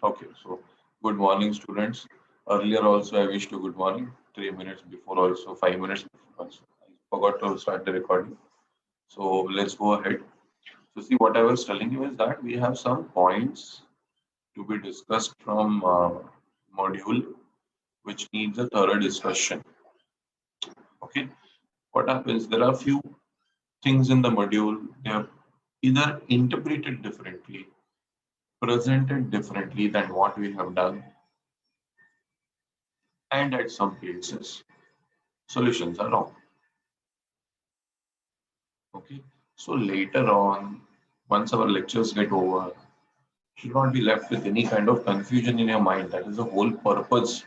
Okay, so good morning, students. Earlier also I wished you good morning. 3 minutes before also, 5 minutes before also. I forgot to start the recording. So let's go ahead. So see, what I was telling you is that we have some points to be discussed from module which needs a thorough discussion. Okay, what happens? There are few things in the module. They are either interpreted differently, presented differently than what we have done, and at some places solutions are wrong. Okay. So later on, once our lectures get over, you should not be left with any kind of confusion in your mind. That is the whole purpose.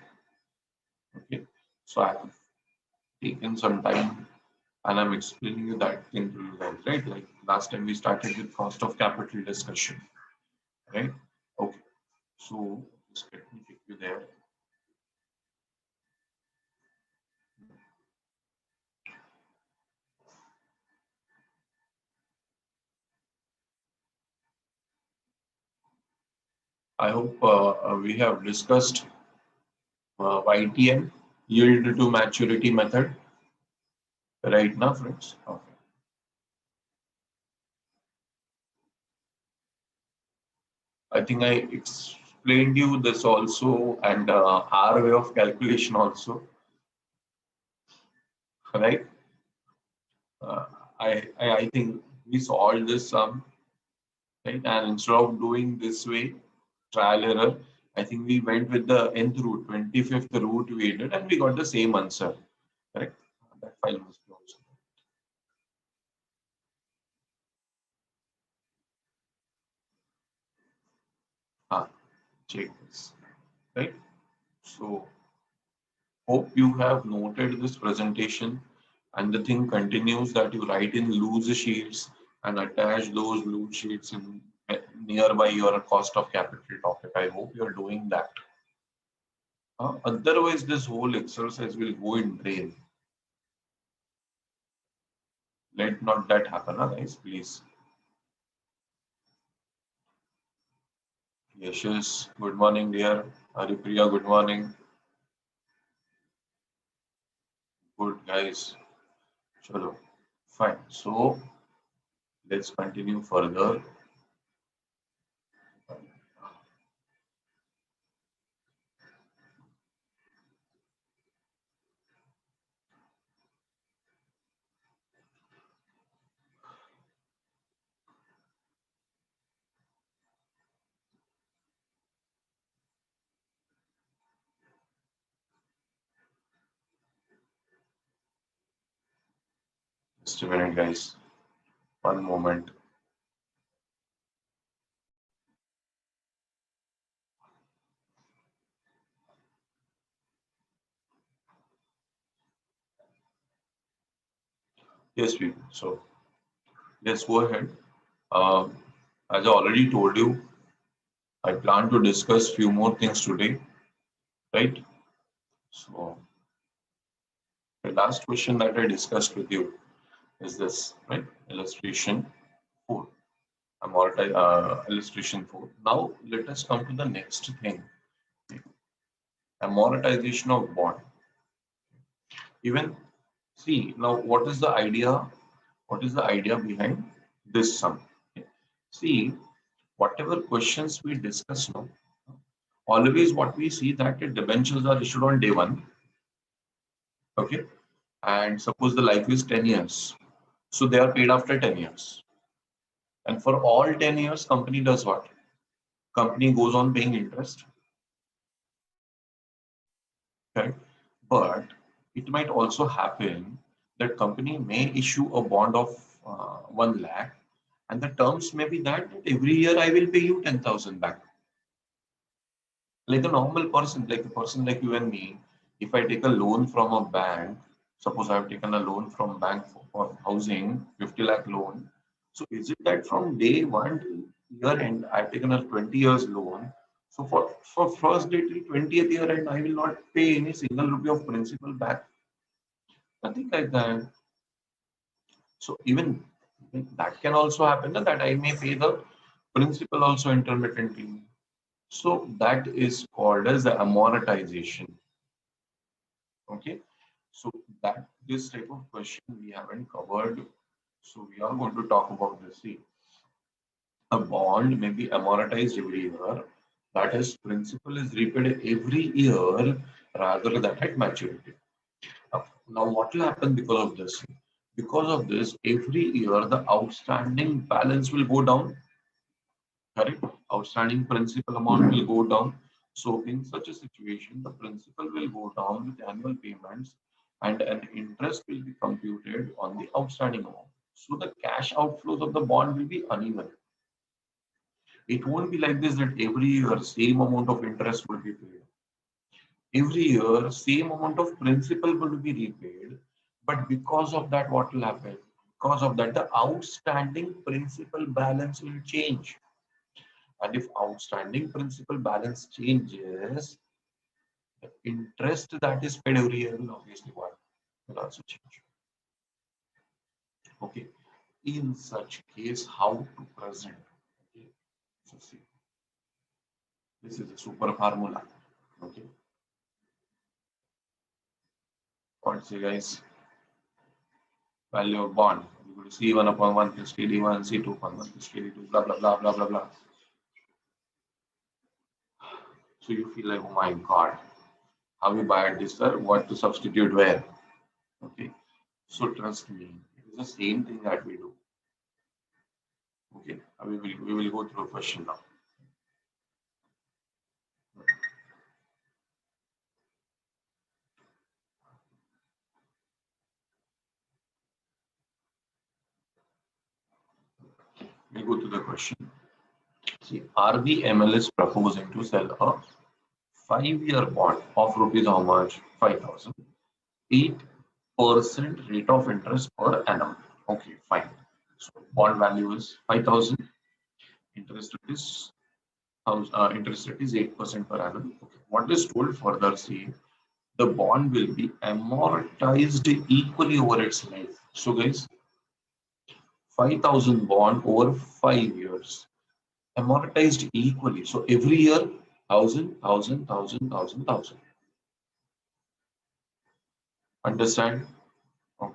Okay. So I have taken some time and I'm explaining you that thing to you guys, right? Like last time we started with cost of capital discussion, right? Okay. So just let me take you there. I hope we have discussed YTM, yield to maturity method, right now, friends. Okay. I think I explained you this also and our way of calculation also, right? Uh, I think we solved this sum, right? And instead of doing this way, trial error, I think we went with the nth root, 25th root we did, and we got the same answer, correct? That file must be also. Ah, check this, right? So hope you have noted this presentation and the thing continues that you write in loose sheets and attach those loose sheets in nearby your cost of capital topic. I hope you're doing that. Otherwise, this whole exercise will go in drain. Let not that happen, guys, please. Yashish, good morning, dear. Haripriya, good morning. Good, guys. Chalo. Fine. So, let's continue further. Just a minute, guys. One moment. Yes, people. So, let's go ahead. Um, as I already told you, I plan to discuss few more things today, right? So the last question that I discussed with you is this, right? Illustration 4. Illustration 4. Now let us come to the next thing. Amortization of bond. Even see now what is the idea? What is the idea behind this sum? See, whatever questions we discuss now, always what we see that the debentures are issued on day one. Okay. And suppose the life is 10 years. So they are paid after 10 years. And for all 10 years, company does what? Company goes on paying interest. Okay. But it might also happen that company may issue a bond of 1 lakh and the terms may be that every year I will pay you 10,000 back. Like a normal person, like a person like you and me, if I take a loan from a bank, suppose I have taken a loan from bank for housing, 50 lakh loan. So is it that from day one to year end, I've taken a 20 years loan. So for first day till 20th year end, I will not pay any single rupee of principal back. Nothing like that. So even that can also happen that I may pay the principal also intermittently. So that is called as the amortization. Okay. So that this type of question we haven't covered. So we are going to talk about this. See, a bond may be amortized every year. That is, principal is repaid every year rather than at maturity. Now, what will happen because of this? Because of this, every year the outstanding balance will go down. Correct? Outstanding principal amount will go down. So, in such a situation, the principal will go down with annual payments and an interest will be computed on the outstanding amount. So, the cash outflows of the bond will be uneven. It won't be like this that every year same amount of interest will be paid. Every year same amount of principal will be repaid. But because of that, what will happen? Because of that, the outstanding principal balance will change. And if outstanding principal balance changes, the interest that is paid every year will obviously what will also change. Okay. In such case, how to present? Okay. So see, this is a super formula. Okay. What say guys? Value of bond. You go to C1 upon 1 plus KD1, C2 upon 1 plus KD2, blah, blah, blah, blah, blah, blah. So you feel like, oh my God, how we buy this, sir? What to substitute where? Okay. So trust me, it is the same thing that we do. Okay. We will go through a question now. We'll go to the question. See, RBML is proposing to sell a 5-year bond of rupees how much? 5,000. 8% rate of interest per annum. Okay, fine. So bond value is 5,000. Interest rate is interest rate is 8% per annum. Okay. What is told further? See, the bond will be amortized equally over its life. So, guys, 5,000 bond over 5 years, amortized equally. So every year, 1,000. Understand? Okay.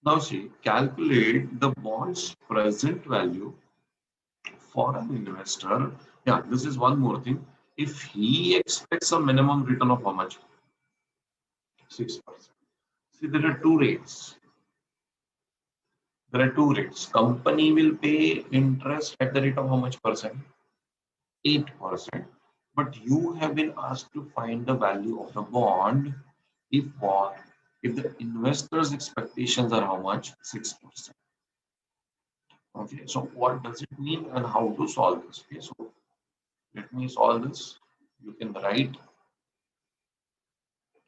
Now see, calculate the bond's present value for an investor. Yeah, this is one more thing. If he expects a minimum return of how much? 6%. See, there are two rates. There are two rates. Company will pay interest at the rate of how much percent? 8%. But you have been asked to find the value of the bond if what? If the investor's expectations are how much? 6%. Okay, so what does it mean and how to solve this? Okay, so let me solve this. You can write.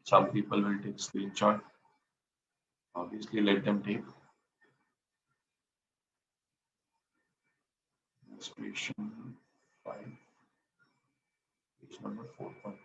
Some people will take screenshot. Obviously, let them take illustration 5, page number 4.5.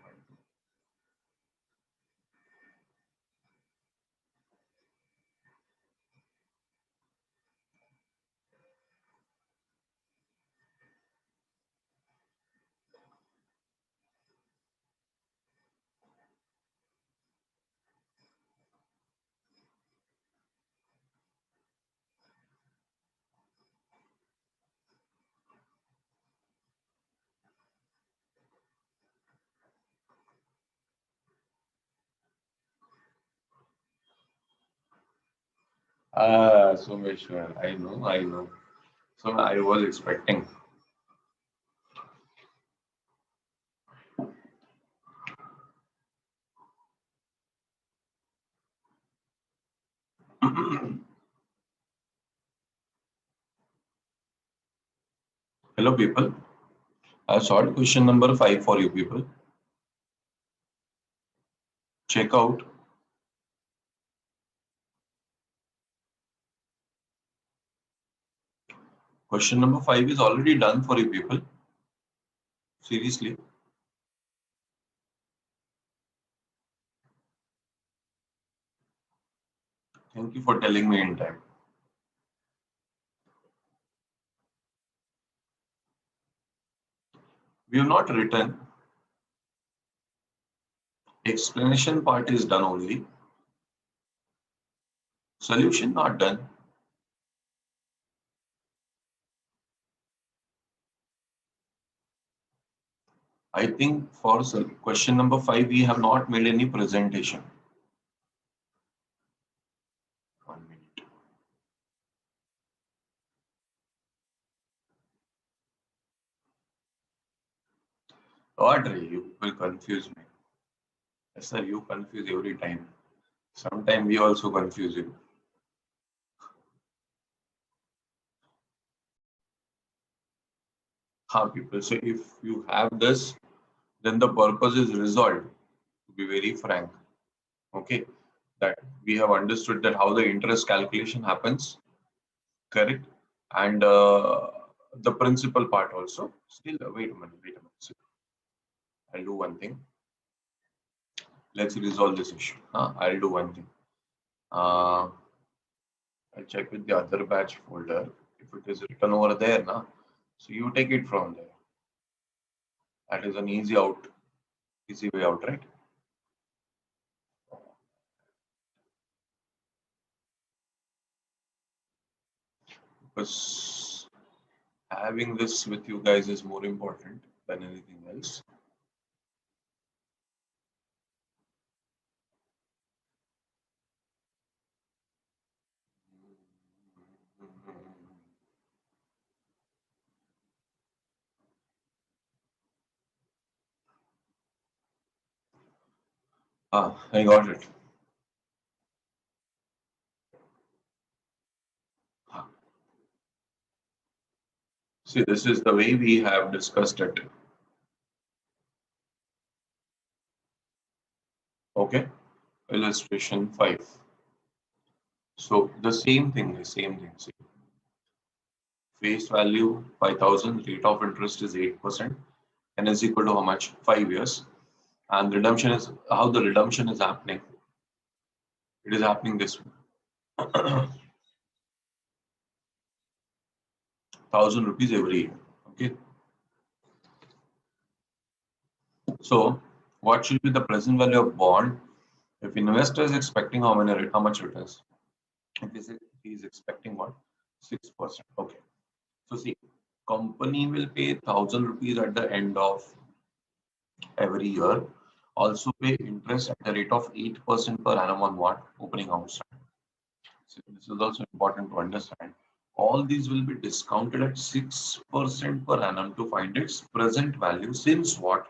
Ah, Someshwar, I know. So I was expecting. Hello, people. I solved question number 5 for you people. Check out. Question number 5 is already done for you people. Seriously. Thank you for telling me in time. We have not written. Explanation part is done only. Solution not done. I think for question number 5, we have not made any presentation. 1 minute. Audrey, you will confuse me. Yes, sir, you confuse every time. Sometimes we also confuse you. How people. So if you have this, then the purpose is resolved. To be very frank, okay, that we have understood that how the interest calculation happens, correct, and the principal part also. Still, wait a minute, wait a minute. So I'll do one thing. Let's resolve this issue. I'll do one thing. Uh, I'll check with the other batch folder if it is written over there, na. So you take it from there. That is an easy way out, right? Because having this with you guys is more important than anything else. I got it. Ah, see, this is the way we have discussed it. Okay, illustration 5. So the same thing, See, face value 5,000, rate of interest is 8%, and is equal to how much? 5 years. And redemption is how the redemption is happening. It is happening this way. 1,000 rupees every year. Okay. So what should be the present value of bond if investor is expecting how much returns? If he is expecting what? 6%. Okay. So see, company will pay 1,000 rupees at the end of every year. Also pay interest at the rate of 8% per annum on what? Opening outstanding. So this is also important to understand. All these will be discounted at 6% per annum to find its present value, since what?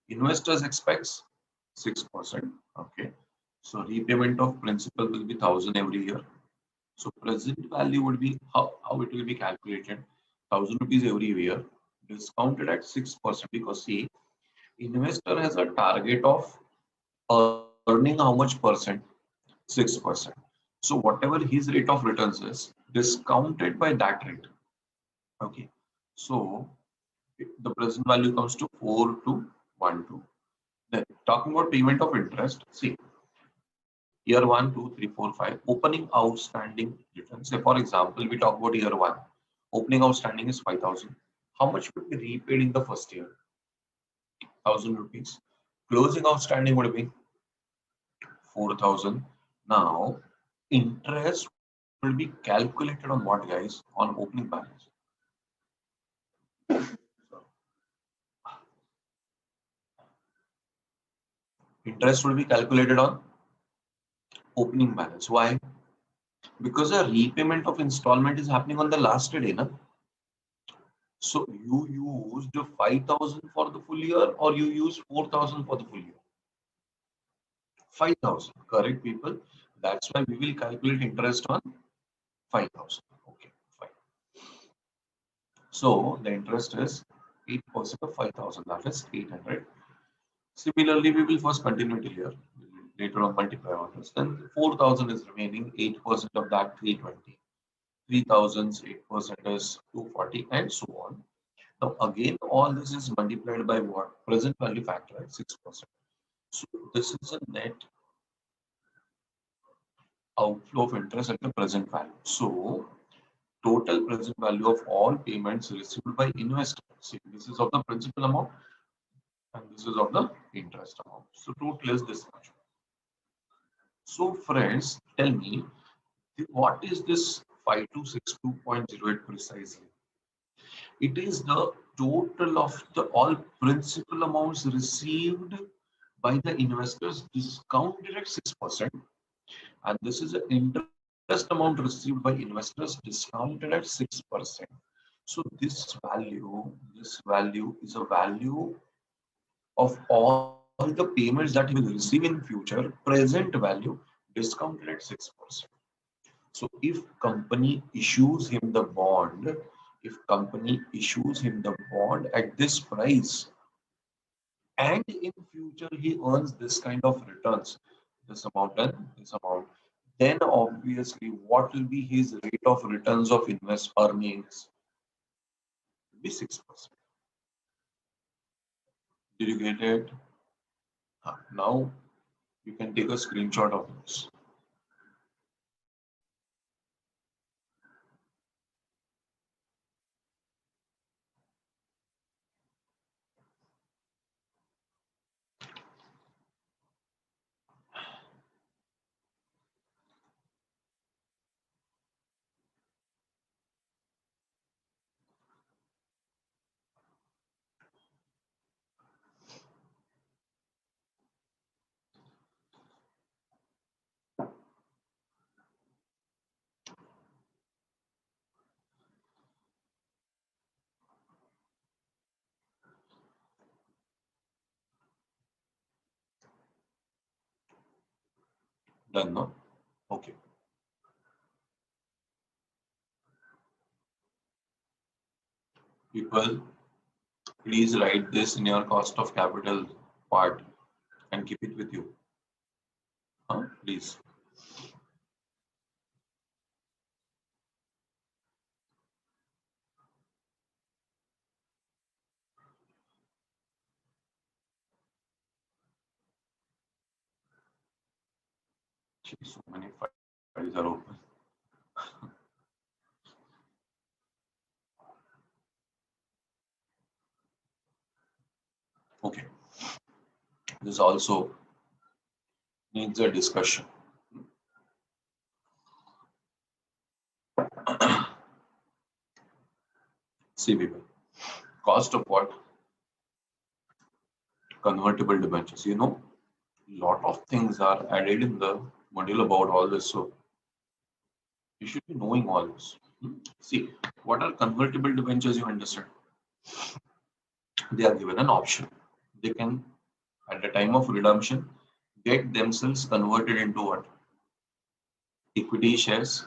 Investors expects 6%. Okay. So repayment of principal will be 1,000 every year. So present value would be how it will be calculated. 1,000 rupees every year discounted at 6%, because see, investor has a target of earning how much percent? 6%. So whatever his rate of returns is discounted by that rate. Okay. So the present value comes to 4212. Then talking about payment of interest, see, year 1, 2, 3, 4, 5, opening outstanding returns. Say for example, we talk about year 1, opening outstanding is 5,000. How much would be repaid in the first year? 1,000 rupees. Closing outstanding would be 4,000. Now, interest will be calculated on what, guys? On opening balance. So, interest will be calculated on opening balance. Why? Because the repayment of installment is happening on the last day, na? So you used 5,000 for the full year, or you used 4,000 for the full year? 5,000, correct, people? That's why we will calculate interest on 5,000. Okay, fine. So the interest is 8% of 5,000, that is 800. Similarly, we will first continue till here. Later on multiply on this. Then 4,000 is remaining, 8% of that 320. 3,000's 8% is 240, and so on. Now again, all this is multiplied by what? Present value factor at 6%. So this is a net outflow of interest at the present value. So total present value of all payments received by investor. See, this is of the principal amount. and this is of the interest amount. So total is this much. So friends, tell me what is this 5262.08 precisely? It is the total of the all principal amounts received by the investors discounted at 6%, and this is the interest amount received by investors discounted at 6%. So this value is a value of all the payments that he will receive in future, present value discounted at 6%. So if company issues him the bond at this price, and in future he earns this kind of returns, this amount and this amount, then obviously what will be his rate of returns of invest earnings? Will be 6%. Did you get it? Now you can take a screenshot of this. Done, no? Okay. People, please write this in your cost of capital part and keep it with you. Please. So many files are open. Okay. This also needs a discussion. See, people, cost of what? Convertible debentures. Lot of things are added in the module about all this. So you should be knowing all this. See, what are convertible debentures? You understand? They are given an option. They can, at the time of redemption, get themselves converted into what? Equity shares,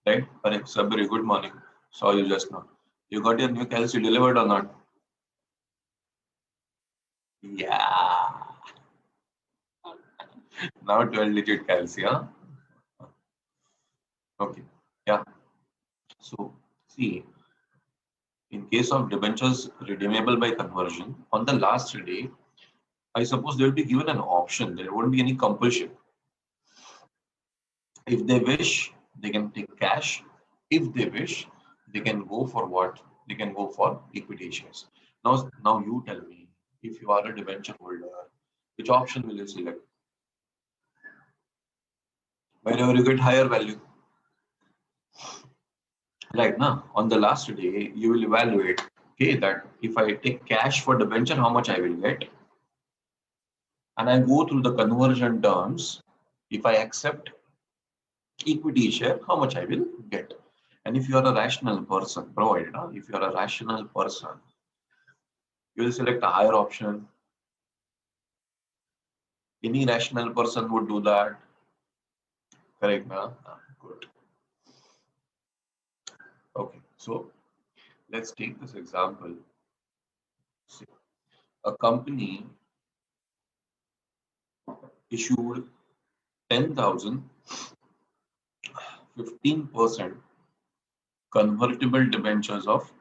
right? Sir, very good morning. Saw you just now. You got your new calci delivered or not? Yeah. Now 12-digit calci, huh? Okay. Yeah. So, see, in case of debentures redeemable by conversion, on the last day, I suppose they will be given an option. There won't be any compulsion. If they wish, they can take cash. If they wish, they can go for what? They can go for equity shares. Now you tell me, if you are a debenture holder, which option will you select? Whenever you get higher value. Right now, on the last day, you will evaluate, okay, that if I take cash for debenture, how much I will get? And I go through the conversion terms. If I accept equity share, how much I will get? And if you are a rational person, provided, if you are a rational person, you will select a higher option. Any rational person would do that. Correct, na? Good. Okay, so let's take this example. See, a company issued 10,000, 15% convertible debentures of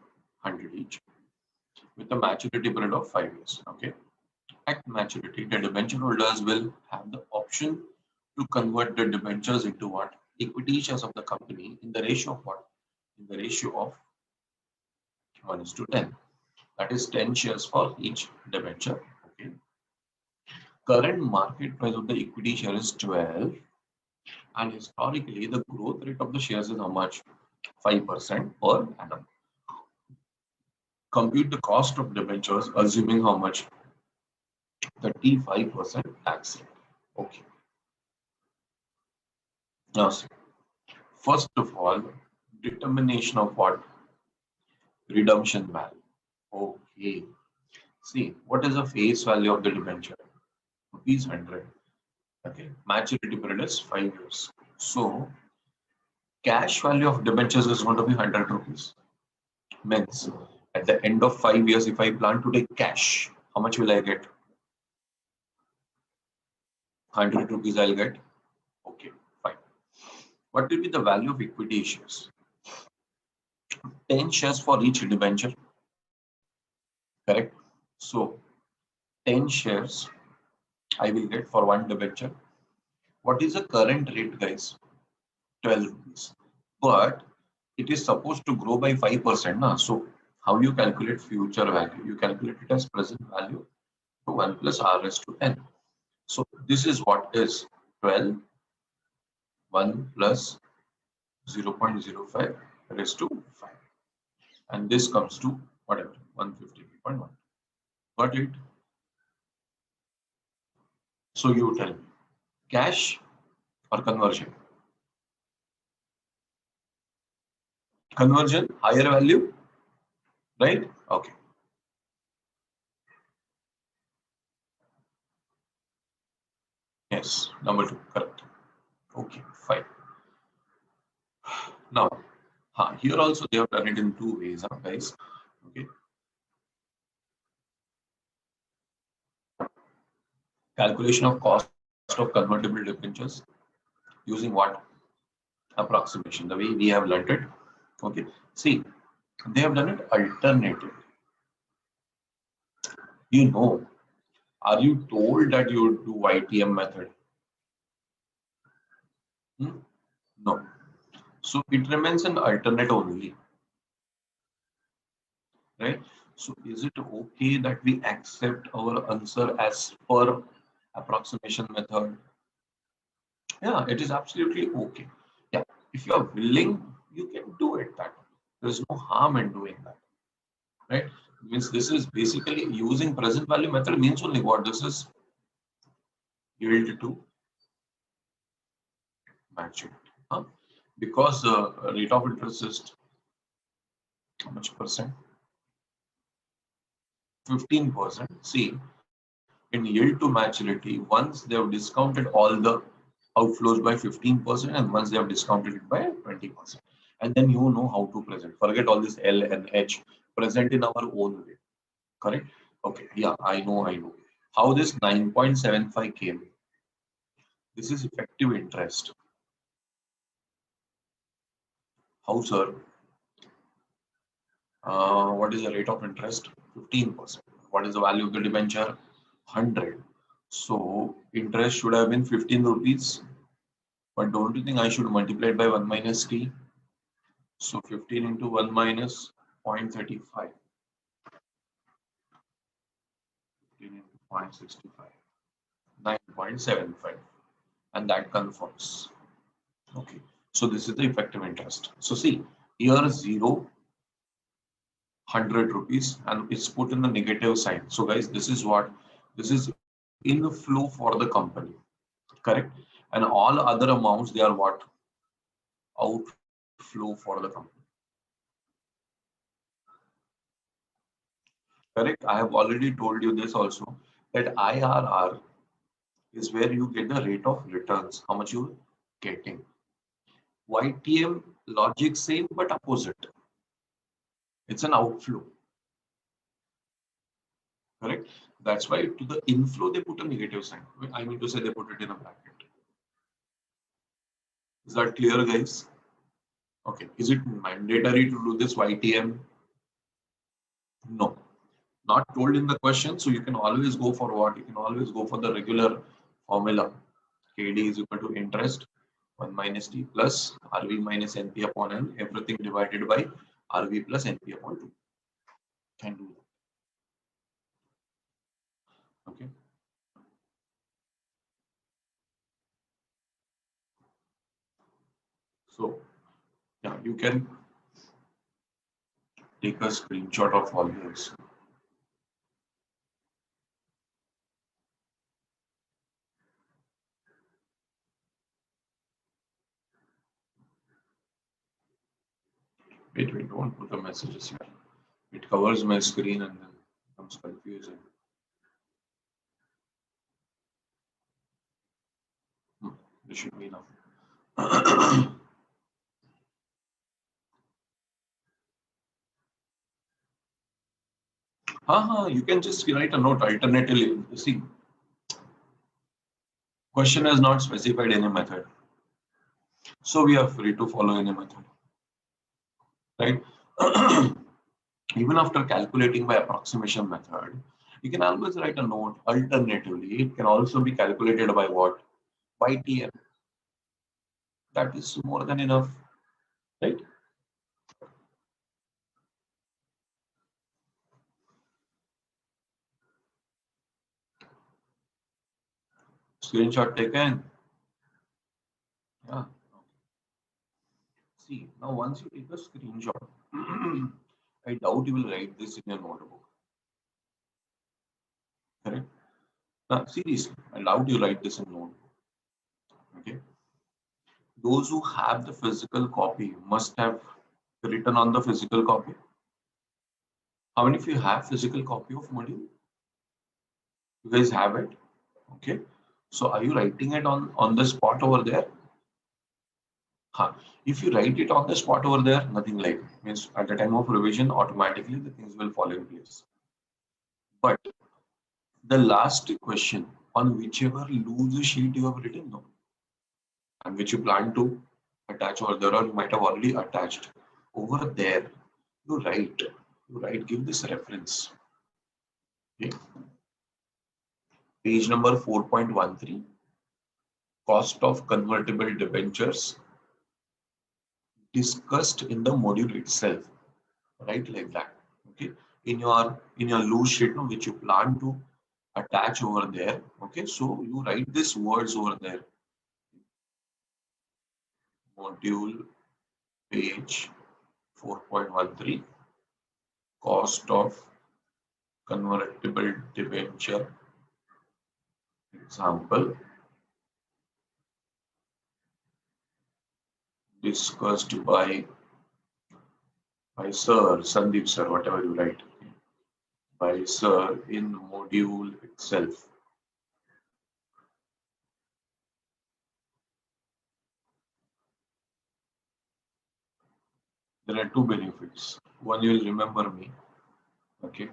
100 each with a maturity period of 5 years. Okay. At maturity, the debenture holders will have the option to convert the debentures into what? Equity shares of the company in the ratio of what? In the ratio of 1:10. That is 10 shares for each debenture. Okay. Current market price of the equity share is 12, and historically the growth rate of the shares is how much? 5% per annum. Compute the cost of debentures assuming how much? 35% tax rate. Okay. Now, see, first of all, determination of what? Redemption value. Okay. See, what is the face value of the debenture? Rupees 100. Okay. Maturity period is 5 years. So, cash value of debentures is going to be 100 rupees. Means, at the end of 5 years, if I plan to take cash, how much will I get? 100 rupees I'll get. Okay, fine. What will be the value of equity shares? 10 shares for each debenture. Correct. So 10 shares I will get for one debenture. What is the current rate, guys? 12 rupees. But it is supposed to grow by 5%. Na? So how you calculate future value? You calculate it as present value to 1 plus R raised to 10. So this is what is 12, 1 plus 0.05 raised to 5. And this comes to whatever, 153.1. Got it? So you tell me, cash or conversion? Conversion, higher value, right? Okay. Yes, number 2, correct. Okay, fine. Now, here also they have done it in 2 ways, guys. Okay. Calculation of cost of convertible debentures using what? Approximation, the way we have learned it. Okay. See, they have done it alternative. You know, are you told that you do YTM method? No. So it remains an alternate only, right? So is it okay that we accept our answer as per approximation method? Yeah, it is absolutely okay. Yeah, if you are willing, you can do it that way. There's no harm in doing that, right? Means this is basically using present value method means only what this is yield to maturity. Huh? Because the rate of interest is how much percent? 15%. See, in yield to maturity, once they have discounted all the outflows by 15%, and once they have discounted it by 20%. And then you know how to present. Forget all this L and H. Present in our own way. Correct? Okay. Yeah, I know. How this 9.75 came? This is effective interest. How, sir? What is the rate of interest? 15%. What is the value of the debenture? 100. So interest should have been 15 rupees. But don't you think I should multiply it by 1 minus t? So 15 into 1 minus 0.35. 15 into 0.65. 9.75. And that confirms. Okay. So this is the effective interest. So see, here 0, 100 rupees, and it's put in the negative sign. So guys, this is what? This is inflow for the company. Correct? And all other amounts, they are what? Outflow for the company. Correct? I have already told you this also, that IRR is where you get the rate of returns, how much you're getting. YTM logic same but opposite. It's an outflow. Correct? That's why to the inflow they put a negative sign. I mean to say they put it in a bracket. Is that clear, guys? Okay. Is it mandatory to do this YTM? No. Not told in the question, so you can always go for what? You can always go for the regular formula. KD is equal to interest 1 minus T plus RV minus NP upon N, everything divided by RV plus NP upon 2. Can do that. Okay. You can take a screenshot of all this. Wait, don't put the messages here. It covers my screen and then becomes confusing. This should be enough. You can just write a note alternatively. See, question has not specified any method. So we are free to follow any method, right? Even after calculating by approximation method, you can always write a note. Alternatively, it can also be calculated by what? By TM. That is more than enough, right? Screenshot taken. Yeah. See, now once you take a screenshot, I doubt you will write this in your notebook. Correct? Now, seriously, I doubt you write this in notebook. Okay. Those who have the physical copy must have written on the physical copy. How many of you have physical copy of module? You guys have it? Okay. So are you writing it on the spot over there? Huh. If you write it on the spot over there, nothing like it. Means at the time of revision, automatically the things will fall in place. But the last question on whichever loose sheet you have written down and which you plan to attach over there, or you might have already attached over there, you write, give this reference. Okay. Page number 4.13, cost of convertible debentures discussed in the module itself, right? Like that. Okay. In your loose sheet, no, which you plan to attach over there. Okay. So you write these words over there. Module page 4.13, cost of convertible debenture example discussed by Sir Sandeep Sir, whatever you write, by Sir in module itself. There are two benefits. One, you will remember me, okay,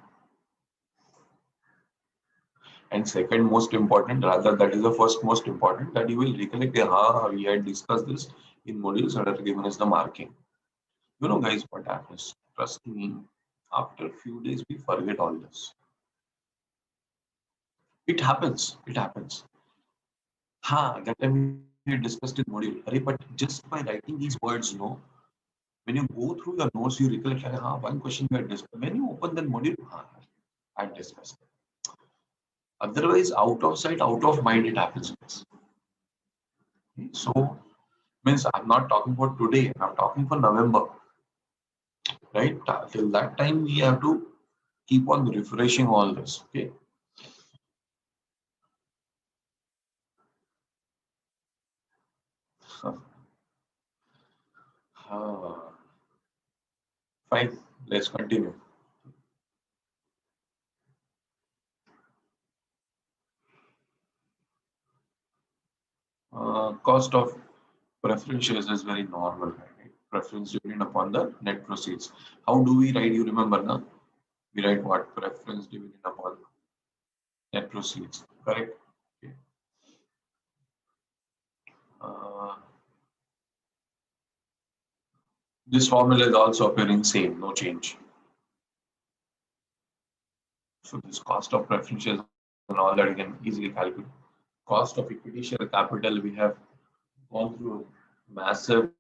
and second most important, rather that is the first most important, that you will recollect, we had discussed this in modules that are given as the marking. You know, guys, what happens? Trust me, after a few days, we forget all this. It happens. It happens. That time we discussed in module. But just by writing these words, no, when you go through your notes, you recollect, one question we had discussed. When you open the module, I discussed. Otherwise, out of sight, out of mind, it happens. So, means I'm not talking for today, I'm talking for November, right? Till that time, we have to keep on refreshing all this, okay? Fine, let's continue. Cost of preference shares is very normal, right? Preference dividend upon the net proceeds. How do we write? You remember, na? We write what? Preference dividend upon net proceeds. Correct? Okay. Uh, this formula is also appearing same, no change. So this cost of preference shares and all that you can easily calculate. Cost of equity share capital, we have gone through massive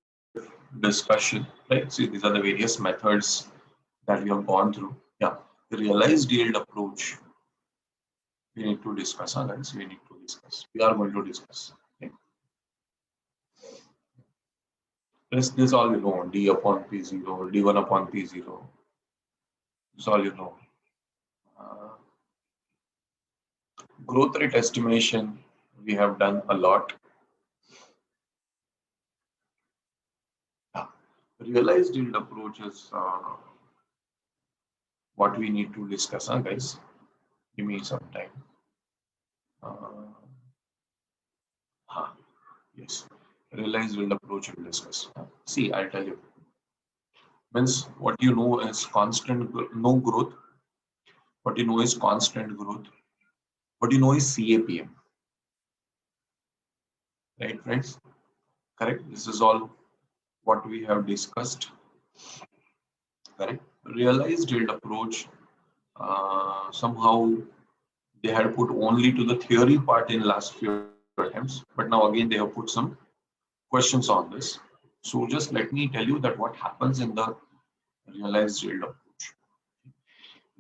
discussion, right? See, these are the various methods that we have gone through. Yeah, the realized yield approach we need to discuss, guys. We need to discuss. We are going to discuss. Okay. This all you know, D upon P0, D1 upon P0. This all you know. Uh, Growth rate estimation, we have done a lot. Yeah. Realized yield approach is what we need to discuss, huh, guys? Give me some time. Uh, yes, realized yield approach we'll discuss. See, I'll tell you. Means what you know is no growth. What you know is constant growth. What you know is CAPM, right, friends? Correct. This is all what we have discussed. Correct. Realized yield approach. Somehow they had put only to the theory part in last few attempts, but now again they have put some questions on this. So just let me tell you that what happens in the realized yield approach.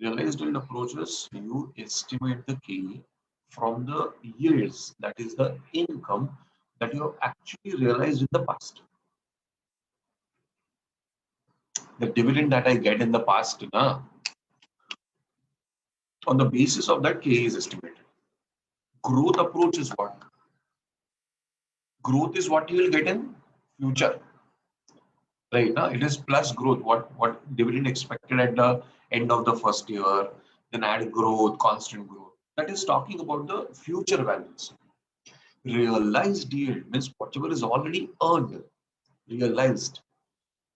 Realized yield approaches, you estimate the K from the yields, that is the income that you have actually realized in the past. The dividend that I get in the past, on the basis of that K is estimated. Growth approach is what? Growth is what you will get in future. Right now, it is plus growth. What dividend expected at the end of the first year, then add growth, constant growth. That is talking about the future values. Realized yield means whatever is already earned, realized.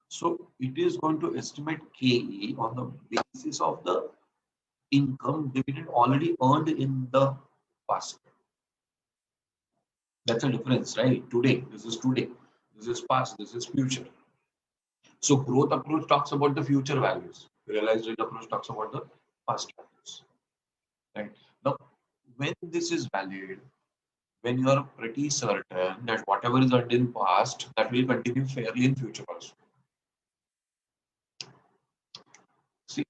So it is going to estimate KE on the basis of the income dividend already earned in the past. That's a difference, right? Today, this is today. This is past, this is future. So growth approach talks about the future values. Realized rate approach talks about the past values. Right. Now, when this is valid, when you are pretty certain that whatever is earned in past, that will continue fairly in future also. See,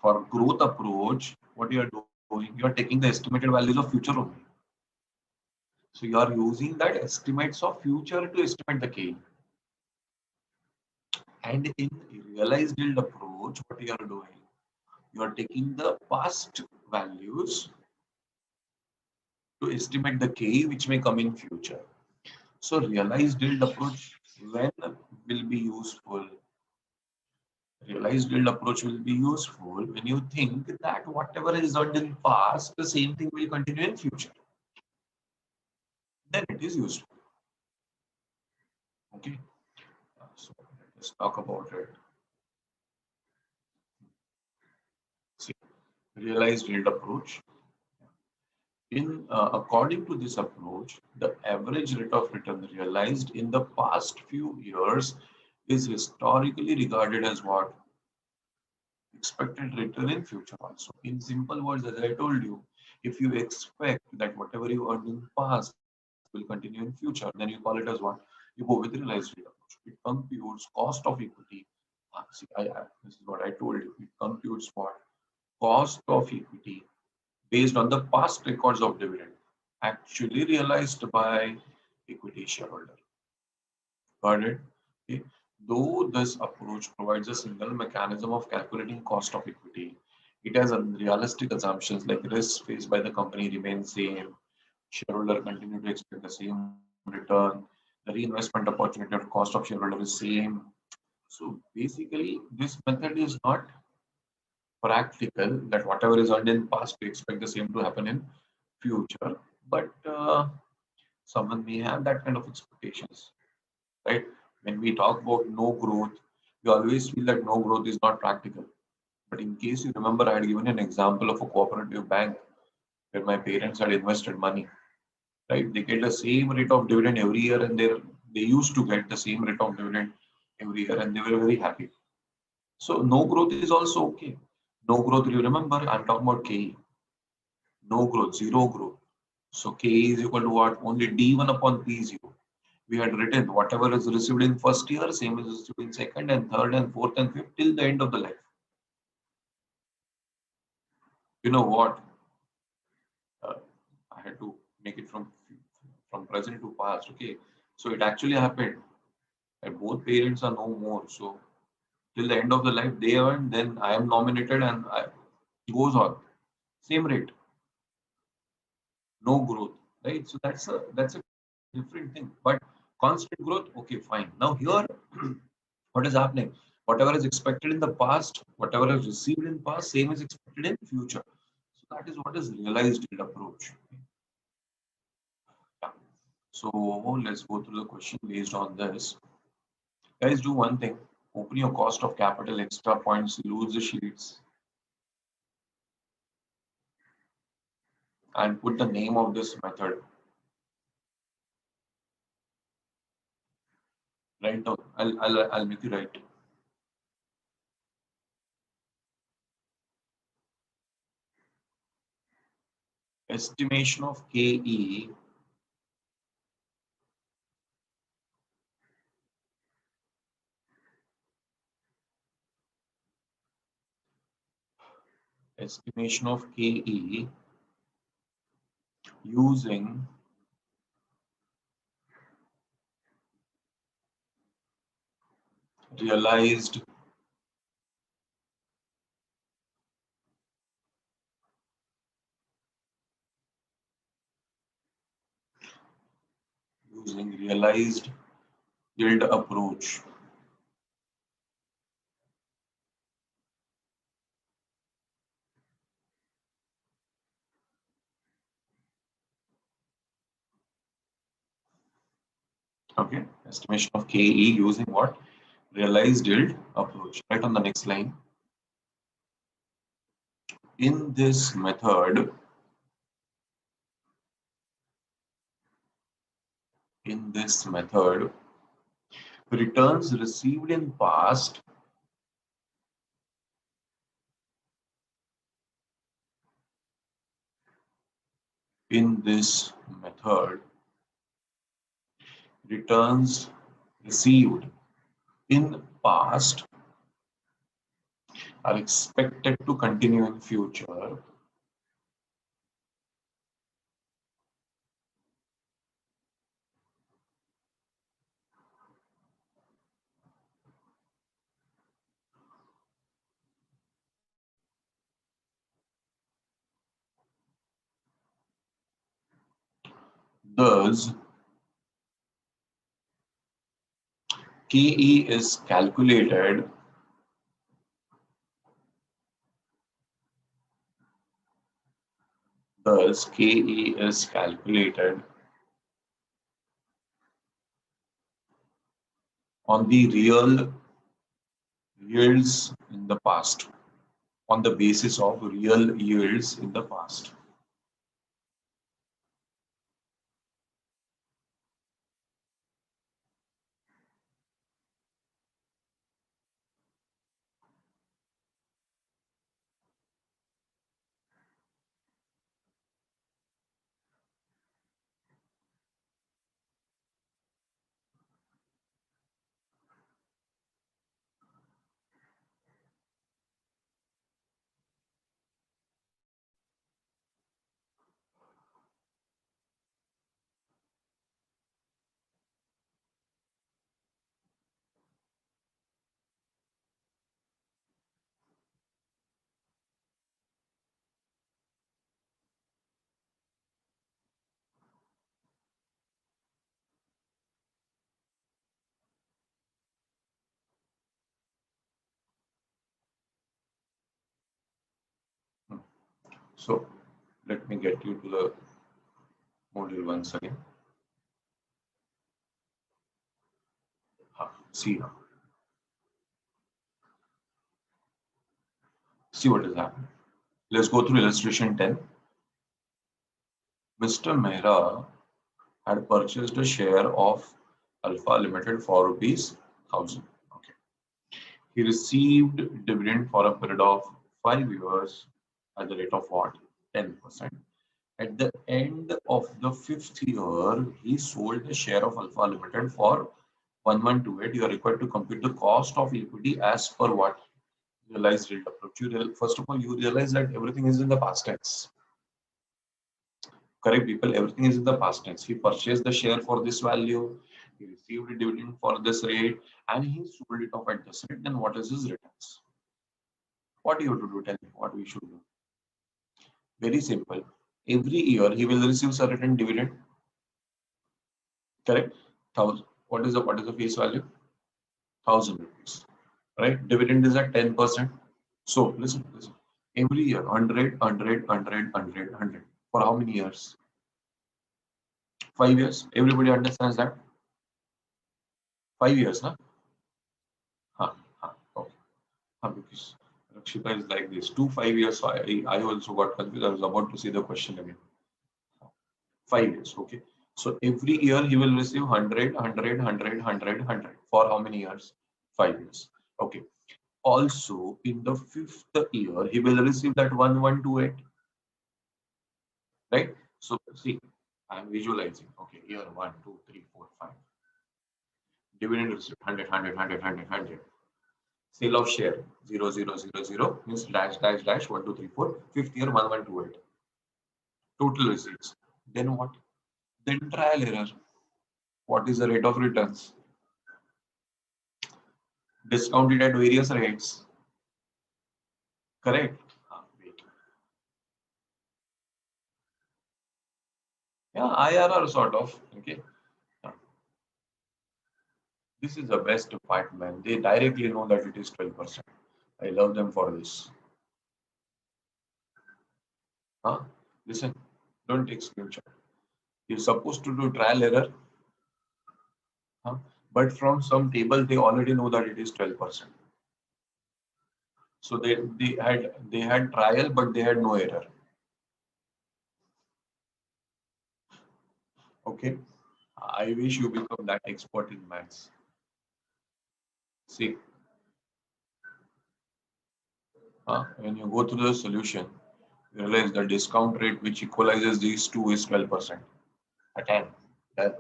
for growth approach, what you are doing, you are taking the estimated values of future only. So you are using that estimates of future to estimate the K. And in realized yield approach, what you are doing, you are taking the past values to estimate the K which may come in future. So realized yield approach when will be useful? Realized yield approach will be useful when you think that whatever is earned in past, the same thing will continue in future. Then it is useful. Okay. So let's talk about it. See, realized yield approach. According to this approach, the average rate of return realized in the past few years is historically regarded as what? Expected return in future also. In simple words, as I told you, if you expect that whatever you earned in past will continue in future, then you call it as what? You go with realized rate approach. It computes cost of equity. This is what I told you. It computes what? Cost of equity based on the past records of dividend actually realized by equity shareholder. Got it? Okay. Though this approach provides a single mechanism of calculating cost of equity, it has unrealistic assumptions like risks faced by the company remain same, shareholder continue to expect the same return, the reinvestment opportunity or cost of shareholder is same. So basically, this method is not practical that whatever is earned in past, we expect the same to happen in future. But someone may have that kind of expectations, right? When we talk about no growth, we always feel that no growth is not practical. But in case you remember, I had given an example of a cooperative bank where my parents had invested money, right? They get the same rate of dividend every year, and they used to get the same rate of dividend every year, and they were very happy. So no growth is also okay. No growth, you remember, I'm talking about KE. No growth, zero growth. So K is equal to what? Only D1 upon P0. We had written whatever is received in first year, same is received in second and third and fourth and fifth till the end of the life. You know what? Uh, I had to make it from present to past. Okay, so it actually happened. And both parents are no more. So till the end of the life, they earn, then I am nominated and goes on. Same rate, no growth, right? So that's a different thing. But constant growth, okay, fine. Now here, what is happening? Whatever is expected in the past, whatever is received in past, same is expected in future. So that is what is realized yield approach. Yeah. So let's go through the question based on this. Guys, do one thing. Open your cost of capital, extra points, lose the sheets, and put the name of this method. Write down. I'll make you write. Estimation of KE estimation of KE using realized yield approach. Okay, estimation of KE using what? Realized yield approach. Right on the next line. In this method, returns received in past in this method, returns received in past are expected to continue in future. Thus, KE is calculated on the real yields in the past, on the basis of real yields in the past. So let me get you to the module once again. See now. See what is happening. Let's go through illustration 10. Mr. Mehra had purchased a share of Alpha Limited for rupees 1,000. Okay. He received dividend for a period of 5 years at the rate of what? 10%. At the end of the fifth year, he sold the share of Alpha Limited for 1128. You are required to compute the cost of equity as per what? Realized yield approach. First of all, you realize that everything is in the past tense. Correct, people? Everything is in the past tense. He purchased the share for this value. he received a dividend for this rate and he sold it off at this rate, then what is his returns? What do you have to do? Tell me what we should do. Very simple. Every year he will receive certain dividend. Correct? Thousand. What is the face value? 1,000 rupees. Right? Dividend is at 10%. So listen. Every year, 100, 100, 100, 100, 100. For how many years? 5 years. Everybody understands that? 5 years, na? Okay. Because Rakshita is like this. 5 years. So I also got confused. I was about to see the question again. 5 years. Okay. So every year he will receive 100, 100, 100, 100, 100. For how many years? 5 years. Okay. Also, in the fifth year, he will receive that 1128. Right? So see, I'm visualizing. Okay, year 1, 2, 3, 4, 5. Dividend receipt 100, 100, 100, 100, 100. Sale of share 0, 0, 0, 0 means dash, dash, dash 1, 2, 3, 4. Fifth year 1128. Total receipts. Then what? Then trial error. What is the rate of returns? Discounted at various rates. Correct? Wait. Yeah, IRR sort of. Okay. This is the best part, man. They directly know that it is 12%. I love them for this. Huh? Listen, don't take screenshot. You're supposed to do trial error, huh? But from some table they already know that it is 12%. So they had trial, but they had no error. Okay, I wish you become that expert in maths. See, when you go through the solution, you realize the discount rate which equalizes these two is 12%. At 10, that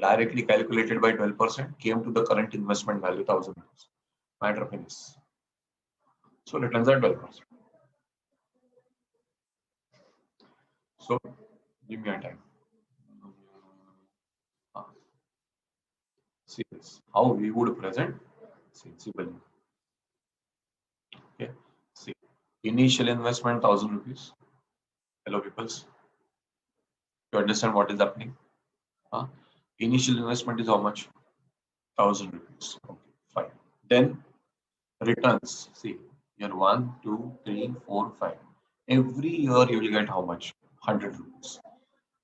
directly calculated by 12% came to the current investment value 1,000 rupees. Matter finish. So returns are 12%. So give me a time. Uh, See this. How we would present sensibly. Okay. See. Initial investment 1,000 rupees. Hello, peoples. You understand what is happening? Initial investment is how much? 1,000 rupees. Okay, fine. Then returns. See, year 1, 2, 3, 4, 5. Every year you will get how much? 100 rupees.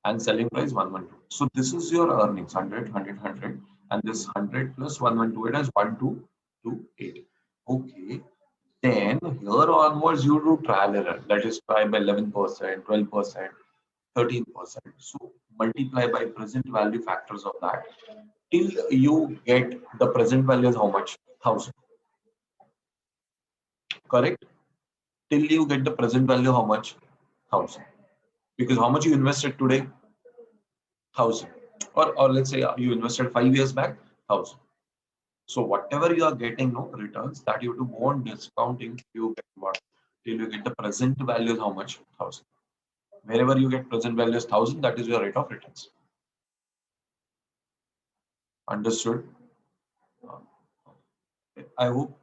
And selling price 112. So this is your earnings 100, 100, 100, and this 100 plus 112 as 1228. Okay. Then here onwards you do trial error, that is try by 11%, 12%, 13%. So multiply by present value factors of that till you get the present value is how much? 1,000. Correct? Till you get the present value how much? 1,000. Because how much you invested today? 1,000. Or let's say you invested 5 years back, 1,000. So whatever you are getting no returns, that you have to go on discounting till you get what? Till you get the present value is how much? 1,000. Wherever you get present value is 1,000, that is your rate of returns. Understood? Uh, I hope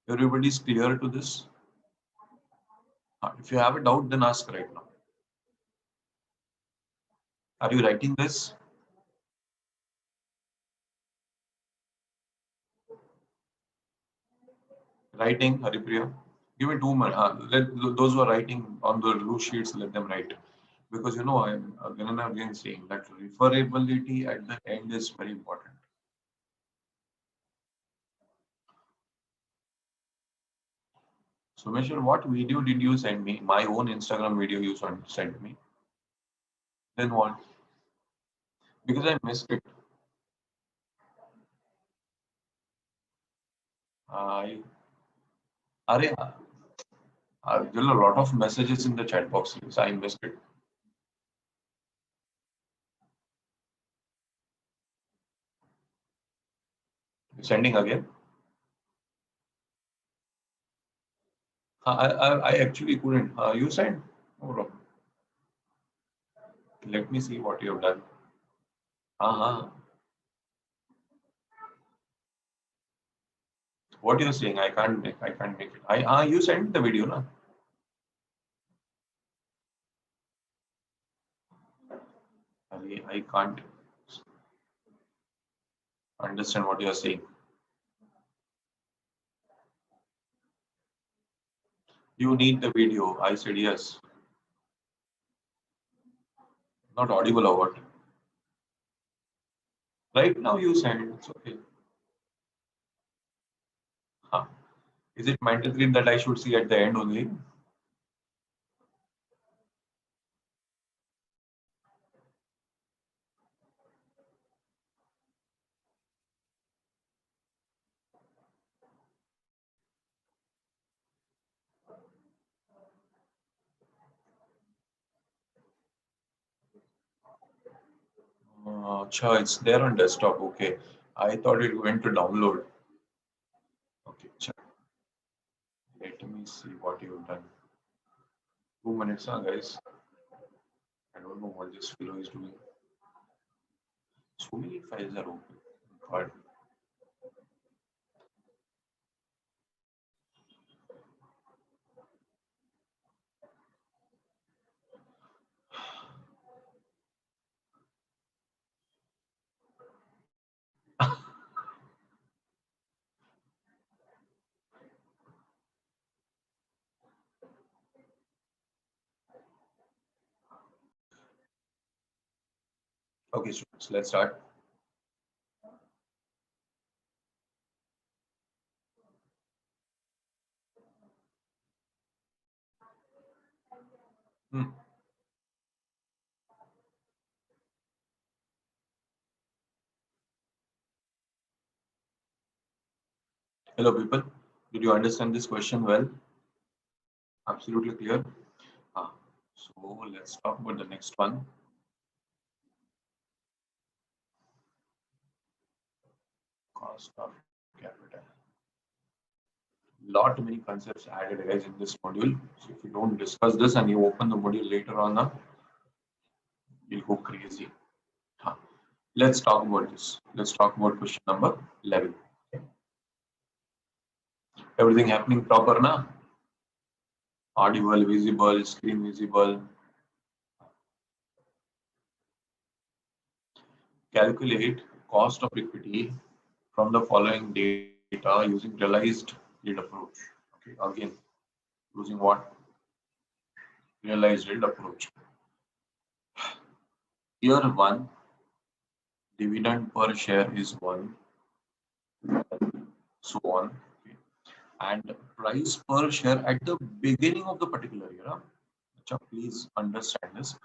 everybody is clear to this. If you have a doubt, then ask right now. Are you writing this? Writing, Haripriya? Give me 2 minutes. Let those who are writing on the blue sheets, let them write. Because you know, I'm again and again saying that referability at the end is very important. So, Meshwar, what video did you send me? My own Instagram video you sent me. Then what? Because I missed it. I, Are, there are a lot of messages in the chat box. So I missed it. Sending again. I actually couldn't. You sent? No problem. Let me see what you have done. Uh-huh. What you're saying, I can't make. I can't make it. You sent the video, na? I can't understand what you're saying. You need the video. I said yes. Not audible or what? Right now you send. It's okay. Huh. Is it mandatory that I should see at the end only? Acha, it's there on desktop. Okay. I thought it went to download. Okay. Check. Let me see what you've done. 2 minutes, huh, guys? I don't know what this fellow is doing. So many files are open. God. Okay, so let's start. Hmm. Hello, people. Did you understand this question well? Absolutely clear. Ah, so let's talk about the next one. Cost of capital. Lot many concepts added guys in this module. So if you don't discuss this and you open the module later on, you'll go crazy. Huh. Let's talk about this. Let's talk about question number 11. Everything happening proper now? Audible, visible, screen visible. Calculate cost of equity from the following data using realized yield approach. Okay, again, using what? Realized yield approach. Year one, dividend per share is 1, so on. Okay. And price per share at the beginning of the particular year. Huh? Please understand this.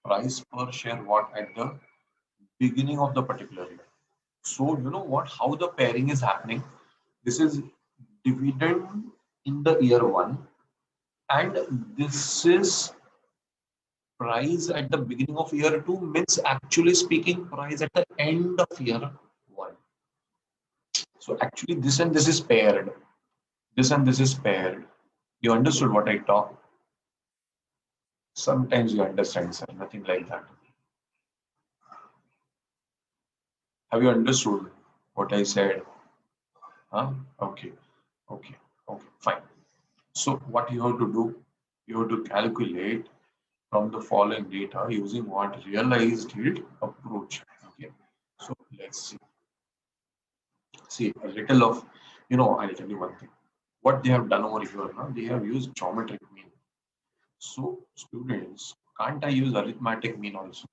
Price per share what at the beginning of the particular year. So you know what? How the pairing is happening. This is dividend in the year one, and this is price at the beginning of year two. Means actually speaking, price at the end of year one. So actually, this and this is paired. This and this is paired. You understood what I talk? Sometimes you understand, sir. Nothing like that. Have you understood what I said? Huh? Okay. Okay. Okay. Fine. So what you have to do? You have to calculate from the following data using what realized yield approach. Okay. So let's see. See a little of, I'll tell you one thing. What they have done over here, now they have used geometric mean. So students, can't I use arithmetic mean also?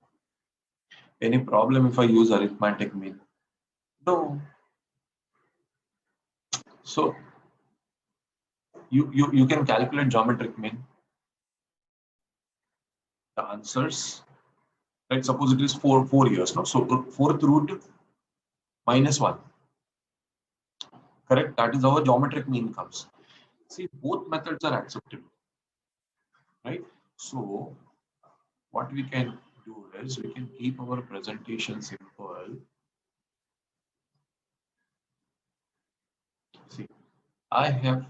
Any problem if I use arithmetic mean? No. So you can calculate geometric mean. The answers, right? Suppose it is four years, no? So fourth root minus 1. Correct? That is how a geometric mean comes. See, both methods are acceptable, right? So what we can do is we can keep our presentation simple. See, I have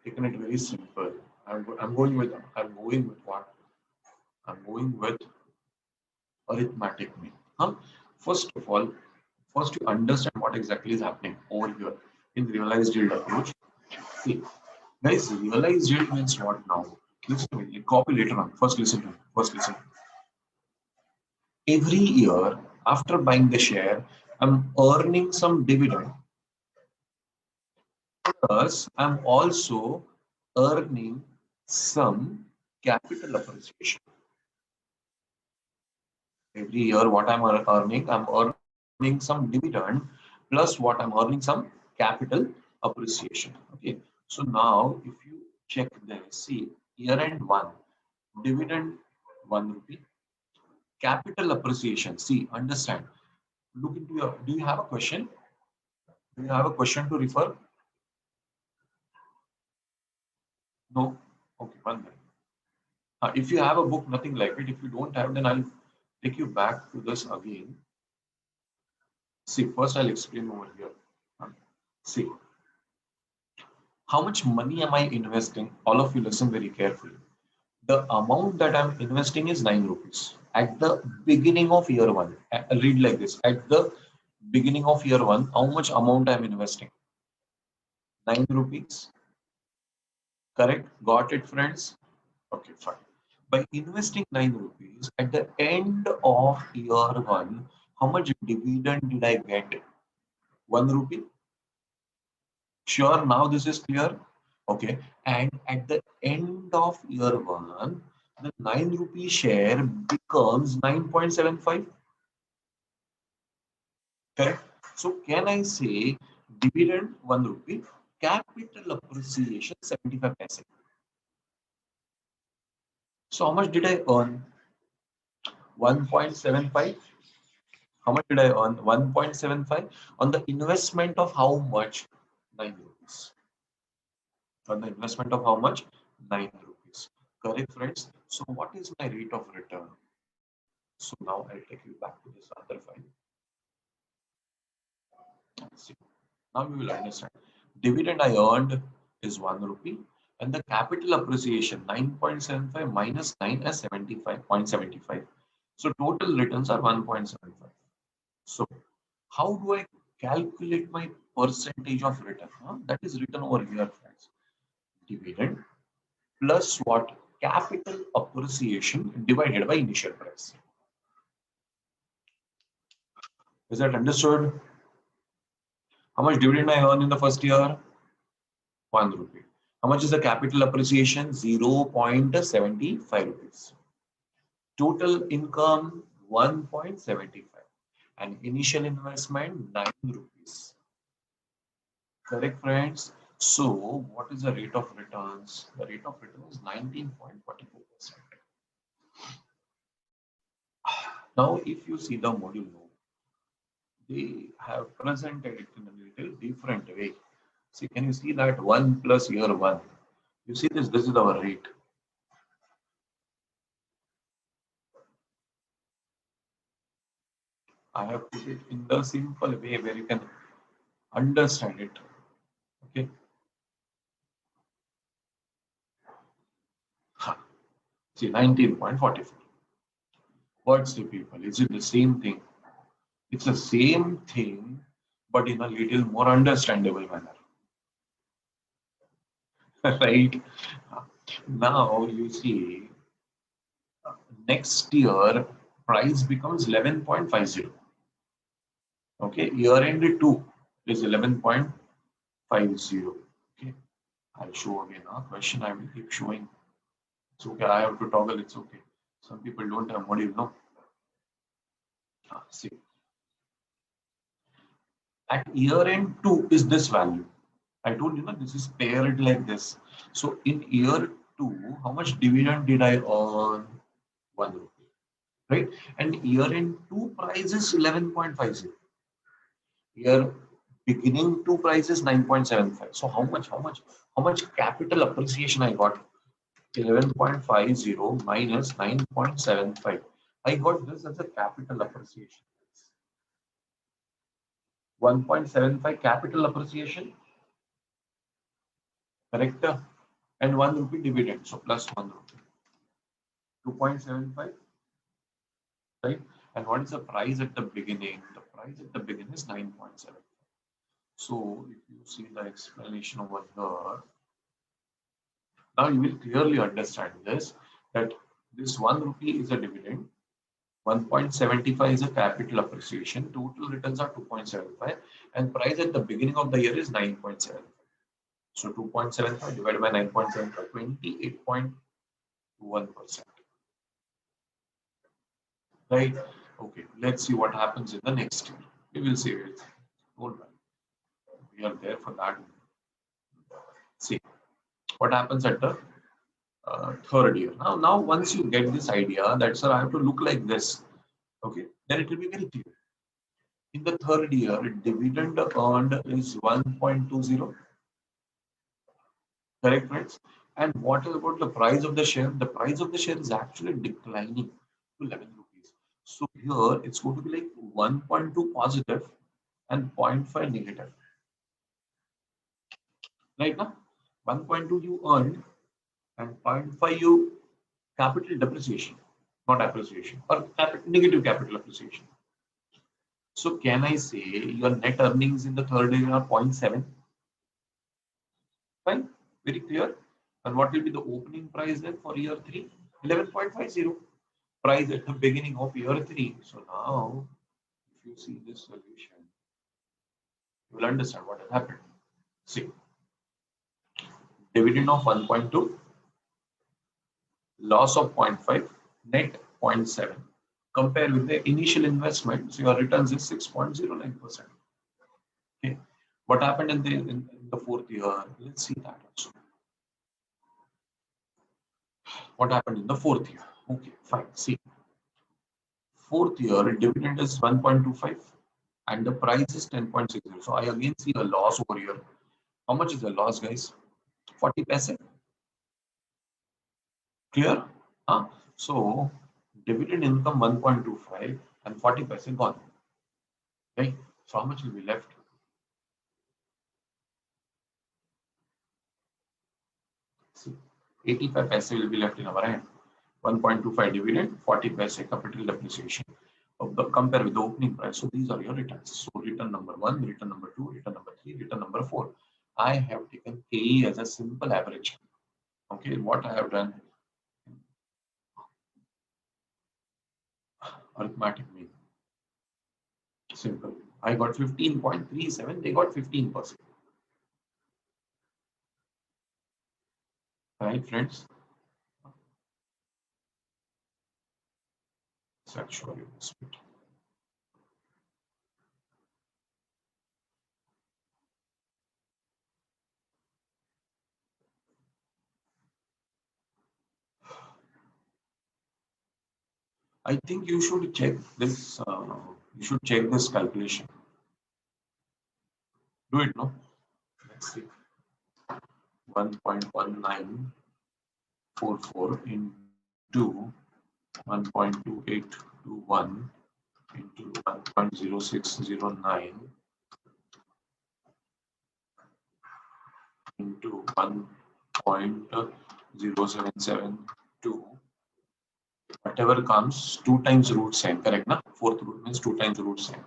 taken it very simple. I'm going with what? I'm going with arithmetic mean. Huh? First of all, first you understand what exactly is happening over here. in realized yield approach. See, guys, realized yield means what now? Listen to me. Copy later on. First, listen to me. First, listen. Every year, after buying the share, I'm earning some dividend. Plus, I'm also earning some capital appreciation. Every year, what I'm earning some dividend, plus what I'm earning some capital appreciation. Okay. So now, if you check this, see, year end one, dividend 1 rupee, capital appreciation. See, understand. Look into your. Do you have a question? Do you have a question to refer? No. Okay, one minute. If you have a book, nothing like it. If you don't have, then I'll take you back to this again. See, first I'll explain over here. See, how much money am I investing? All of you listen very carefully. The amount that I'm investing is 9 rupees. At the beginning of year one, I'll read like this. At the beginning of year one, how much amount I'm investing? 9 rupees. Correct? Got it, friends? Okay, fine. By investing 9 rupees, at the end of year one, how much dividend did I get? 1 rupee? Sure, now this is clear. Okay, and at the end of year one, the 9 rupee share becomes 9.75. Correct. So, can I say dividend 1 rupee, capital appreciation 75 paise? So, how much did I earn? 1.75. How much did I earn? 1.75 on the investment of how much? 9 rupees. On the investment of how much? 9 rupees. Correct, friends? So, what is my rate of return? So, now I'll take you back to this other file. See, now we will understand. Dividend I earned is 1 rupee, and the capital appreciation 9.75 minus 9 is 75.75. So, total returns are 1.75. So, how do I calculate my percentage of return? That is written over here, friends. Dividend plus what? Capital appreciation divided by initial price. Is that understood? How much dividend I earn in the first year? 1 rupee. How much is the capital appreciation? 0.75 rupees. Total income 1.75. And initial investment 9 rupees. Correct, friends? So, what is the rate of returns? The rate of return is 19.44%. Now, if you see the module note, they have presented it in a little different way. See, can you see that 1 plus year 1? You see this is our rate. I have put it in the simple way where you can understand it. Okay. See, 19.44. What's the people? Is it the same thing? It's the same thing, but in a little more understandable manner. Right? Now you see, next year price becomes 11.50. Okay, year end 2 is 11.50. Okay, I'll show again. Question I will keep showing. It's okay. I have to toggle. It's okay. Some people don't have module, no? See, at year end 2 is this value. I told you that this is paired like this. So in year 2, how much dividend did I earn? 1 rupee, right? And year end 2 price is 11.50. Year beginning 2 price is 9.75. So how much capital appreciation I got? 11.50 minus 9.75. I got this as a capital appreciation. 1.75 capital appreciation, correct? And 1 rupee dividend, so plus 1 rupee. 2.75, right? And what is the price at the beginning? The price at the beginning is 9.75. So if you see the explanation over here, now you will clearly understand this, that this 1 rupee is a dividend, 1.75 is a capital appreciation, total returns are 2.75, and price at the beginning of the year is 9.75. So 2.75 divided by 9.75, 28.1%. Right? Okay, let's see what happens in the next year. We will see it. Hold on. We are there for that. See what happens at the third year. Now, once you get this idea that, sir, I have to look like this, okay, then it will be very clear. In the third year, dividend earned is 1.20, correct, friends? And what is about the price of the share? The price of the share is actually declining to 11 rupees. So here it's going to be like 1.2 positive and zero point 0.5 negative. Right now, 1.2 you earned and zero point 0.5 you capital depreciation, not appreciation, or negative capital appreciation. So can I say your net earnings in the third year are 0.7? Fine, very clear. And what will be the opening price then for year 3? 11.50. Price at the beginning of year 3. So now, if you see this solution, you will understand what has happened. See, dividend of 1.2, loss of 0.5, net 0.7. Compare with the initial investment, so your returns is 6.09%. Okay. What happened in the fourth year? Let's see that also. What happened in the fourth year? Okay, fine. See, fourth year dividend is 1.25 and the price is 10.60. So I again see a loss over here. How much is the loss, guys? 40 paise. Clear? So dividend income 1.25 and 40 paise gone. Right? So how much will be left? See, 85 paise will be left in our hand. 1.25 dividend, 40 paise capital depreciation. Compare with the opening price. So these are your returns. So return number 1, return number 2, return number 3, return number 4. I have taken KE as a simple average. Okay, what I have done, arithmetic mean. Simple. I got 15.37, they got 15%. Right, friends? So I'll show you this bit. I think you should check this. You should check this calculation. Do it, no? Let's see. 1.1944 into 1.2821 into 1.0609 into 1.0772. Whatever comes, 2 times root sign, correct? Na? Fourth root means 2 times root sign.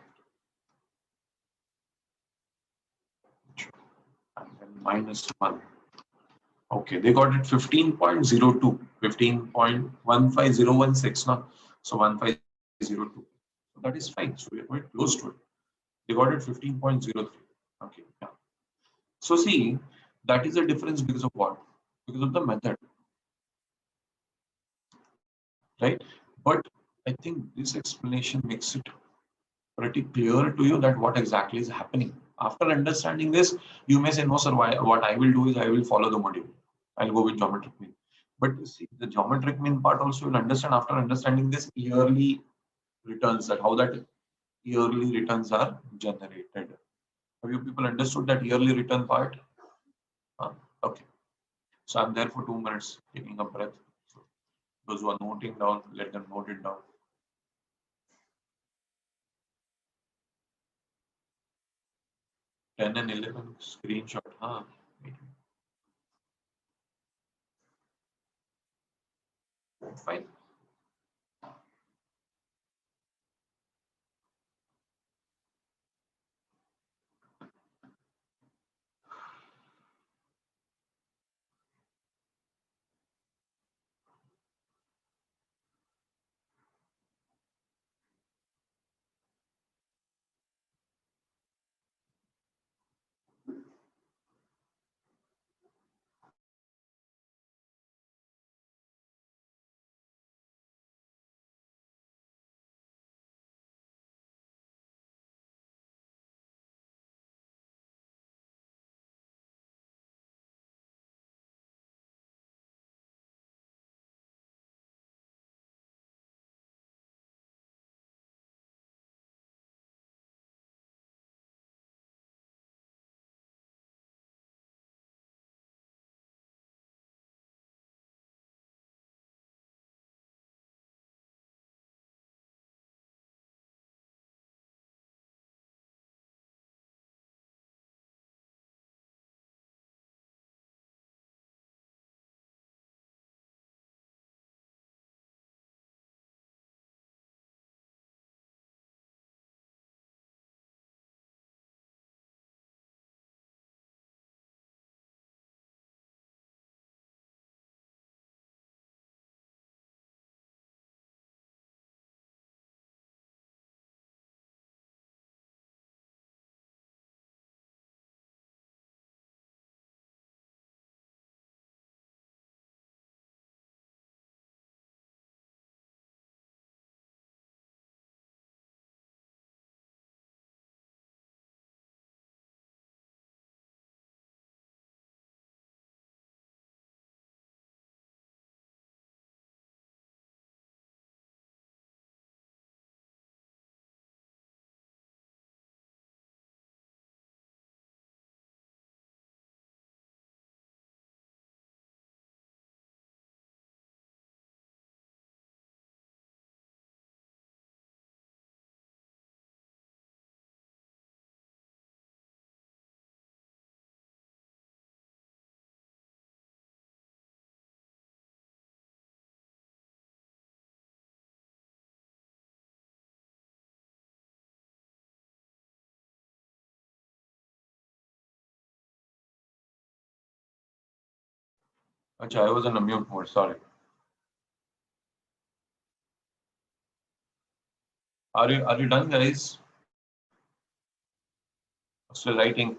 And then minus 1. Okay, they got it 15.02, 15.15016 now. So 1502. So that is fine. So we are quite close to it. They got it 15.03. Okay. Yeah. So see, that is the difference because of what? Because of the method. Right? But I think this explanation makes it pretty clear to you that what exactly is happening. After understanding this, you may say, no, sir, what I will do is I will follow the module. I'll go with geometric mean. But see, the geometric mean part also you'll understand after understanding this yearly returns, that how that yearly returns are generated. Have you people understood that yearly return part? Okay. So I'm there for 2 minutes, taking a breath. So those who are noting down, let them note it down. 10 and 11 screenshot. Fine. Acha, I was in a mute mode. Sorry. Are you done, guys? Still writing.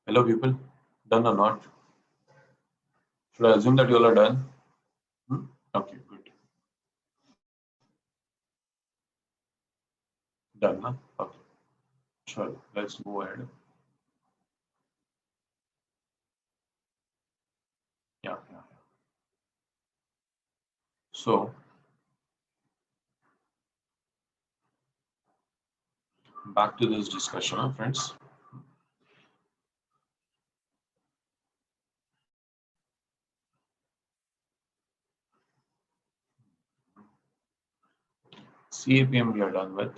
Hello, people. Done or not? Should I assume that you all are done? Hmm? Okay, good. Done, huh? Okay. Sure. Let's go ahead. Yeah, yeah. So, back to this discussion, huh, friends. CAPM we are done with.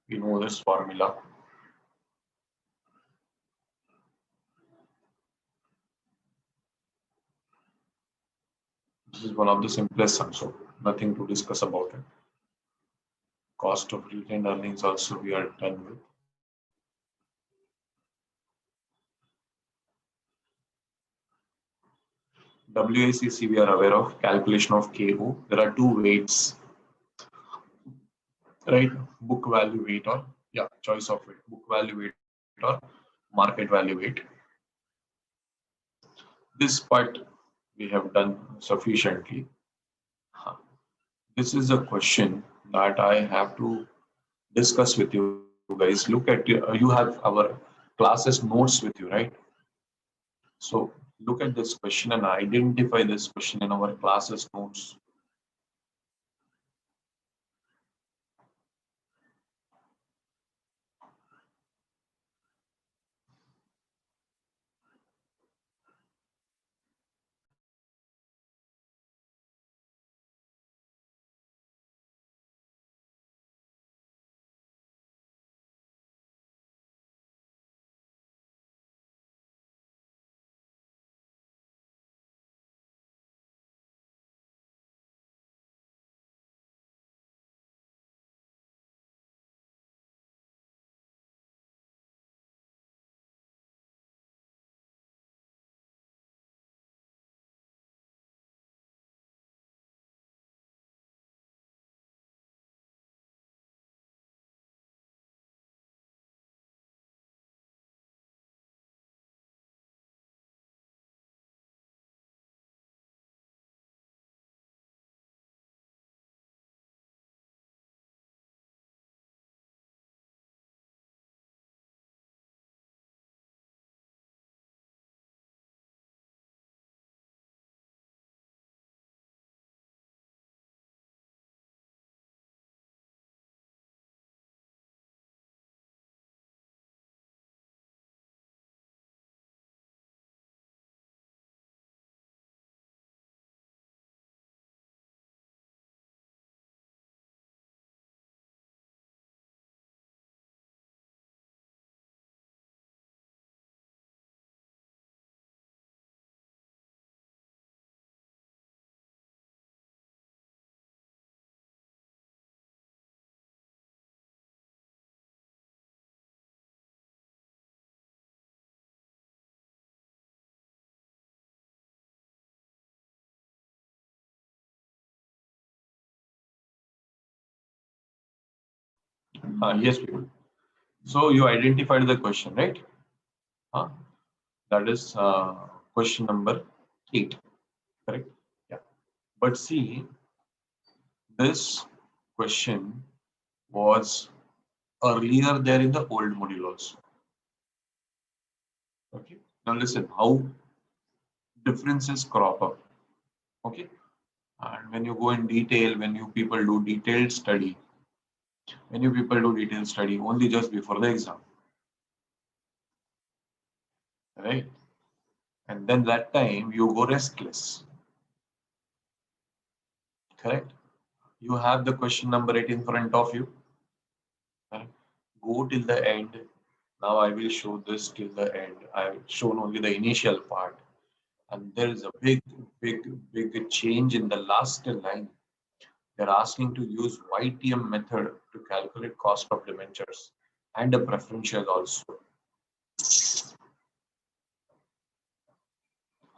We know this formula. This is one of the simplest sums, so nothing to discuss about it. Cost of retained earnings also we are done with. WACC we are aware of. Calculation of KO. There are two weights, right? Book value weight or choice of weight. Book value weight or market value weight. This part we have done sufficiently. This is a question that I have to discuss with you guys. Look at you have our classes notes with you, right? So look at this question and identify this question in our classes notes. Yes, people. So you identified the question, right? Huh? That is question number 8, correct? Yeah. But see, this question was earlier there in the old module also. Okay. Now listen, how differences crop up. Okay. And when you go in detail, when you people do detailed study only just before the exam, right? And then that time you go restless, correct? You have the question number 8 in front of you, correct? Go till the end. Now I will show this till the end. I've shown only the initial part, and there is a big change in the last line. They're asking to use YTM method to calculate cost of debentures and a preferential also.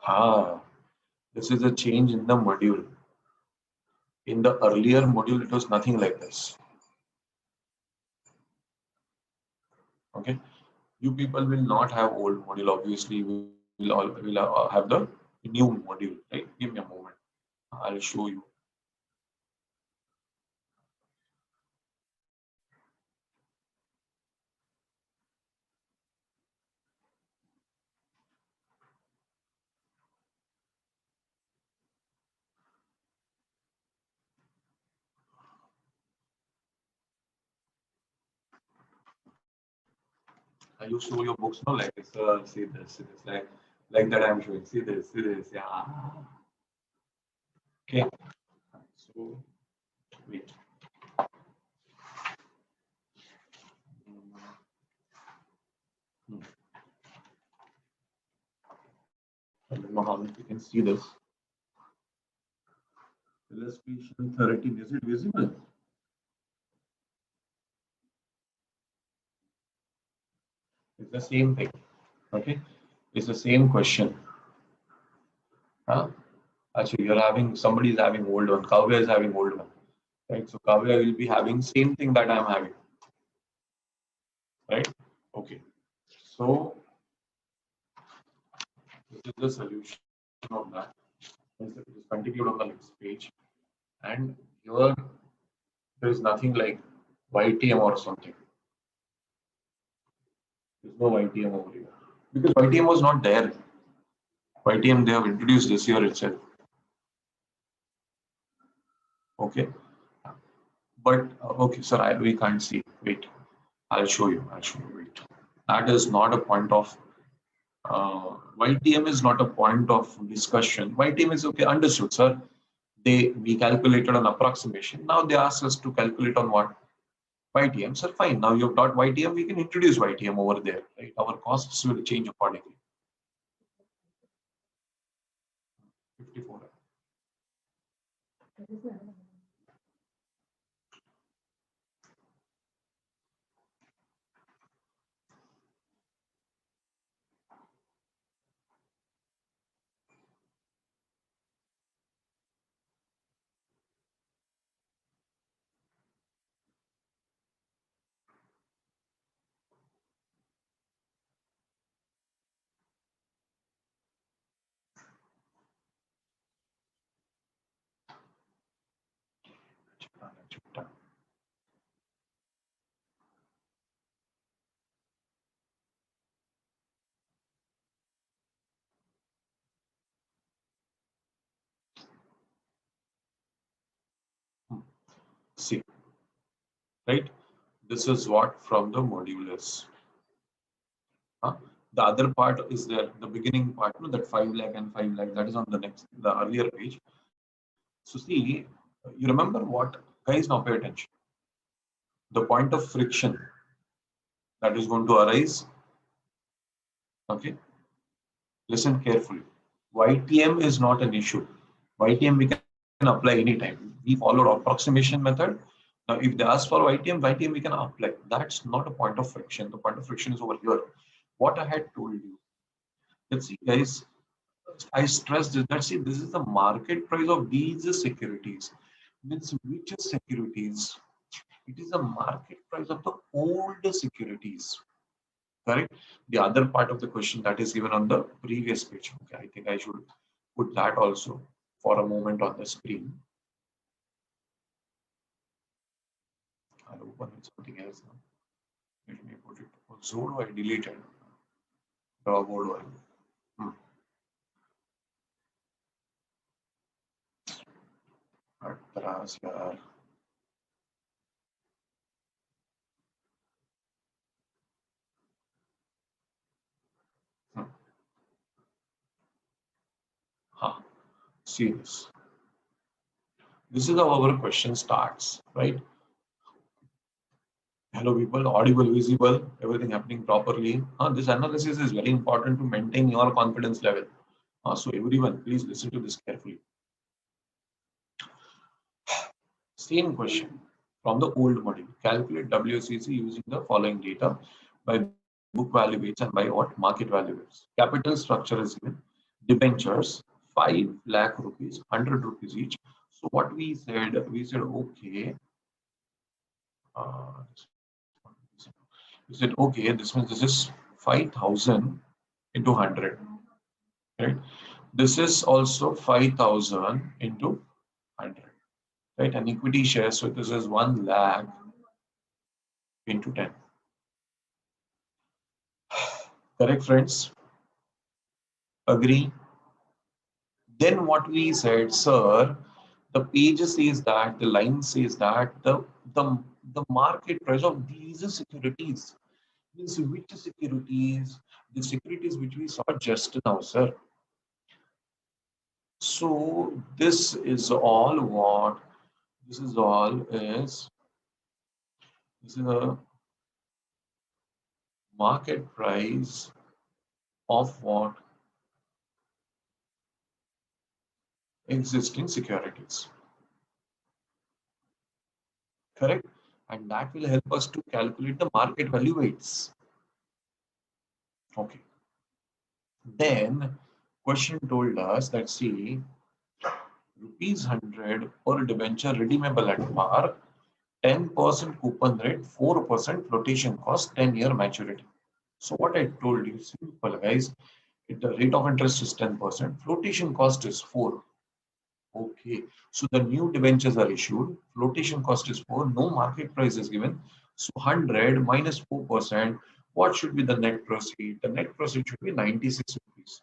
Ah, this is a change in the module. In the earlier module, it was nothing like this. Okay, you people will not have old module. Obviously, will have the new module. Right? Give me a moment. I'll show you. You show your books, no, like this. See this, like that. I'm showing. See this. Yeah. Okay. So wait. Hmm. I don't know how you can see this. Illustration 13. Is it visible? It's the same thing. Okay. It's the same question. Huh? Actually, you're having somebody is having old one. Kavya is having old one. Right. So Kavya will be having same thing that I'm having. Right. Okay. So this is the solution of that. It is continued on the next page. And here there is nothing like YTM or something. There's no YTM over here. Because YTM was not there. YTM they have introduced this year itself. Okay. But okay, sir, we can't see. Wait, I'll show you. I'll show you. Wait. That is not a point of YTM is not a point of discussion. YTM is okay, understood, sir. We calculated an approximation. Now they ask us to calculate on what? YTM. Sir, fine. Now you've got YTM, we can introduce YTM over there. Right? Our costs will change accordingly. 54. See, right? This is what from the modulus. Huh? The other part is there, the beginning part, no, that 5 lakh and 5 lakh, that is on the earlier page. So see, you remember what, guys, now pay attention. The point of friction that is going to arise, okay? Listen carefully. YTM is not an issue. YTM we can apply anytime. We followed approximation method. Now, if they ask for YTM we can apply. That's not a point of friction. The point of friction is over here. What I had told you. Let's see, guys. I stress this. That see, this is the market price of these securities. Means which securities? It is the market price of the old securities. Correct? The other part of the question that is given on the previous page. Okay, I think I should put that also for a moment on the screen. I'll open with something else now. Let me put it. Oh, Zodo I deleted. The old one. Atras, yaar. Hmm. Huh. See this. This is how our question starts, right? Hello, people, audible, visible, everything happening properly. This analysis is very important to maintain your confidence level. So everyone, please listen to this carefully. Same question from the old model. Calculate WCC using the following data by book value weights and by what market value weights. Capital structure is given. Debentures, 5 lakh rupees, 100 rupees each. So what we said okay. Uh, we said okay. This means this is 5,000 into 100. Right. This is also 5,000 into 100. Right. And equity share. So this is 1 lakh into 10. Correct, friends? Agree? Then what we said, sir, the page says that, the line says that the, the market price of these securities means which securities? The securities which we saw just now, sir. So this is all what? This is all is, this is a market price of what? Existing securities. Correct? And that will help us to calculate the market value weights. Okay. Then question told us that see rupees 100 per debenture redeemable at par, 10% coupon rate, 4% flotation cost, 10-year maturity. So what I told you, simple guys, if the rate of interest is 10%, flotation cost is 4. Okay, so the new debentures are issued, flotation cost is 4, no market price is given. So 100 minus 4%, what should be the net proceed? The net proceed should be 96 rupees.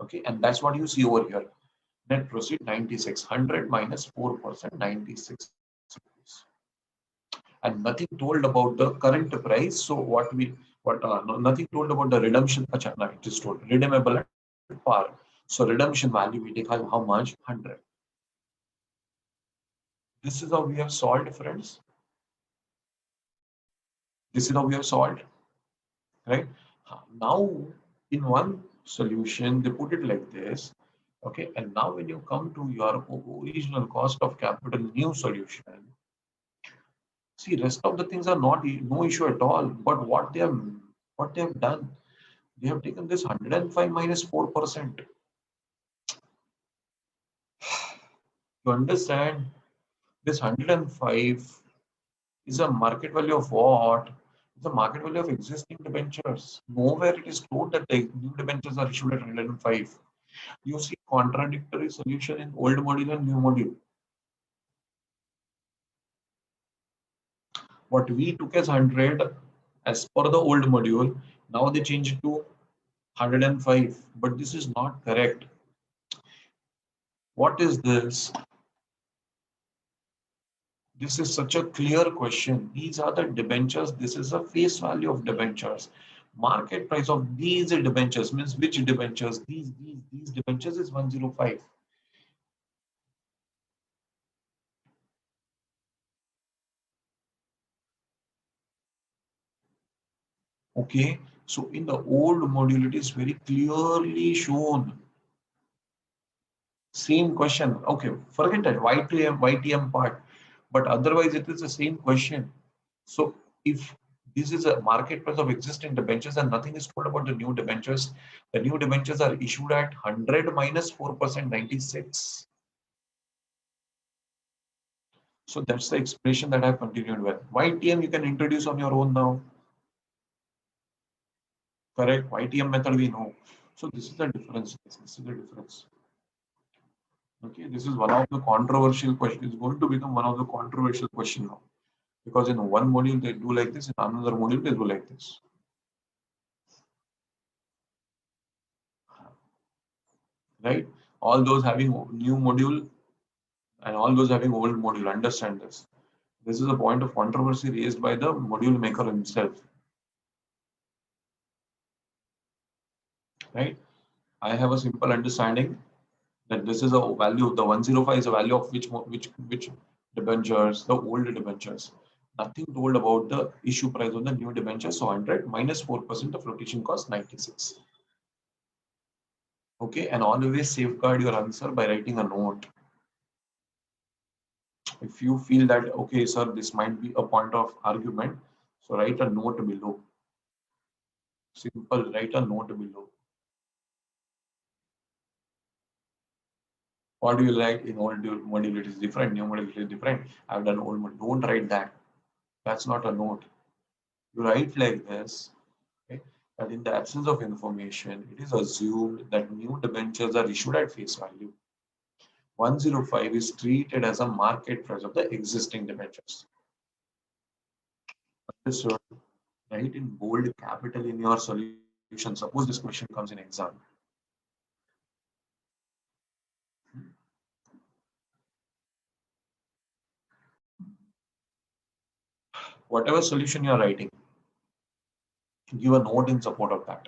Okay, and that's what you see over here. Net proceed 96, 100 minus 4%, 96 rupees. And nothing told about the current price. So nothing told about the redemption. Achha, no, it is told redeemable at par. So redemption value we take how much? 100. This is how we have solved, friends. This is how we have solved, right? Now, in one solution, they put it like this. Okay, and now when you come to your original cost of capital new solution, see, rest of the things are not no issue at all. But what they have done, they have taken this 105 minus 4%. You understand? This 105 is a market value of what? It's a market value of existing debentures. Nowhere it is told that the new debentures are issued at 105. You see contradictory solution in old module and new module. What we took as 100 as per the old module, now they change it to 105. But this is not correct. What is this? This is such a clear question. These are the debentures. This is a face value of debentures. Market price of these debentures means which debentures? These debentures is 105. Okay. So in the old module, it is very clearly shown. Same question. Okay. Forget that YTM part. But otherwise, it is the same question. So if this is a market price of existing debentures and nothing is told about the new debentures, the new debentures are issued at 100 minus 4%, 96. So that's the expression that I've continued with. YTM you can introduce on your own now. Correct? YTM method we know. So this is the difference. This is the difference. Okay, this is one of the controversial questions. It's going to become one of the controversial question now. Because in one module they do like this, in another module they do like this. Right? All those having new module and all those having old module, understand this. This is a point of controversy raised by the module maker himself. Right? I have a simple understanding that this is a value, the 105 is a value of which debentures, the old debentures. Nothing told about the issue price of the new debentures. So 100 minus 4% of flotation cost 96. Okay, and always safeguard your answer by writing a note. If you feel that, okay, sir, this might be a point of argument, so write a note below. Simple, write a note below. What do you write in old module? It is different, new module is different. I've done old module. Don't write that. That's not a note. You write like this, okay, that in the absence of information, it is assumed that new debentures are issued at face value. 105 is treated as a market price of the existing debentures. Understood? Write in bold capital in your solution. Suppose this question comes in exam. Whatever solution you are writing, give a note in support of that.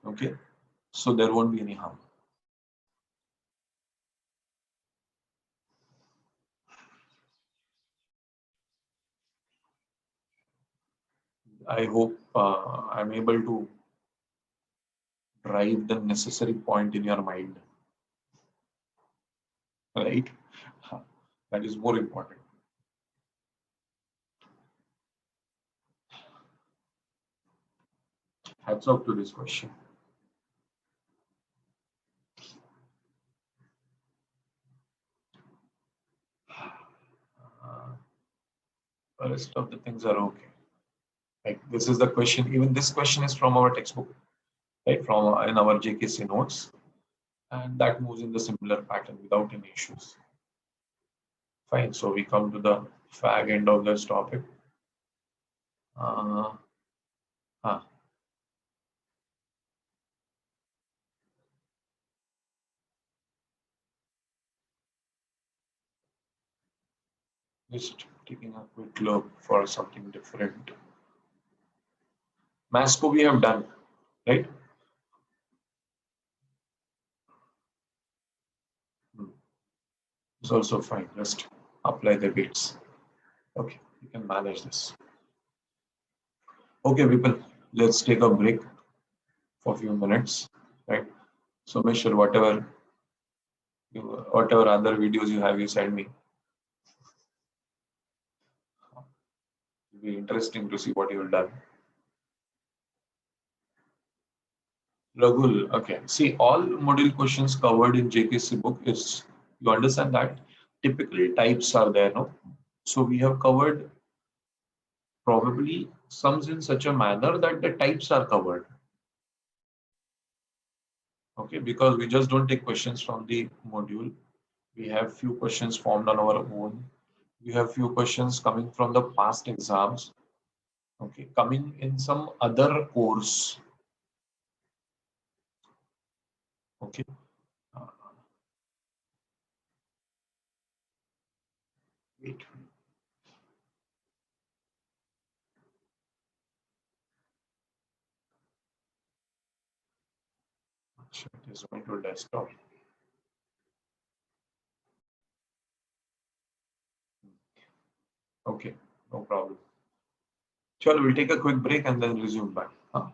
Okay, so there won't be any harm. I hope I'm able to drive the necessary point in your mind, right? That is more important. Hats off to this question. The rest of the things are okay. Like this is the question. Even this question is from our textbook, right? From in our JKC notes, and that moves in the similar pattern without any issues. Fine. So we come to the fag end of this topic. Uh, huh. Just taking a quick look for something different. Masco we have done, right? It's also fine. Just apply the weights. Okay, you can manage this. Okay, people, let's take a break for a few minutes, right? So make sure whatever other videos you have, you send me. It'll be interesting to see what you've done. Ragul, okay. See, all module questions covered in JKC book is, you understand that typically types are there, no? So we have covered probably sums in such a manner that the types are covered. Okay, because we just don't take questions from the module. We have few questions formed on our own. We have few questions coming from the past exams. Okay, coming in some other course. Okay. Uh, wait. It is going to desktop. Okay, no problem. Sure, we'll take a quick break and then resume back. Huh?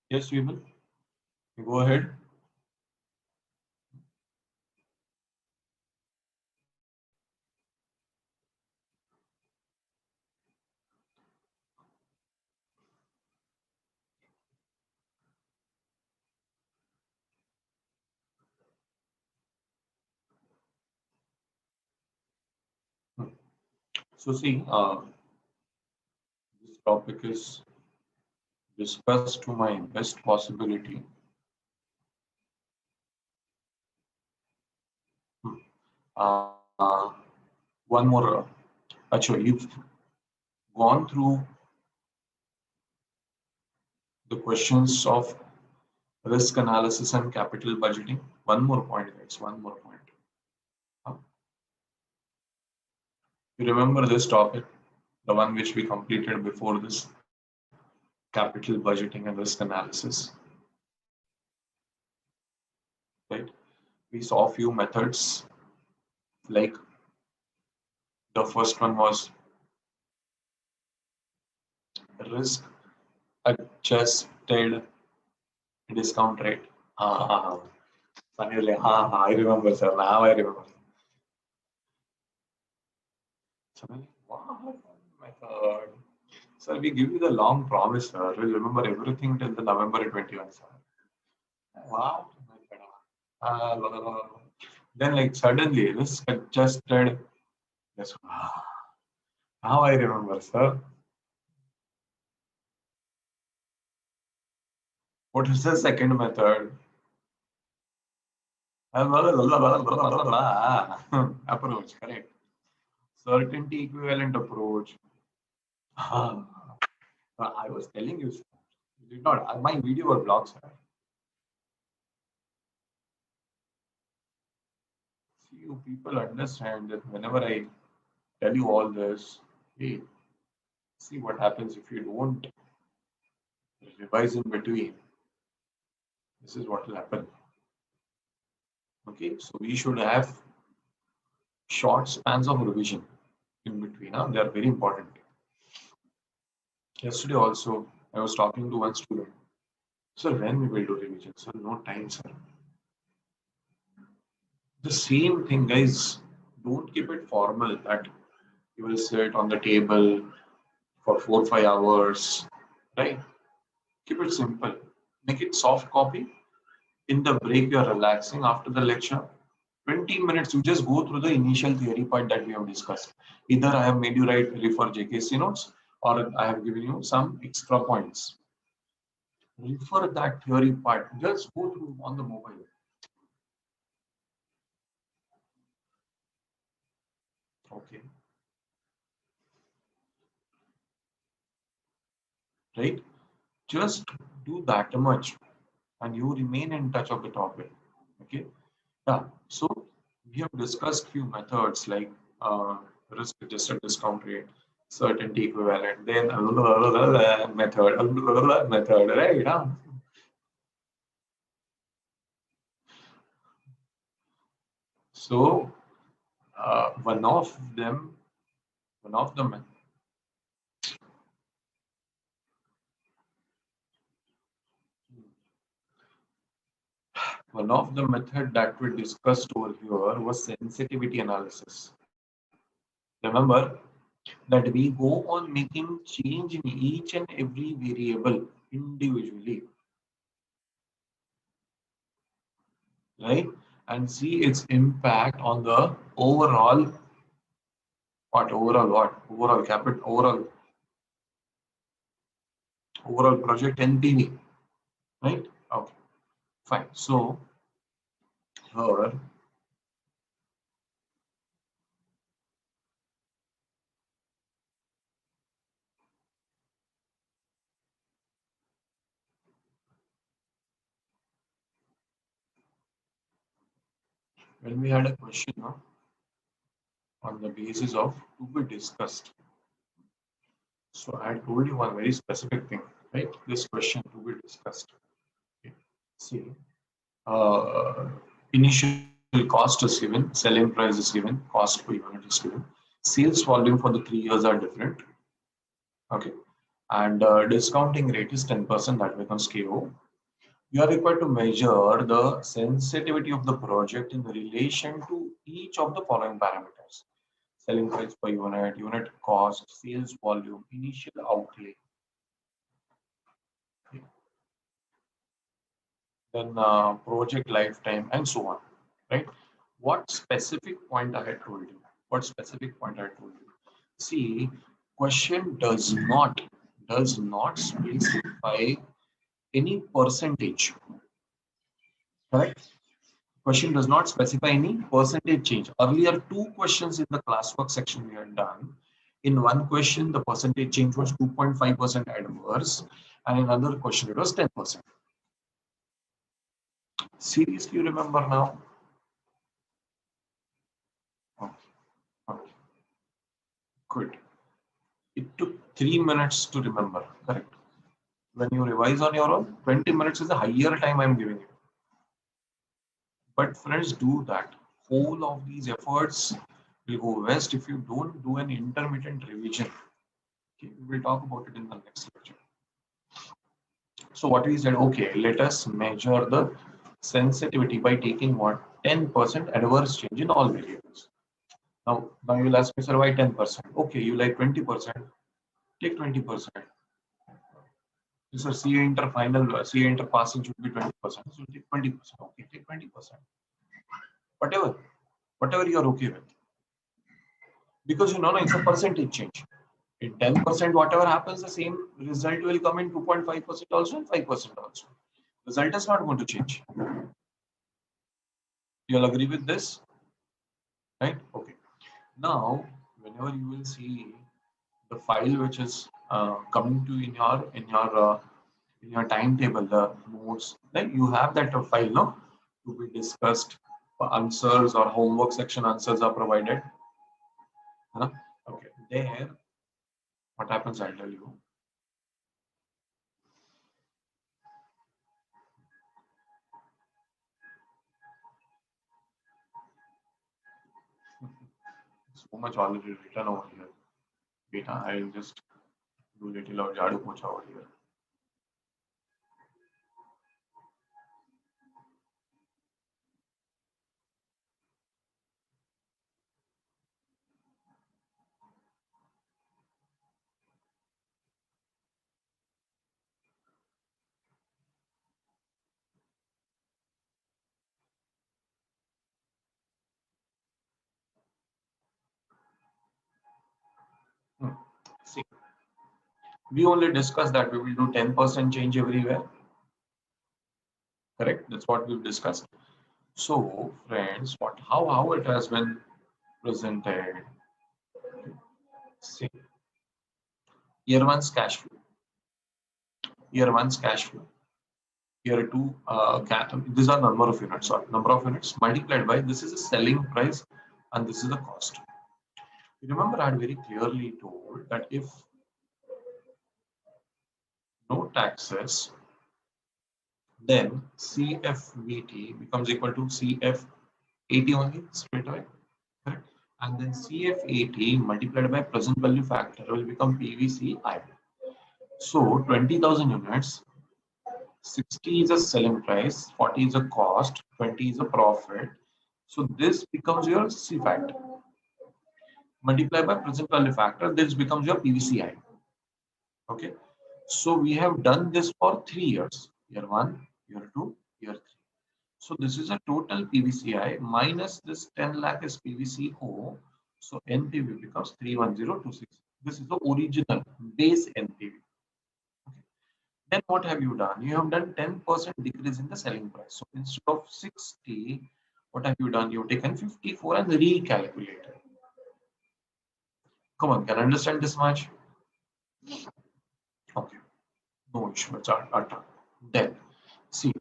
Yes, we will. Go ahead. Hmm. So see, this topic is discussed to my best possibility. Hmm. One more. Actually, you've gone through the questions of risk analysis and capital budgeting. One more point, guys. One more point. Uh, You remember this topic, the one which we completed before this capital budgeting and risk analysis, right? We saw a few methods, like the first one was risk adjusted discount rate. Ah, finally, I remember, sir. Now I remember. Suddenly, what method? Sir, we give you the long promise, sir. We'll remember everything till the November 21, sir. Wow. La, la, la. Then, like, suddenly, risk adjusted. Yes. Now I remember, sir. What is the second method? Approach, correct. Certainty equivalent approach. I was telling you, sir. You did not. My video was blocked, sir. See, you people understand that whenever I tell you all this, hey, see what happens if you don't revise in between. This is what will happen. Okay, so we should have short spans of revision in between. Huh? They are very important. Yesterday also, I was talking to one student. Sir, when we will do revision? Sir, no time, sir. The same thing, guys. Don't keep it formal that you will sit on the table for 4 5 hours, right? Keep it simple. Make it soft copy. In the break, you are relaxing after the lecture. 20 minutes, you just go through the initial theory part that we have discussed. Either I have made you write refer JKC notes or I have given you some extra points. Refer that theory part. Just go through on the mobile. Okay. Right? Just do that much and you remain in touch of the topic. Okay. Yeah. So we have discussed few methods like risk adjusted discount rate, certainty equivalent, then method, right? Huh? So one of them, one of the one of the method that we discussed over here was sensitivity analysis. Remember that we go on making change in each and every variable individually, right? And see its impact on the overall capital, overall project NPV, right? Okay, fine. So here, when we had a question on the basis of to be discussed. So I told you one very specific thing, right? This question to be discussed. Okay. See, uh, initial cost is given, selling price is given, cost per unit is given. Sales volume for the 3 years are different. Okay. and discounting rate is 10%, that becomes KO. You are required to measure the sensitivity of the project in relation to each of the following parameters: selling price per unit, unit cost, sales volume, initial outlay, then project lifetime, and so on. Right? What specific point I had told you? What specific point I told you? See, question does not specify any percentage. Correct? Question does not specify any percentage change. Earlier, two questions in the classwork section we had done. In one question, the percentage change was 2.5% adverse, and in another question, it was 10%. Seriously, you remember now? Okay, okay, good. It took 3 minutes to remember, correct? When you revise on your own, 20 minutes is the higher time I'm giving you. But friends, do that. Whole of these efforts will go waste if you don't do an intermittent revision. Okay, we will talk about it in the next lecture. So what we said, okay, let us measure the sensitivity by taking what? 10% adverse change in all variables. Now you'll ask me, sir, why 10%? Okay, you like 20%, take 20%. Sir, CA inter final, CA inter passing should be 20%. So take 20%. Okay, take 20%. Whatever, whatever you are okay with. Because you know, it's a percentage change. In 10%, whatever happens, the same result will come in 2.5% also and 5% also. Result is not going to change. You'll agree with this? Right? Okay. Now, whenever you will see the file which is coming to in your timetable, the notes, like you have that file, no, to be discussed. Answers or homework section answers are provided. Huh? Okay. There, what happens? I'll tell you. So much already written over here. Wait, I'll just do little of Jadu Pocha over here. See, we only discussed that we will do 10% change everywhere. Correct? That's what we've discussed. So, friends, how it has been presented. See, year one's cash flow. Year one's cash flow. Year two, these are number of units. Sorry, number of units multiplied by this is a selling price and this is the cost. You remember I had very clearly told that if no taxes, then CFVT becomes equal to CF80 only straight away, correct? And then CF80 multiplied by present value factor will become PVCI. So 20,000 units, 60 is a selling price, 40 is a cost, 20 is a profit. So this becomes your C factor. Multiplied by present value factor, this becomes your PVCI. Okay. So we have done this for 3 years. Year 1, year 2, year 3. So this is a total PVCI minus this 10 lakh is PVCO. So NPV becomes 31026. This is the original base NPV. Okay. Then what have you done? You have done 10% decrease in the selling price. So instead of 60, what have you done? You have taken 54 and recalculated. Come on, can I understand this much? Okay. No issue. Then see,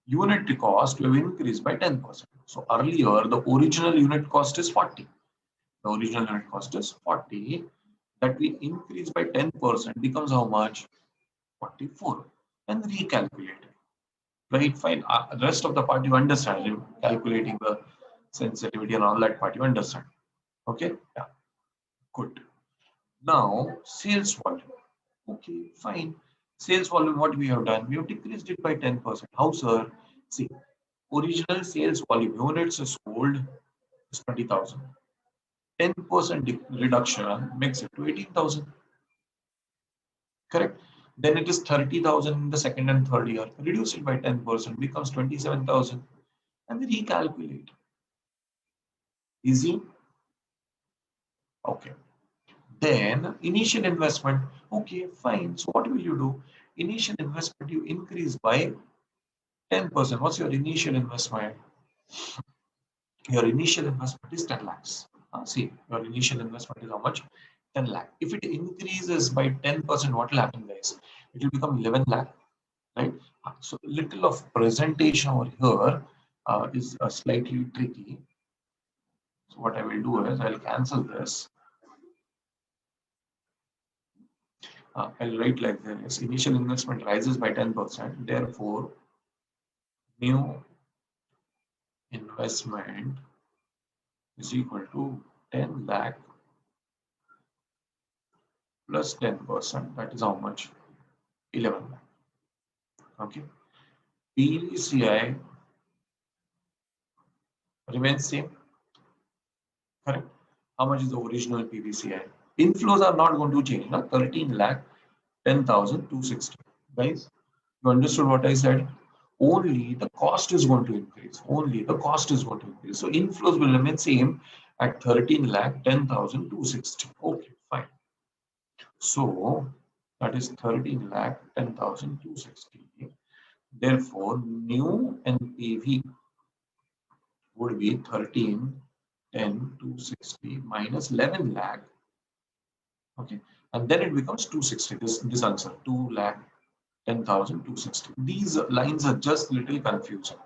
unit cost will increase by 10%. So earlier the original unit cost is 40. The original unit cost is 40. That we increase by 10% becomes how much? 44. And recalculate it. Right, fine. Rest of the part you understand. You calculating the sensitivity and all that part you understand. Okay, yeah, good. Now sales volume. Okay, fine. Sales volume, what we have done? We have decreased it by 10%. How, sir? See, original sales volume units is sold is 20,000. 10% reduction makes it to 18,000. Correct? Then it is 30,000 in the second and third year. Reduce it by 10%, becomes 27,000. And then recalculate. Easy? Okay. Then initial investment. Okay, fine. So what will you do? Initial investment you increase by 10%. What's your initial investment? Your initial investment is 10 lakhs. See, your initial investment is how much? 10 lakh. If it increases by 10%, what will happen, guys? It will become 11 lakh, right? So little of presentation over here is slightly tricky. So what I will do is I'll cancel this. I'll write like this. Initial investment rises by 10%. Therefore, new investment is equal to 10 lakh plus 10%. That is how much? 11 lakh. Okay. PVCI remains same. Correct. How much is the original PVCI? Inflows are not going to change. Now 13 lakh 10,260. Guys, you understood what I said? Only the cost is going to increase. Only the cost is going to increase. So inflows will remain same at 13 lakh 10,260. Okay, fine. So that is 13 lakh 10,260. Therefore, new NPV would be 13 10 260 minus 11 lakh. Okay, and then it becomes 260. This answer 2 lakh 10,260. These lines are just little confusing.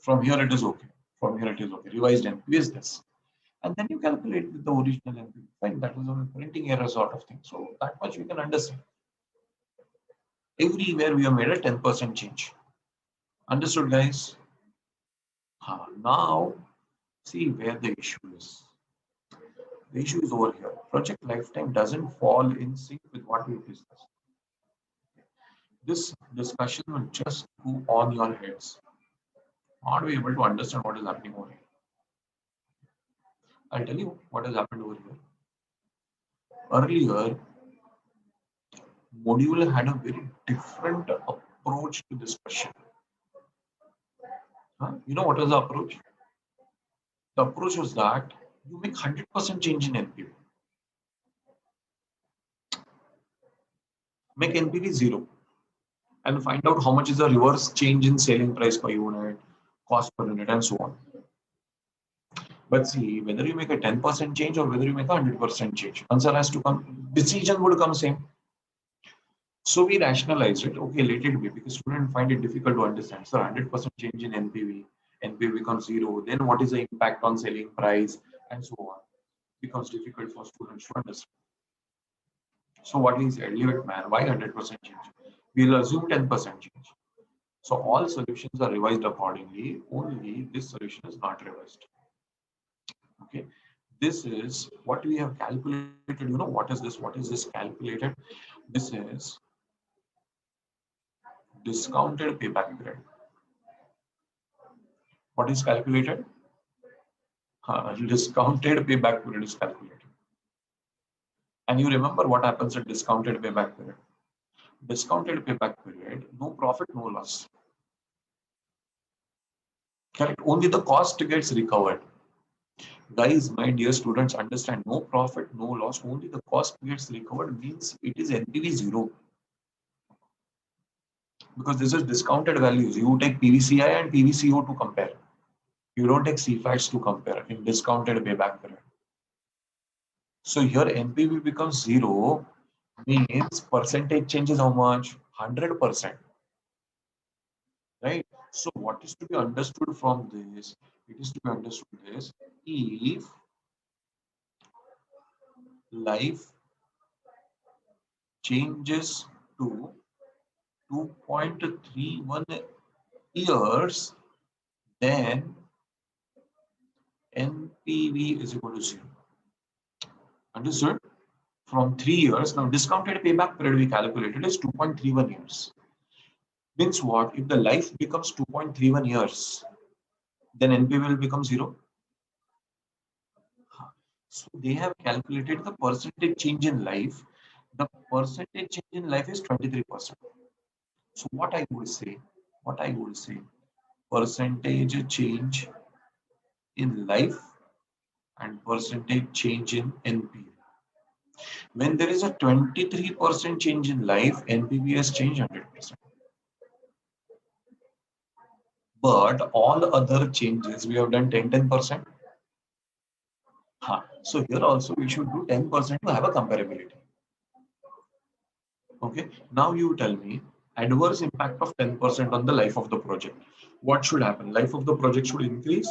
From here it is okay. From here it is okay. Revised NPV is this. And then you calculate with the original NPV. Fine, that is on printing error sort of thing. So that much we can understand. Everywhere we have made a 10% change. Understood, guys? Now, see where the issue is. The issue is over here. Project lifetime doesn't fall in sync with what we discussed. This discussion will just go on your heads. Not be able to understand what is happening over here. I'll tell you what has happened over here. Earlier, module had a very different approach to this question. You know what was the approach? The approach was that you make 100% change in NPV. Make NPV 0 and find out how much is the reverse change in selling price per unit, cost per unit, and so on. But see, whether you make a 10% change or whether you make a 100% change, answer has to come, decision would come same. So we rationalized it. Okay, let it be, because students find it difficult to understand. So 100% change in NPV, NPV becomes 0. Then what is the impact on selling price and so on? Becomes difficult for students to understand. So what we said, leave it, man. Why 100% change? We'll assume 10% change. So all solutions are revised accordingly. Only this solution is not revised. Okay. This is what we have calculated. You know, what is this? What is this calculated? This is discounted payback period. What is calculated? Discounted payback period is calculated. And you remember what happens at discounted payback period? Discounted payback period, no profit, no loss. Correct. Only the cost gets recovered. Guys, my dear students, understand, no profit, no loss, only the cost gets recovered means it is NPV 0. Because this is discounted values. You take PVCI and PVCO to compare. You don't take CFATs to compare in discounted payback period. So here NPV becomes 0, means percentage change is how much? 100%. Right? So what is to be understood from this? It is to be understood this: if life changes to 2.31 years, then NPV is equal to 0. Understood? from 3 years. Now discounted payback period we calculated is 2.31 years. Means what? If the life becomes 2.31 years, then NPV will become 0. So they have calculated the percentage change in life. The percentage change in life is 23%. So what I would say, percentage change in life and percentage change in NPV. When there is a 23% change in life, NPV has changed 100%. But all other changes we have done 10%. So here also we should do 10% to have a comparability. Okay. Now you tell me adverse impact of 10% on the life of the project. What should happen? Life of the project should increase.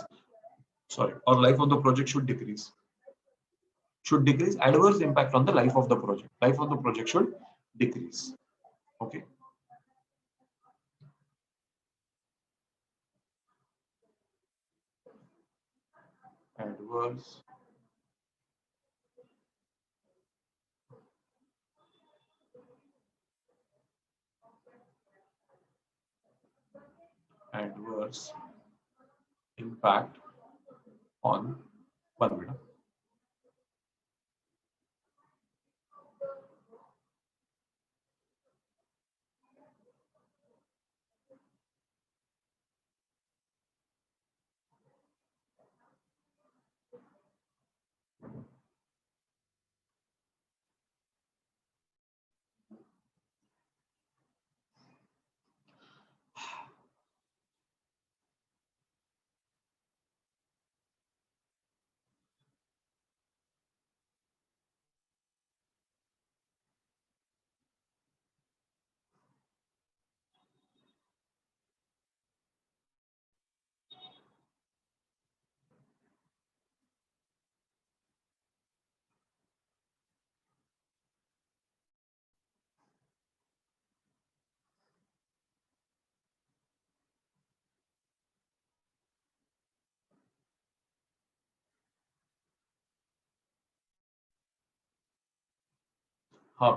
Sorry, or life of the project should decrease. Should decrease. Adverse impact on the life of the project. Life of the project should decrease. Okay. Adverse adverse impact on 1 minute.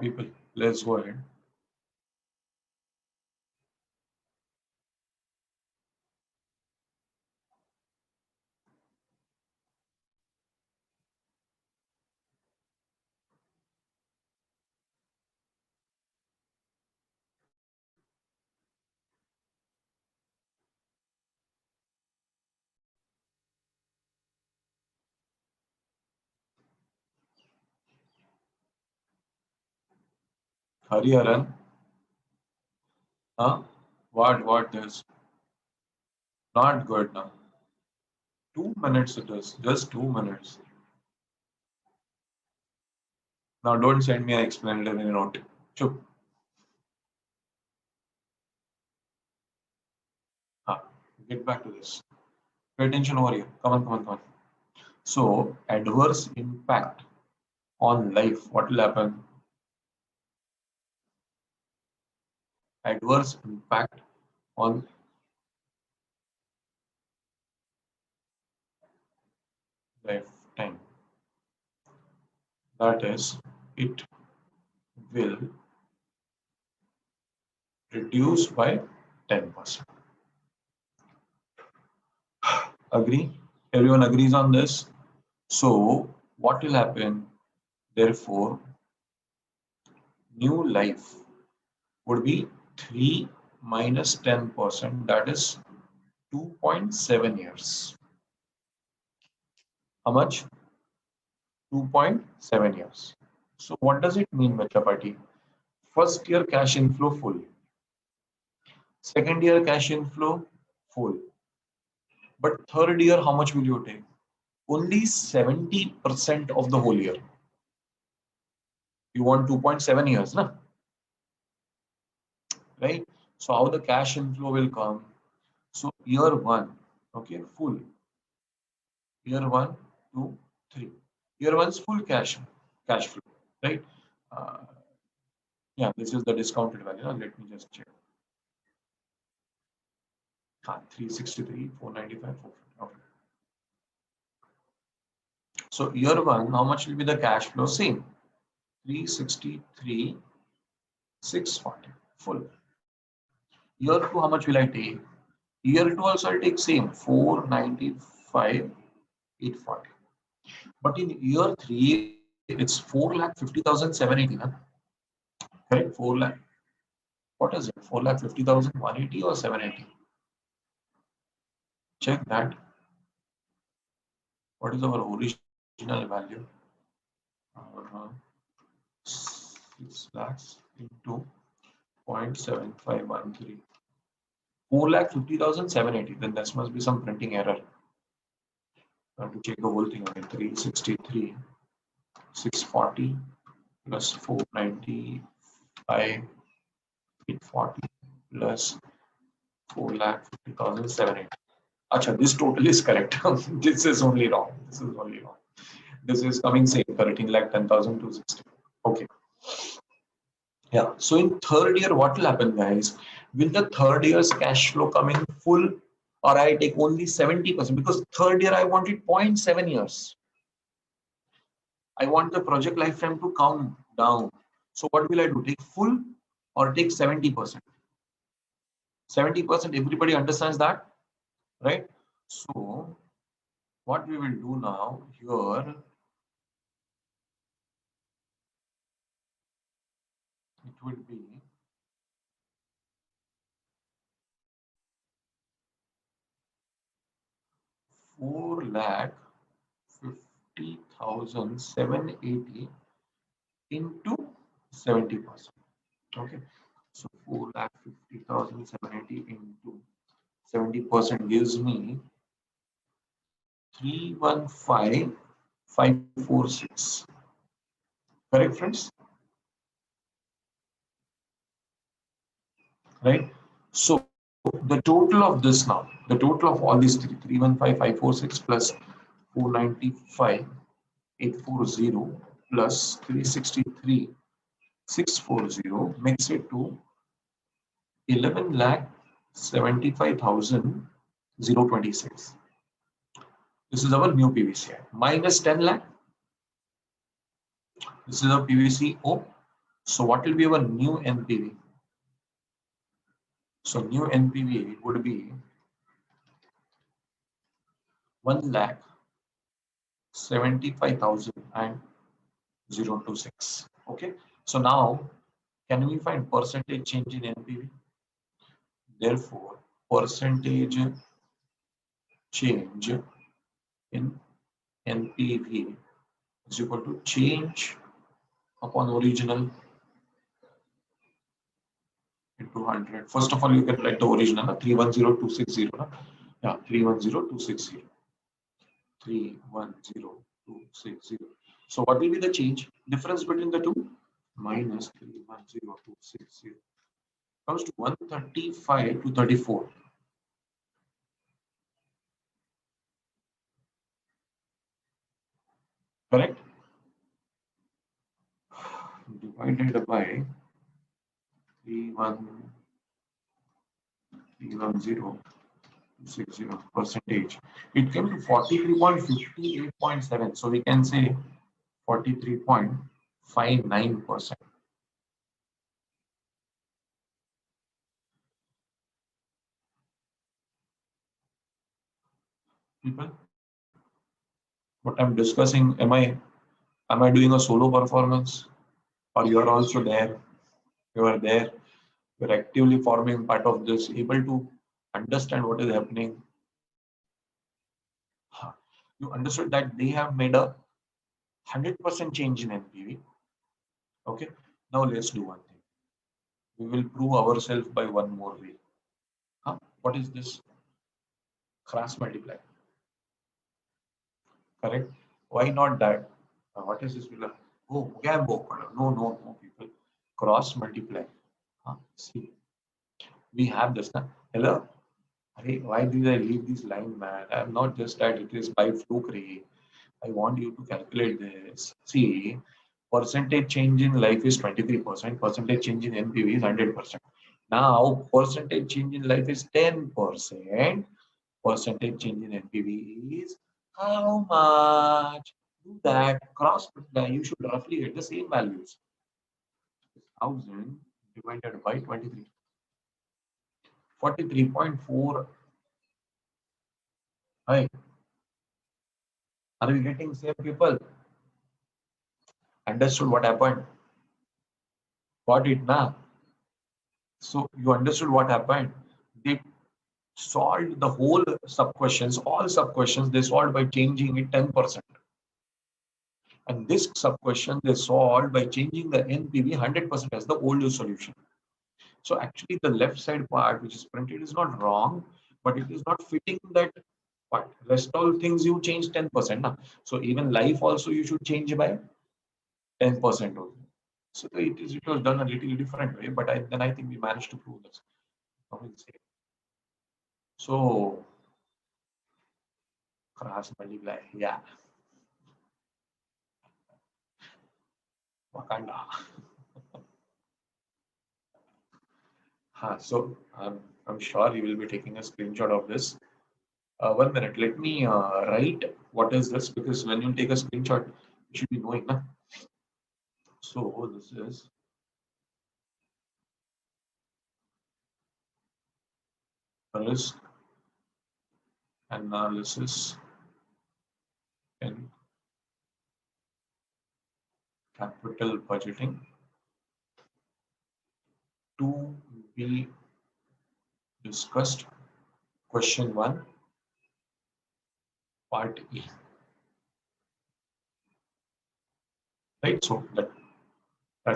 People, let's go ahead. Hariharan. Huh? What is not good now? 2 minutes it is. Just 2 minutes. Now don't send me. I explained it in a note. Chup. Get back to this. Pay attention over here. Come on, come on, come on. So adverse impact on life. What will happen? Adverse impact on lifetime. That is, it will reduce by 10%. Agree? Everyone agrees on this? So what will happen? Therefore, new life would be 3 minus 10%, that is 2.7 years. How much? 2.7 years. So what does it mean, Bachapati? First year cash inflow full. Second year cash inflow full. But third year, how much will you take? Only 70% of the whole year. You want 2.7 years, na? Right? So how the cash inflow will come? So year one, okay, full. Year 1, 2, 3. Year one's full cash flow, right? Uh, yeah, this is the discounted value. Now let me just check. 363, 495, 450. Okay. So year one, how much will be the cash flow? Same. 363, 640 full. Year 2, how much will I take? Year 2 also I'll take same 495, 840. But in year 3, it's 4,50,780. Correct? 4 lakh. What is it? 4,50,180 or 780? Check that. What is our original value? Uh, 6 lakhs into 0.7513. 4,50,780. Then this must be some printing error. I have to check the whole thing again. 363, 640 plus 495, 840 plus 4,50,780. Acha, this total is correct. This is only wrong. This is only wrong. This is coming same, 13,10,260. Okay. Yeah. So in third year, what will happen, guys? Will the third year's cash flow come in full, or I take only 70%? Because third year I wanted 0.7 years. I want the project lifetime to come down. So what will I do? Take full or take 70%? 70%, everybody understands that, right? So what we will do now here, it will be 4,50,780 into 70%. Okay, so 4,50,780 into 70% gives me 315,546. Correct, friends? Right? So the total of this now, the total of all these three, 315,546 plus 495, 840 plus 363, 640 makes it to 11,75,026. This is our new PVCI minus 10 lakh. This is our PVCO. So what will be our new NPV? So new NPV would be 1,75,026. Okay. So now, can we find percentage change in NPV? Therefore, percentage change in NPV is equal to change upon original into 100. First of all, you can write the original, 310,260. Yeah, 310,260. 310,260. So what will be the change? Difference between the two? Minus 310,260 comes to 135 to 34. Correct? Divided by 310,260 percentage. It came to 43.58.7. So we can say 43.59%. People, what I'm discussing, am I doing a solo performance, or you are also there? You are there. You're actively forming part of this, able to understand what is happening. You understood that they have made a 100% change in NPV. Okay. Now let's do one thing. We will prove ourselves by one more way. What is this? Cross multiply. Correct? Why not that? What is this? Oh, Gambo. No, people. Cross multiply. See, we have this. Hello? Why did I leave this line, man? I'm not just that it is by fluke. I want you to calculate this. See, percentage change in life is 23%. Percentage change in NPV is 100%. Now, percentage change in life is 10%. Percentage change in NPV is how much? Do that, cross multiply, you should roughly get the same values. 1000 divided by 23. 43.4. Hi, are we getting same people? Understood what happened? Got it now? So you understood what happened? They solved the whole sub questions, all sub questions they solved by changing it 10%. And this sub question they solved by changing the NPV 100% as the old solution. So actually the left side part which is printed is not wrong, but it is not fitting that part. Rest all things you change 10%. Now. So even life also you should change by 10% only. So it was done a little different way, but then I think we managed to prove this. So cross multiply, yeah, Wakanda. So I'm sure you will be taking a screenshot of this. 1 minute, let me write what is this, because when you take a screenshot, you should be knowing. Na? So this is risk analysis in capital budgeting to be discussed. Question 1, part E. Right, so that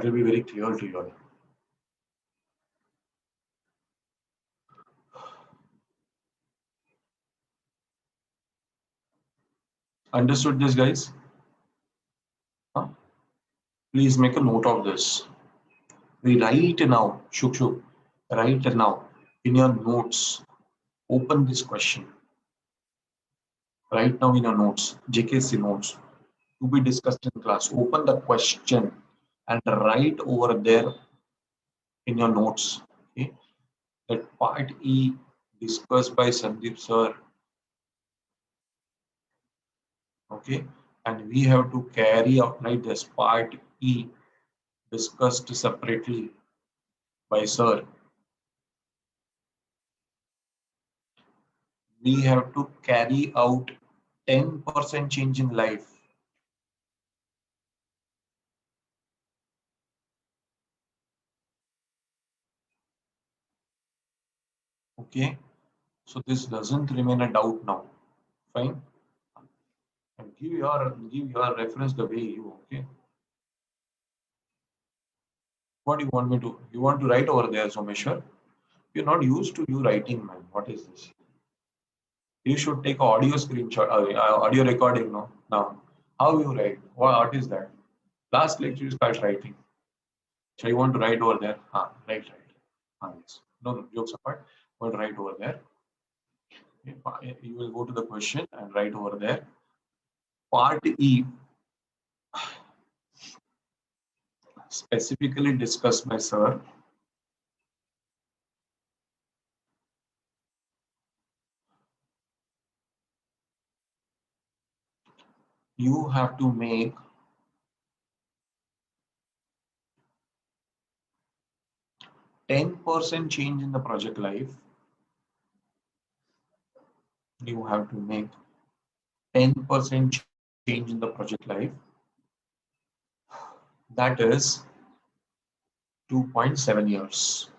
will be very clear to you all. Understood this, guys? Huh? Please make a note of this. We write now, Shuk, right now in your notes. Open this question. Right now in your notes, JKC notes, to be discussed in class. Open the question and write over there in your notes. Okay, that part E discussed by Sandeep sir. Okay, and we have to carry out like this part E discussed separately by sir. We have to carry out 10% change in life. Okay, so this doesn't remain a doubt now. Fine. And give your reference the way you okay. What do you want me to? You want to write over there, Someshwar? You're not used to you writing, man. What is this? You should take audio screenshot, audio recording, no? Now, how you write? What is that? Last lecture you start writing. So you want to write over there? Right. Yes. No, jokes apart. But write over there. You will go to the question and write over there. Part E, specifically discussed by sir. You have to make 10% change in the project life. You have to make 10% change in the project life. That is 2.7 years.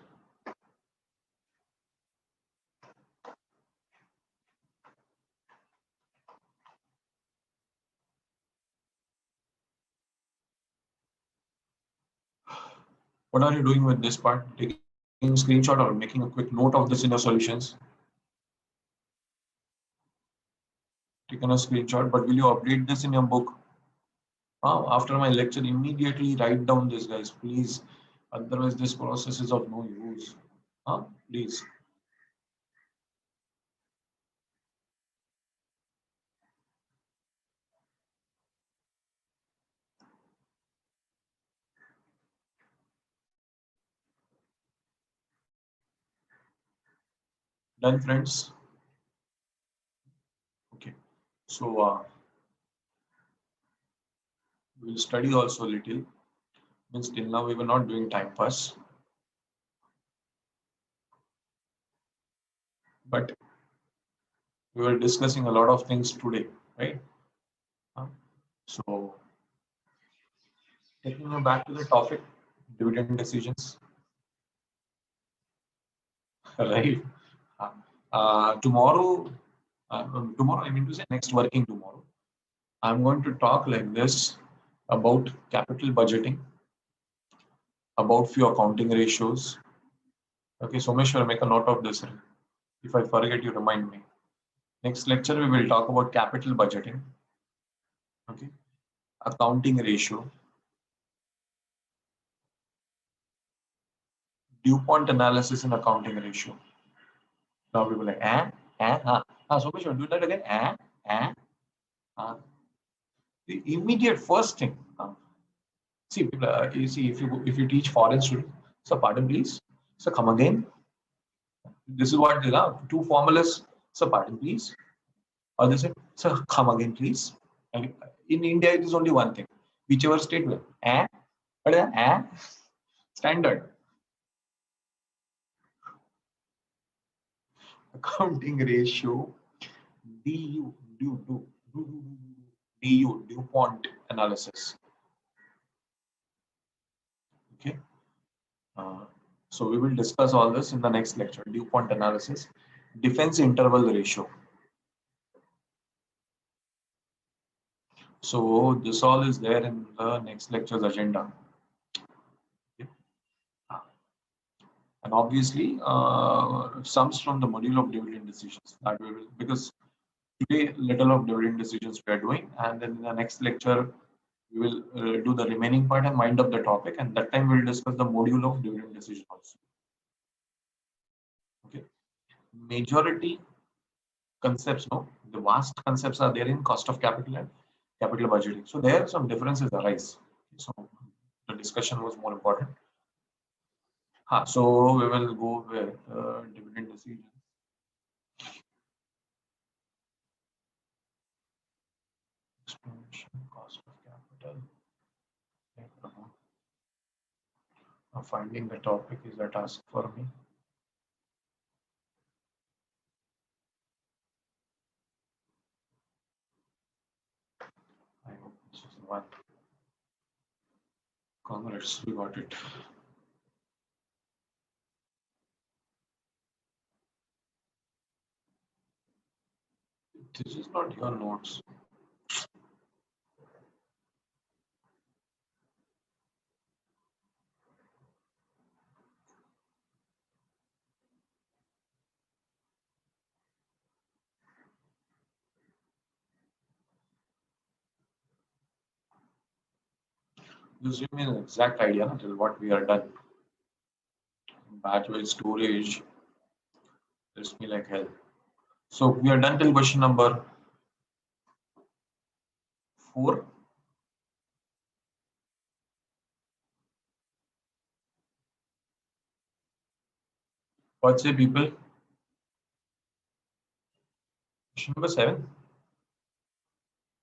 What are you doing with this part? Taking a screenshot or making a quick note of this in your solutions? Taking a screenshot, but will you update this in your book? After my lecture, immediately write down this, guys, please. Otherwise, this process is of no use. Please. Done, friends? Okay. So, We will study also a little. Means till now we were not doing time pass, but we were discussing a lot of things today, right? Uh, So taking you back to the topic, dividend decisions, right? Uh, tomorrow, tomorrow I mean to say next working tomorrow, I'm going to talk like this about capital budgeting, about few accounting ratios. Okay, Someshwar, make a note of this. If I forget, you remind me. Next lecture, we will talk about capital budgeting, okay, accounting ratio, DuPont analysis and accounting ratio. Now we will like, Someshwar, do that again, uh. The immediate first thing, see, people, you see, if you teach foreign students, so pardon please, so come again. This is what they are. Two formulas, so pardon please, or they say, so come again please. And in India, it is only one thing. Whichever state will, what is that? Standard accounting ratio, DU, DuPont analysis. Okay. Uh, so we will discuss all this in the next lecture. DuPont analysis, defense interval ratio. So this all is there in the next lecture's agenda. Okay. And obviously, sums from the module of dividend decisions that we will, because today little of dividend decisions we are doing, and then in the next lecture we will do the remaining part and wind up the topic, and that time we will discuss the module of dividend decision also. Okay. Majority concepts, no, the vast concepts are there in cost of capital and capital budgeting. So there some differences arise. So the discussion was more important. So we will go with dividend decision. Explanation, cost of capital. Finding the topic is a task for me. I hope this is the one. Congrats, we got it. This is not your notes. This gives me an exact idea until what we are done. Batch wise storage tells me like hell. So we are done till question number 4. What say people? Question number 7.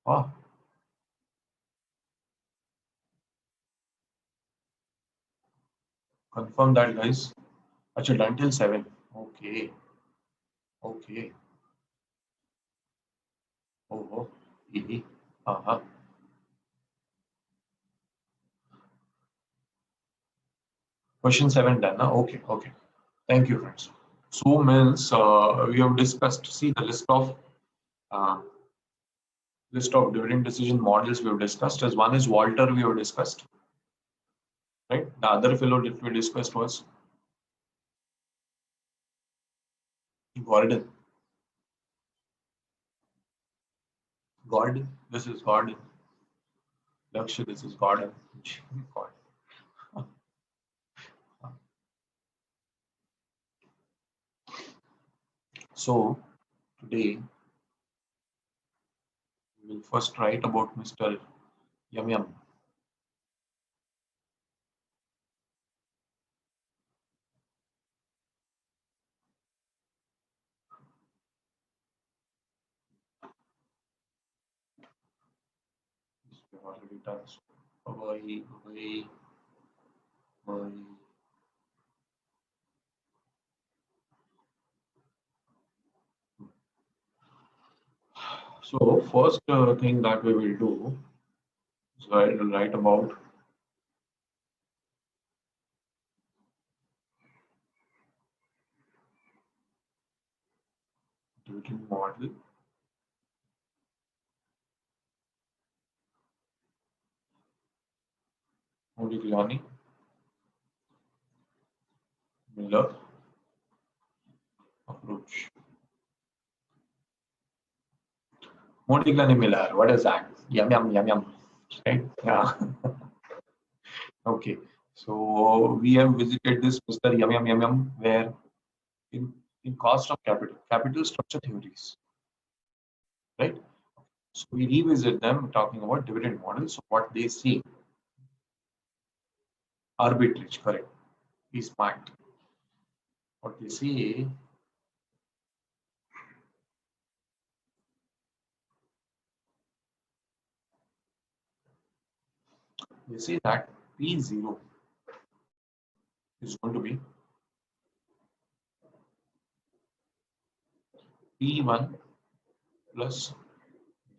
Oh, confirm that, guys. Actually, done till 7. Okay. Okay. Oh, oh. Uh-huh. Question 7 done. Okay. Okay. Thank you, friends. So means we have discussed. See the uh, list of dividend decision models we have discussed. As one is Walter, we have discussed, right? The other fellow that we discussed was Gordon. Gordon. This is Gordon. Lakshya, this is Gordon. Gordon. So today we will first write about Mr. Yum Yum. we've already done so. Bye, bye. So first thing that we will do is write about dividend model. Modigliani, Miller approach. Modigliani Miller. What is that? Yum yum yum yum. Right? Yeah. Okay. So we have visited this Mr. Yum Yum Yum Yum where in, in cost of capital structure theories, right? So we revisit them talking about dividend models. So what they say, arbitrage, correct, is smart. What they say that P0 is going to be P1 plus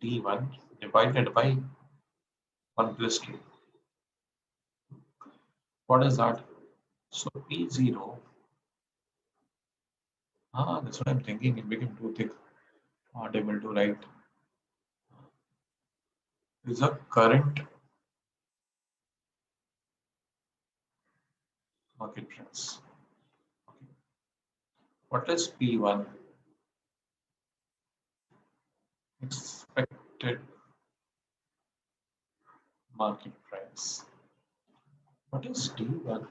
D1 divided by 1 plus K. What is that? So P0, that's what I'm thinking. It became too thick, not able to write. Is a current market price. Okay. What is P1? Expected market price. What is D1?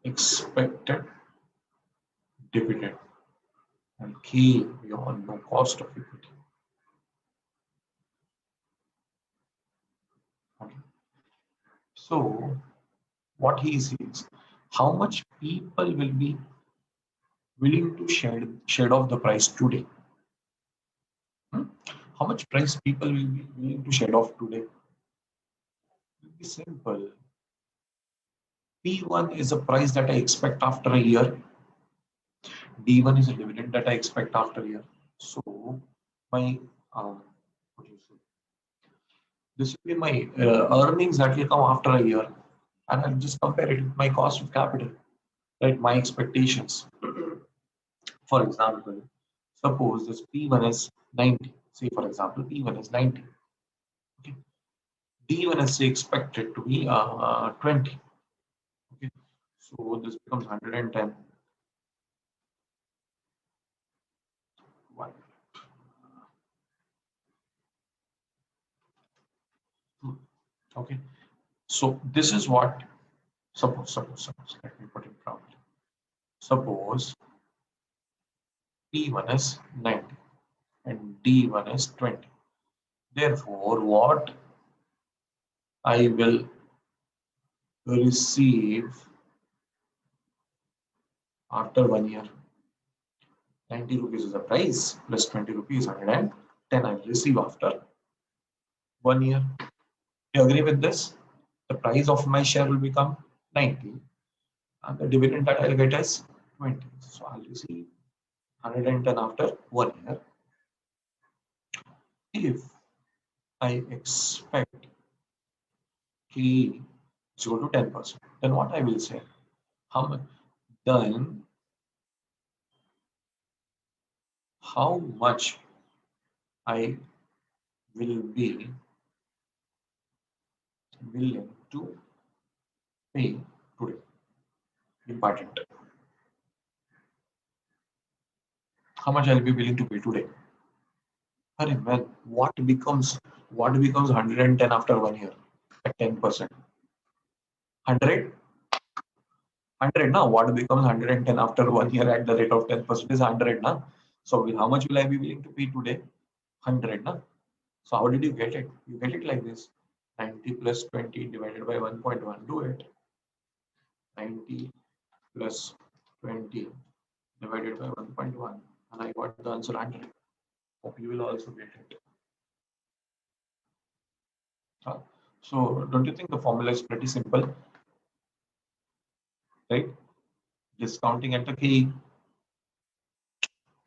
Expected dividend. And K, we all know cost of equity. Okay. So what he says, how much people will be willing to shed off the price today? Hmm? How much price people will be willing to shed off today? It will be simple. P1 is a price that I expect after a year. D1 is a dividend that I expect after a year. So my what do you say? This will be my earnings that will come after a year, and I'll just compare it with my cost of capital, right? My expectations. For example, suppose this P1 is 90. Say for example, P1 is 90. Okay. D1 is expected to be 20. Okay. So this becomes 110. One. Hmm. Okay. So this is what suppose. Let me put it properly. Suppose P1 is 90 and D1 is 20. Therefore, what I will receive after 1 year, 90 rupees is the price plus 20 rupees, 110 I will receive after 1 year. You agree with this? The price of my share will become 90 and the dividend that I'll get is 20. So I'll receive 110 after 1 year. If I expect K is equal to 10%, then what I will say? How much? Then how much I will be willing to pay today? Important. How much I'll be willing to pay today? Arey man, what becomes 110 after 1 year at 10%? 100? 100 now. What becomes 110 after 1 year at the rate of 10% is 100 now. So how much will I be willing to pay today? 100 now. So how did you get it? You get it like this. 90 plus 20 divided by 1.1. Do it. 90 plus 20 divided by 1.1, and I got the answer 100. Hope you will also get it. So don't you think the formula is pretty simple, right? Discounting at the key,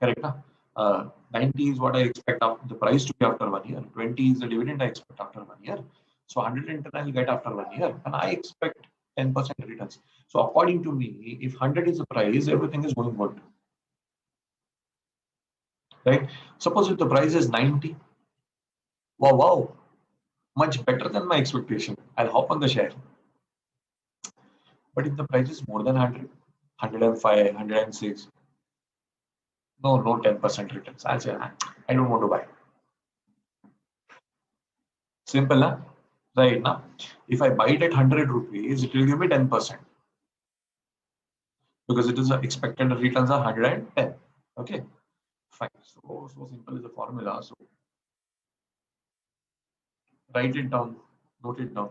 correct? 90 is what I expect the price to be after 1 year. 20 is the dividend I expect after 1 year. So 110 I'll get after 1 year, and I expect 10% returns. So according to me, if 100 is the price, everything is going good, right? Suppose if the price is 90, wow, much better than my expectation. I'll hop on the share. But if the price is more than 100, 105, 106, no 10% returns. I'll say, I don't want to buy. Simple, huh? Right now. If I buy it at 100 rupees, it will give me 10% because it is expected returns are 110. Okay, fine. So simple is the formula. So write it down, note it down.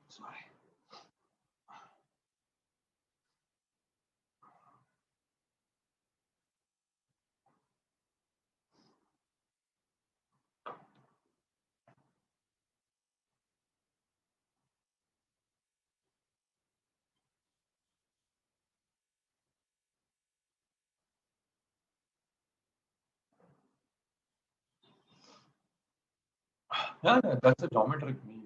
Sorry. Yeah, that's a geometric mean.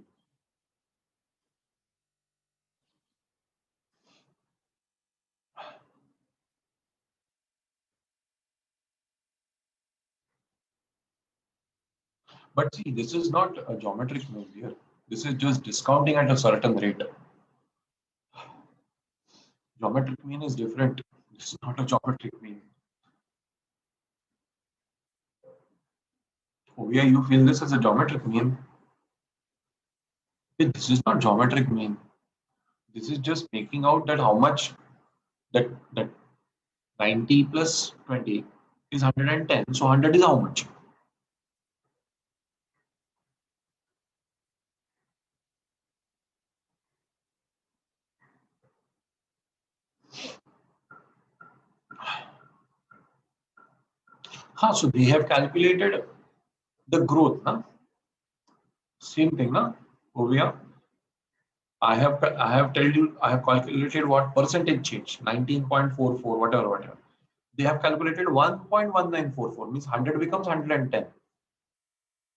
But see, this is not a geometric mean here. This is just discounting at a certain rate. Geometric mean is different. This is not a geometric mean. Ovia, you feel this as a geometric mean? This is not geometric mean. This is just making out that how much that 90 plus 20 is 110. So 100 is how much? So they have calculated the growth, na? Same thing, na? Ovia. I have calculated what percentage change, 19.44, whatever. They have calculated 1.1944, means 100 becomes 110.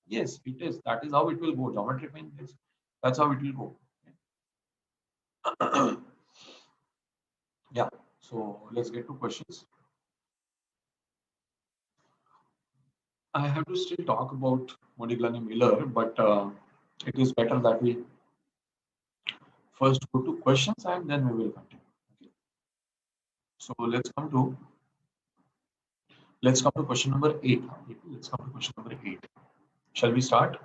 Yes, it is. That is how it will go. Geometric mean is that's how it will go. Yeah. So let's get to questions. I have to still talk about Modiglani Miller, but it is better that we first go to questions and then we will continue. Okay. So let's come to question number 8. Let's come to question number 8. Shall we start?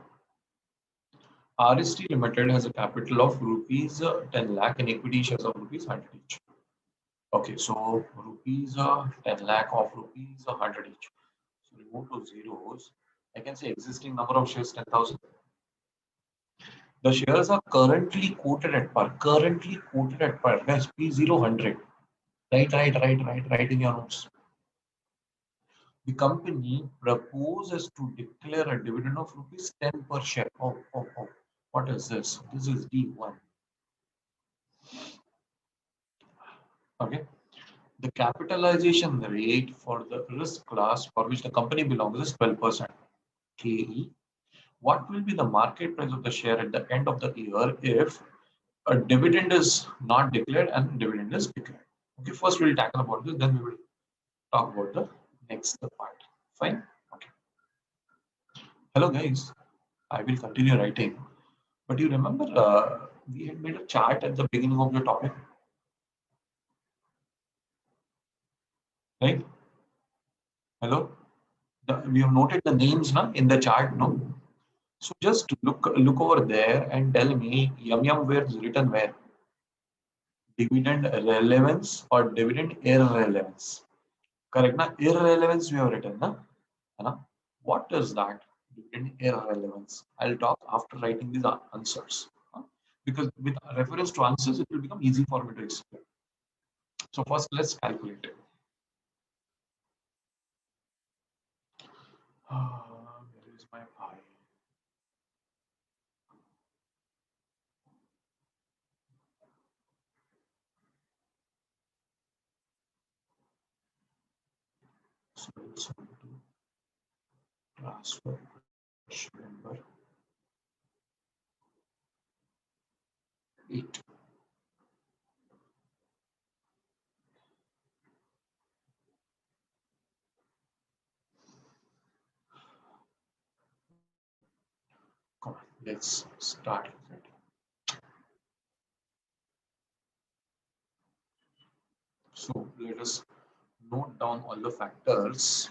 RST Limited has a capital of rupees 10 lakh and equity shares of rupees 100 each. Okay, so rupees 10 lakh of rupees 100 each. So remove those zeros. I can say existing number of shares 10,000. The shares are currently quoted at par. Currently quoted at par. Guys, P000. Right in your notes. The company proposes to declare a dividend of rupees 10 per share. Oh. What is this? This is D1. Okay. The capitalization rate for the risk class for which the company belongs is 12% KE. What will be the market price of the share at the end of the year if a dividend is not declared and dividend is declared? Okay, first we'll tackle about this, then we will talk about the next part. Fine. Okay. Hello guys. I will continue writing. But you remember we had made a chart at the beginning of the topic, right? Hello. We have noted the names now in the chart, no? So just look over there and tell me yum where is written where? Dividend relevance or dividend irrelevance? Correct, na? Irrelevance we have written, na? Hai. What is that? Dividend irrelevance. I'll talk after writing these answers. Because with reference to answers, it will become easy for me to explain. So first, let's calculate it. Where is my file? So it's going to transfer question number 8. Come on, let's start with it. So let us note down all the factors.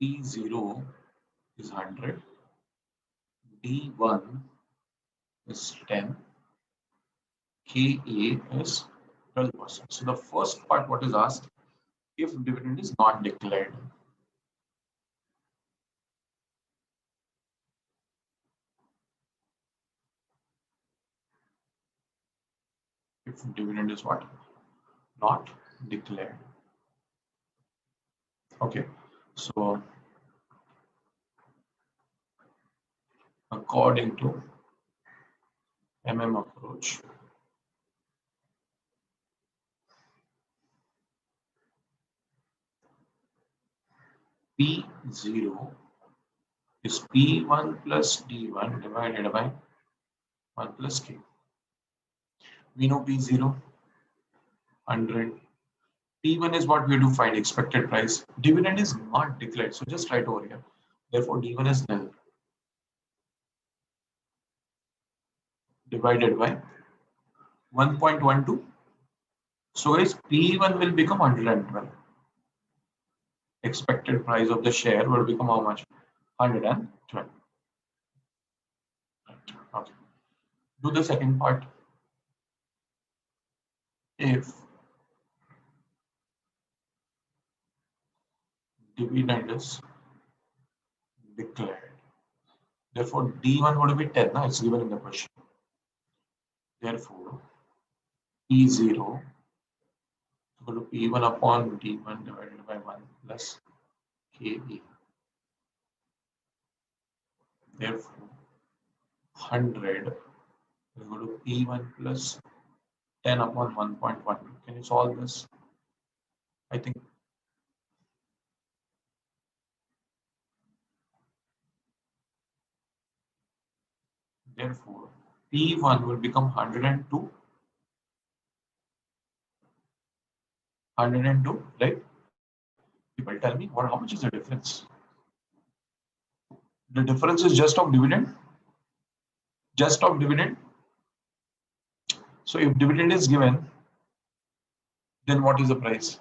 P0 is 100, D1 is 10, KA is 12%. So the first part, what is asked, if dividend is not declared. If dividend is what? Not declared. Okay. So according to approach, P0 is P1 plus D1 divided by 1 plus K. We know P0, 100. P1 is what we have to find expected price. Dividend is not declared, so just write over here. Therefore, D1 is nil divided by 1.12. So guys, P1 will become 112. Expected price of the share will become how much? 112. Okay. Do the second part. If dividend is declared, therefore D1 would be 10. Now it's given in the question. Therefore, P0 equal to P1 upon D1 divided by 1 plus KE. Therefore, 100 is equal to P1 plus 10 upon 1.1. Can you solve this? I think therefore P1 will become 102. 102, right? People tell me how much is the difference? The difference is just of dividend. Just of dividend. So if dividend is given, then what is the price?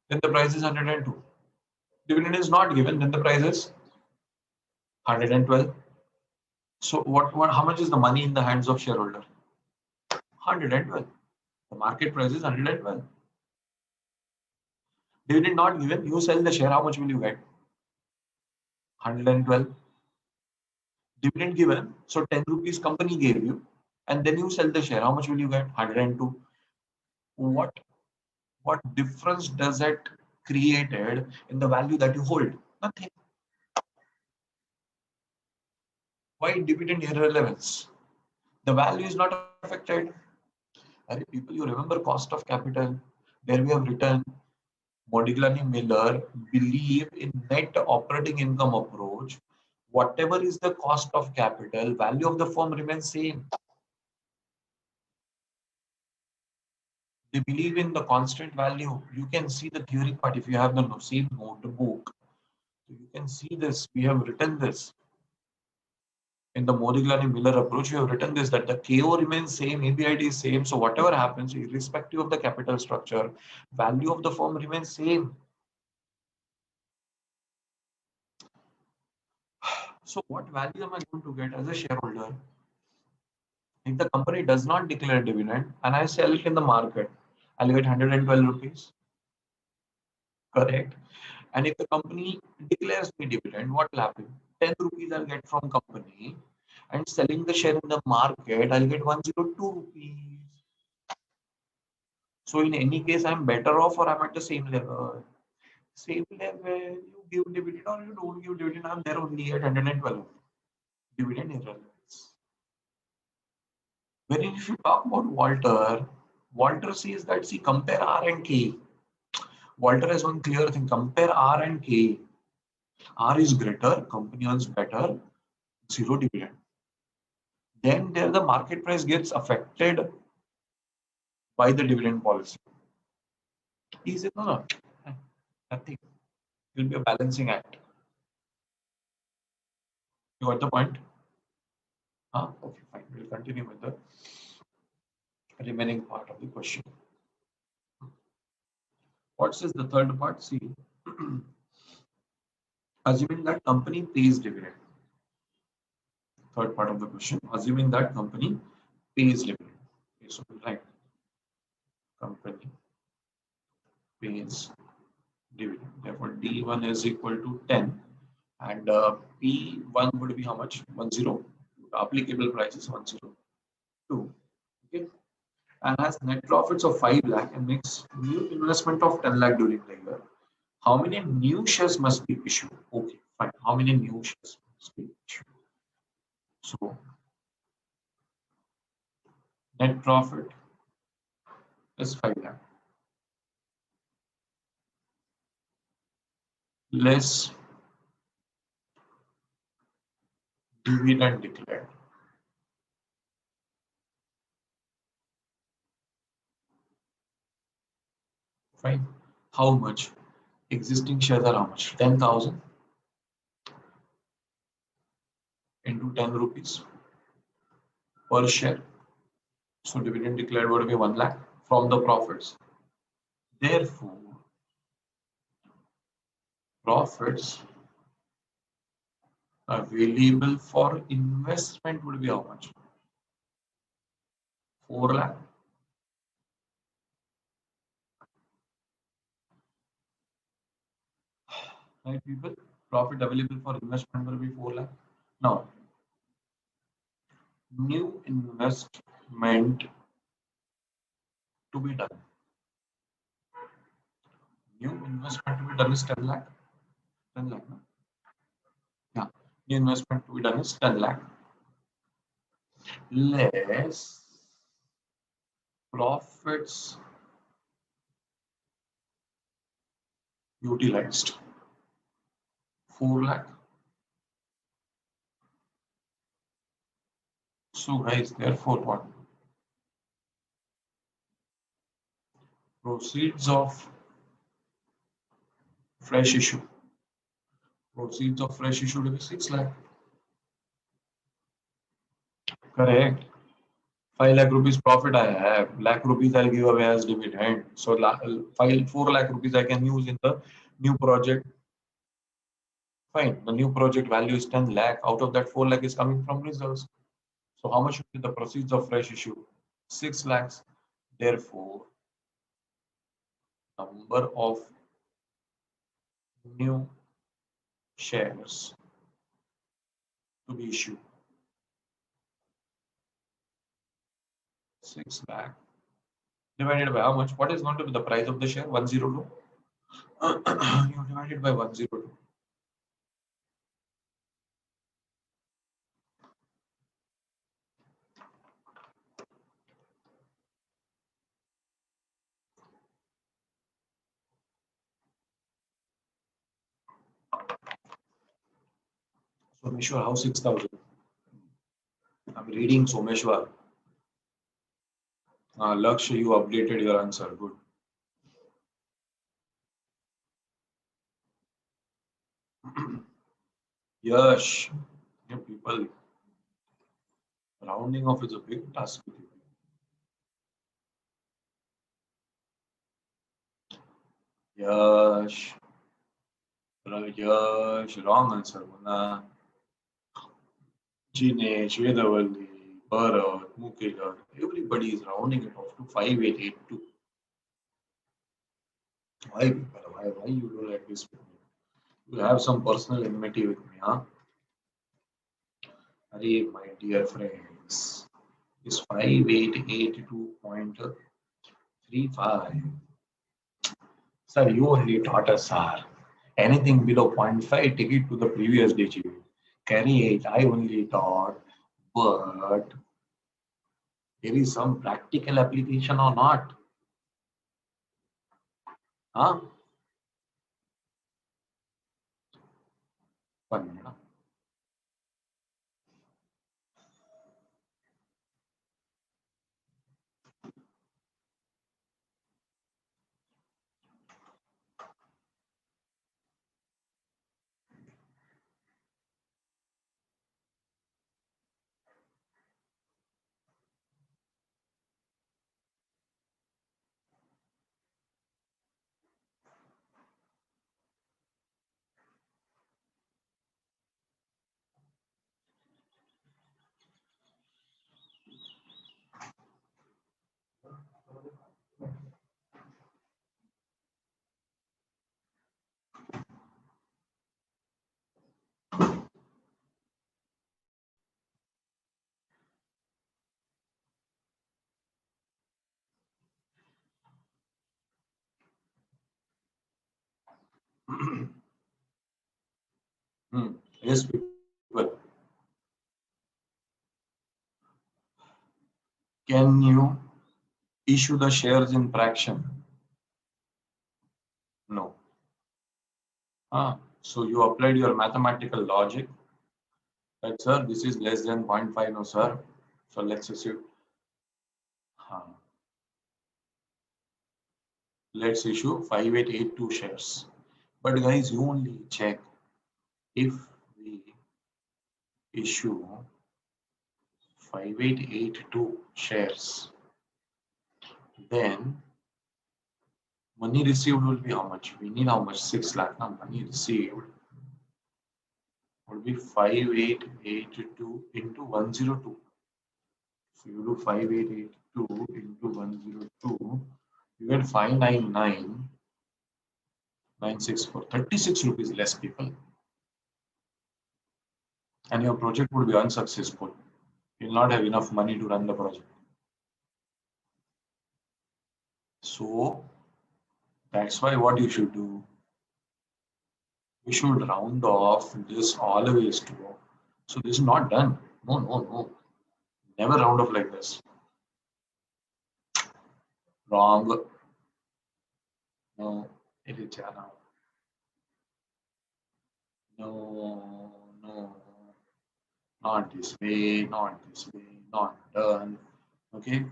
Then the price is 102. Dividend is not given, then the price is 112. So how much is the money in the hands of shareholder? 112. The market price is 112. Dividend not given, you sell the share, how much will you get? 112. Dividend given, so 10 rupees company gave you, and then you sell the share, how much will you get? 102. What difference does it created in the value that you hold? Nothing. Why dividend irrelevance? The value is not affected. People, you remember cost of capital? There we have written Modiglani Miller believe in net operating income approach. Whatever is the cost of capital, value of the firm remains same. They believe in the constant value. You can see the theory part if you have the same notebook. So you can see this. We have written this in the Modiglani Miller approach. We have written this that the KO remains same, ABID is same. So whatever happens, irrespective of the capital structure, value of the firm remains same. So what value am I going to get as a shareholder? If the company does not declare dividend and I sell it in the market, I'll get 112 rupees. Correct. And if the company declares me dividend, what will happen? 10 rupees I'll get from company and selling the share in the market, I'll get 102 rupees. So in any case, I'm better off or I'm at the same level. Same level, you give dividend or you don't give dividend, I'm there only at 112. Dividend irrelevance. Wherein if you talk about Walter, Walter says that see compare R and K. Walter has one clear thing, compare R and K. R is greater, company earns better, zero dividend. Then there the market price gets affected by the dividend policy. He said, no, no, nothing. It will be a balancing act. You got the point? Huh? Okay, fine. We'll continue with the remaining part of the question. What says the third part? See, assuming that company pays dividend. Third part of the question, assuming that company pays dividend. Okay, so we'll write company pays dividend. Therefore, D1 is equal to 10 and P1 would be how much? 10. Applicable price is 102. Okay. And has net profits of 5 lakh and makes new investment of 10 lakh during the year. How many new shares must be issued? Okay, fine. How many new shares must be issued? So, net profit is 5 lakh. Less dividend declared. Fine. How much? Existing shares are how much? 10,000 into 10 rupees per share. So dividend declared would be 1 lakh from the profits. Therefore, profits available for investment would be how much? 4 lakh. Right, people? Profit available for investment will be 4 lakh. Now, new investment to be done. New investment to be done is 10 lakh. 10 lakh, no? Yeah. New investment to be done is 10 lakh. Less profits utilized. 4 lakh. So guys, therefore what? Proceeds of fresh issue. Proceeds of fresh issue will be 6 lakh. Correct. 5 lakh rupees profit I have. Lakh rupees I'll give away as dividend. So 4 lakh rupees I can use in the new project. Fine. The new project value is 10 lakh. Out of that 4 lakh is coming from reserves. So how much should be the proceeds of fresh issue? 6 lakhs. Therefore, number of new shares to be issued 6 lakh divided by how much? What is going to be the price of the share? 102. You divide it by 102. Someshwar, how 6,000? I'm reading Someshwar. Laksh, you updated your answer. Good. Yash, yeah, people, rounding off is a big task with you. Yash, Yash, wrong answer. Muna, Jinesh, Vedavalli, Bharat, Mukila, everybody is rounding it off to 5882. Why, people? Why you do like this with me? You have some personal enmity with me, huh? Arey, my dear friends, is 5882.35. Sir, you only taught us, sir. Anything below zero point 0.5, take it to the previous digit. Carry it, I only taught, but there is some practical application or not? Huh? 1 minute. Hmm. Yes, people. Can you issue the shares in fraction? No. So you applied your mathematical logic. Right, sir, this is less than zero point 0.5, no, sir. So let's issue. Uh, let's issue 5882 shares. But guys, you only check if we issue 5882 shares, then money received will be how much? We need how much? 6 lakh. Now, money received would be 5882 into 102. So you do 5882 into 102, you get 599,964. 36 rupees less, people. And your project would be unsuccessful. You'll not have enough money to run the project. So that's why what you should do, you should round off this always to. So this is not done. No, no, no. Never round off like this. Wrong. No. It is now. No, no. Not this way, not this way, not done. Okay.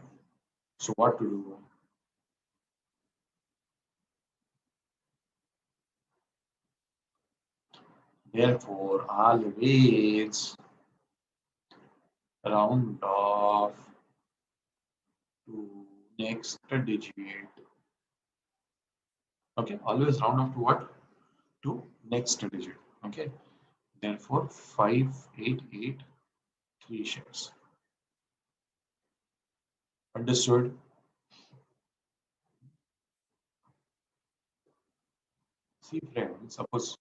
So what to do? Therefore, always round off to next digit. Okay, always round off to what? To next digit. Okay, therefore 5883 shares. Understood? See, friends, suppose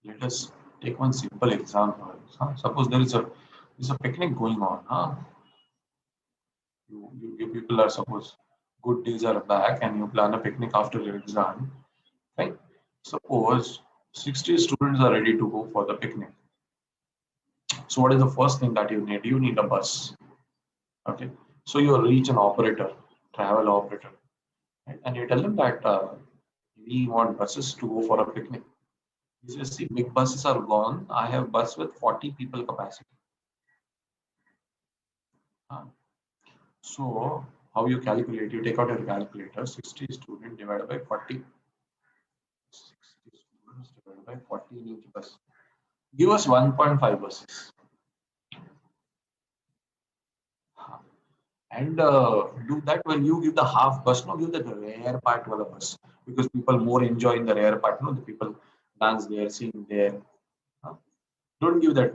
let us take one simple example. Suppose there is a picnic going on. You people are suppose good days are back and you plan a picnic after your exam, right? Suppose 60 students are ready to go for the picnic. So what is the first thing that you need? You need a bus. Okay. So you reach an operator, travel operator, right? And you tell them that we want buses to go for a picnic. You just see big buses are gone. I have bus with 40 people capacity. Huh? So how you calculate? You take out your calculator. 60 student divided by 40. 60 students divided by 40 in each bus. Give us 1.5 buses. Huh. And do that when you give the half bus, no, give the rare part of the bus because people more enjoy in the rare part, no, the people dance there, sing there. Huh? Don't give that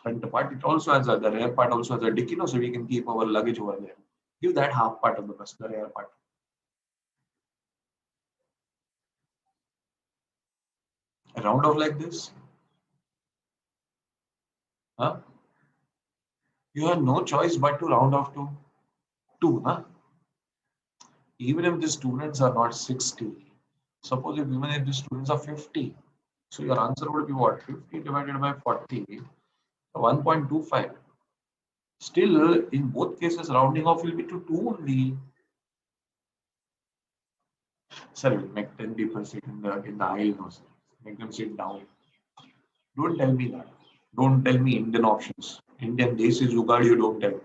front part. It also has the rear part also has a dicky, no, so we can keep our luggage over there. Give that half part of the bus, the rear part. A round off like this, huh? You have no choice but to round off to two, huh? Even if the students are not 60, suppose if even if the students are 50, so your answer would be what? 50 divided by 40, 1.25. Still, in both cases, rounding off will be to two only. Sir, we'll make 10 people sit in the aisle, no, sir. Make them sit down. Don't tell me that. Don't tell me Indian options. Indian Desi Jugaad, you don't tell me.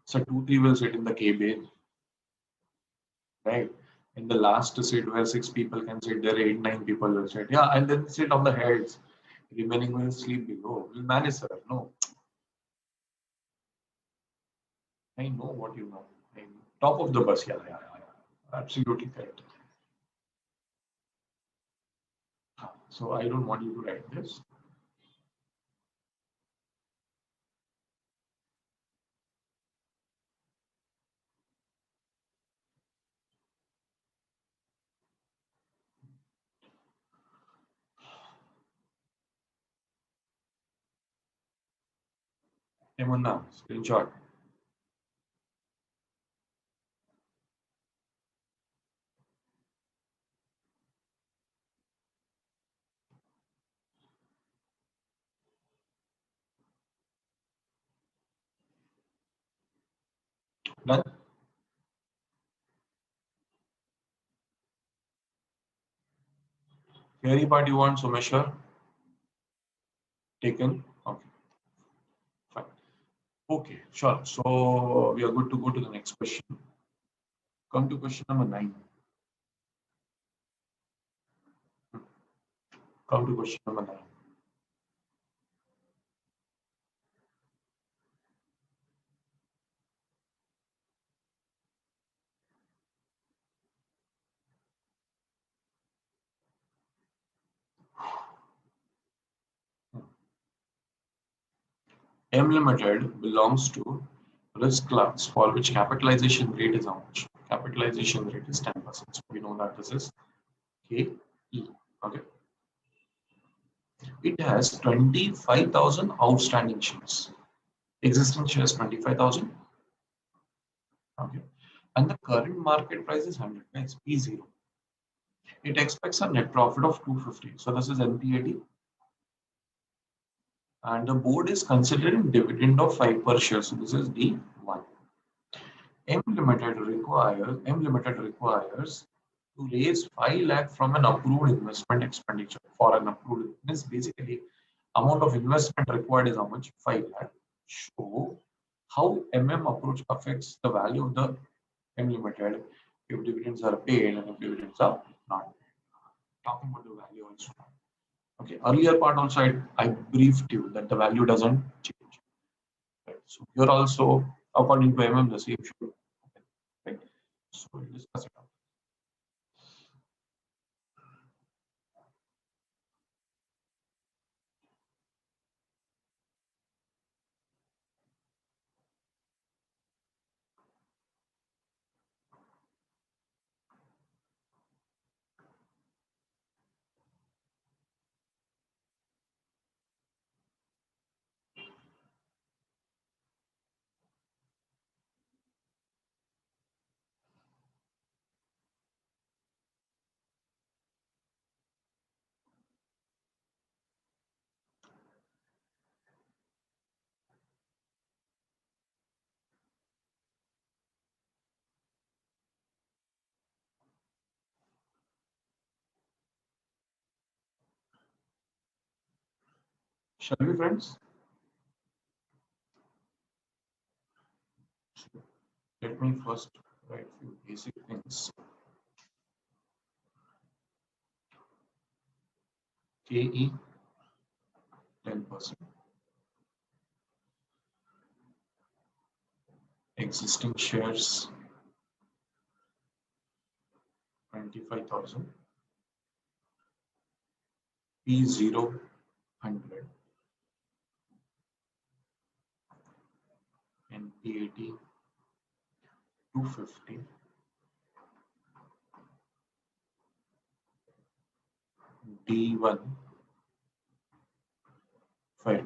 So two, three will sit in the cabin, right? In the last seat where six people can sit, there eight, nine people will sit. Yeah, and then sit on the heads. Remaining will sleep below. We'll manage, sir. No, I know what you know. I know. Top of the bus, yeah, yeah, yeah, yeah. Absolutely correct. So I don't want you to write this. Emunna, screenshot. Done. Theory part you want, so measure taken. Okay, fine. Okay, sure. So we are good to go to the next question. Come to question number 9. Come to question number 9. M Limited belongs to risk class for which capitalization rate is how much? Capitalization rate is 10%. So we know that this is KE. Okay. It has 25,000 outstanding shares. Existing shares 25,000. Okay. And the current market price is 100. That's P0. It expects a net profit of 250. So this is NPAT. And the board is considering dividend of 5 per share. So this is D1. M Limited requires to raise 5 lakh from an approved investment expenditure for an approved means basically amount of investment required is how much 5 lakh. Show how approach affects the value of the M Limited if dividends are paid and if dividends are not paid. Talking about the value also. Okay, earlier part also I briefed you that the value doesn't change. Right? So here also according to the same should happen. Right? So we'll discuss it. Shall we, friends? Let me first write few basic things. KE 10%. Existing shares 25,000. P0 100. And PAT 250. D1 5.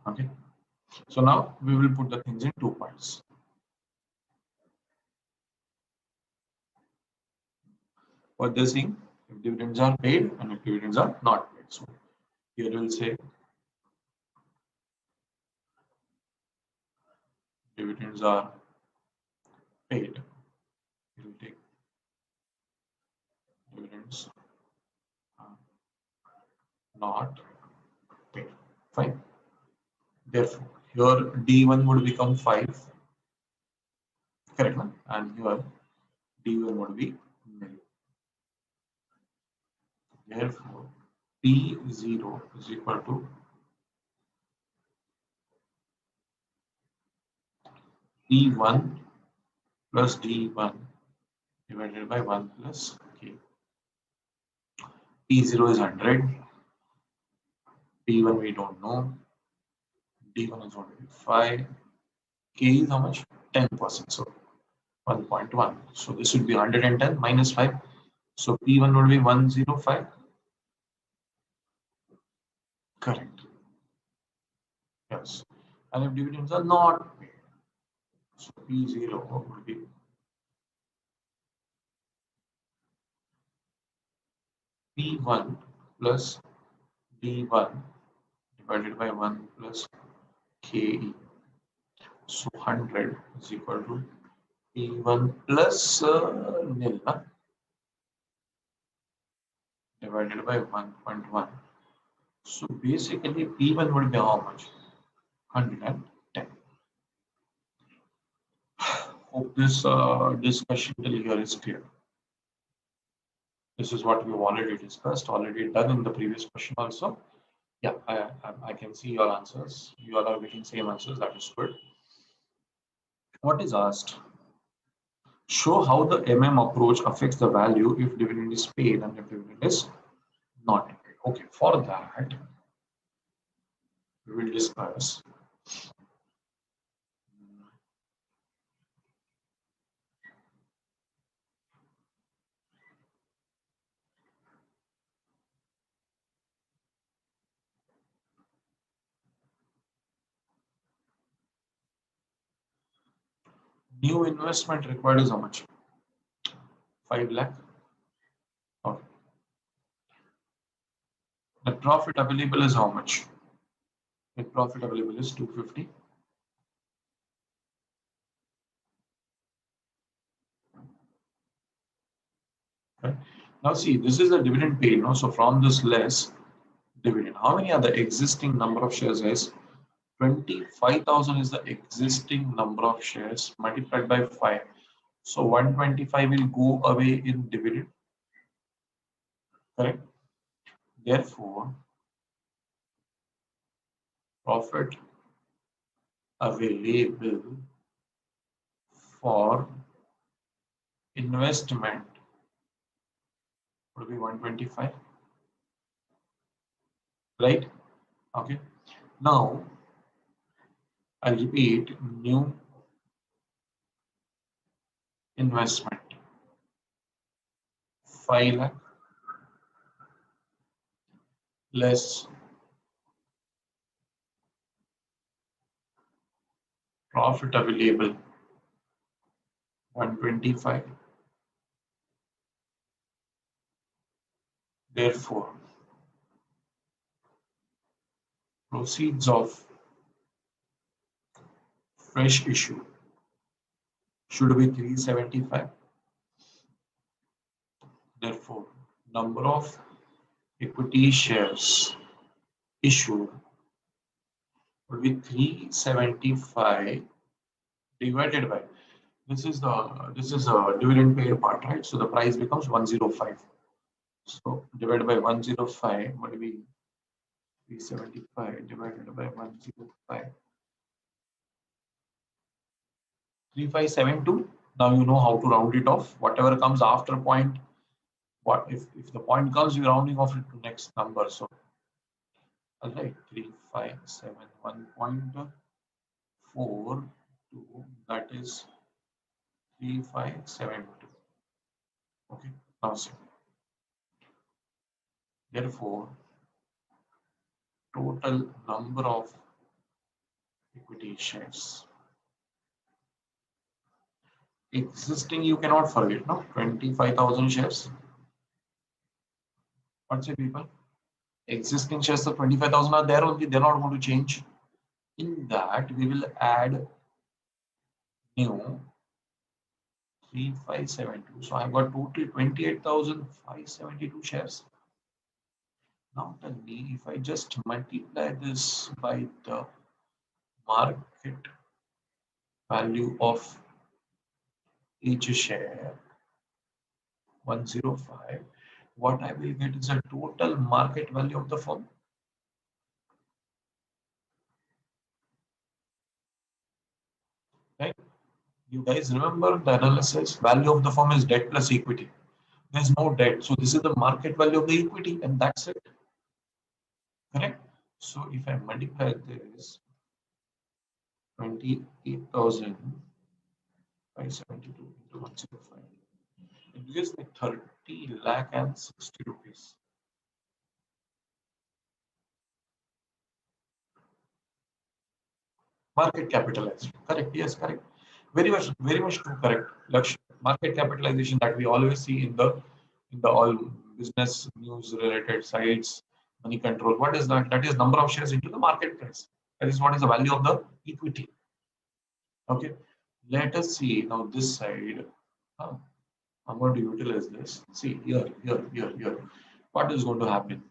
Okay. So now we will put the things in 2 parts. What they're saying, if dividends are paid and if dividends are not paid. So here we'll say dividends are paid. We will take dividends are not paid. Fine. Therefore, here D1 would become 5. Correct, no? And here D1 would be nil. Therefore, P0 is equal to P1 plus D1 divided by 1 plus K. P0 is 100. P1 we don't know. D1 is only 5. K is how much? 10%. So 1.1. So this would be 110 minus 5. So P1 would be 105. Correct. Yes. And if dividends are not paid, so P0 would be P1 plus D1 divided by 1 plus KE. So 100 is equal to P1 plus nil divided by 1.1. So basically P1 would be how much? 110. Hope this discussion till here is clear. This is what we've already discussed, already done in the previous question also. Yeah, I can see your answers. You all are getting same answers. That is good. What is asked? Show how the approach affects the value if dividend is paid and if dividend is not paid. Okay, for that we will discuss new investment required is how much? 5 lakh. Okay. The profit available is how much? The profit available is 250. Okay. Now see, this is the dividend paid, no? So from this less dividend, how many are the existing number of shares is? 25,000 is the existing number of shares multiplied by 5. So 125 will go away in dividend. Correct. Therefore, profit available for investment would be 125. Right? Okay. Now, I'll repeat, new investment 5 lakh less profit available 125. Therefore, proceeds of fresh issue should be 375. Therefore, number of equity shares issued would be 375 divided by, this is a dividend paid part, right? So the price becomes 105. So divided by 105 would be 375 divided by 105. 3572. Now you know how to round it off. Whatever comes after point, what if the point comes, you're rounding off it to next number. So all right, 3571.42, that is 3572. Okay, now see. Therefore, total number of equity shares existing, you cannot forget, no? 25,000 shares. What's it, people? Existing shares of 25,000 are there only, they're not going to change. In that, we will add new 3572. So I've got total 28,572 shares. Now tell me, if I just multiply this by the market value of each share, 105, what I will get is a total market value of the firm. Right? You guys remember the analysis? Value of the firm is debt plus equity. There's no debt. So this is the market value of the equity, and that's it. Correct? So if I multiply this 28,572 into 105, it gives me 30 lakh and 60 rupees. Market capitalization. Correct. Yes, correct. Very much true. Correct. Lakshya. Market capitalization that we always see in the all business news related sites, money control. What is that? That is number of shares into the market price. That is what is the value of the equity. Okay. Let us see now this side. I'm going to utilize this. See here. What is going to happen?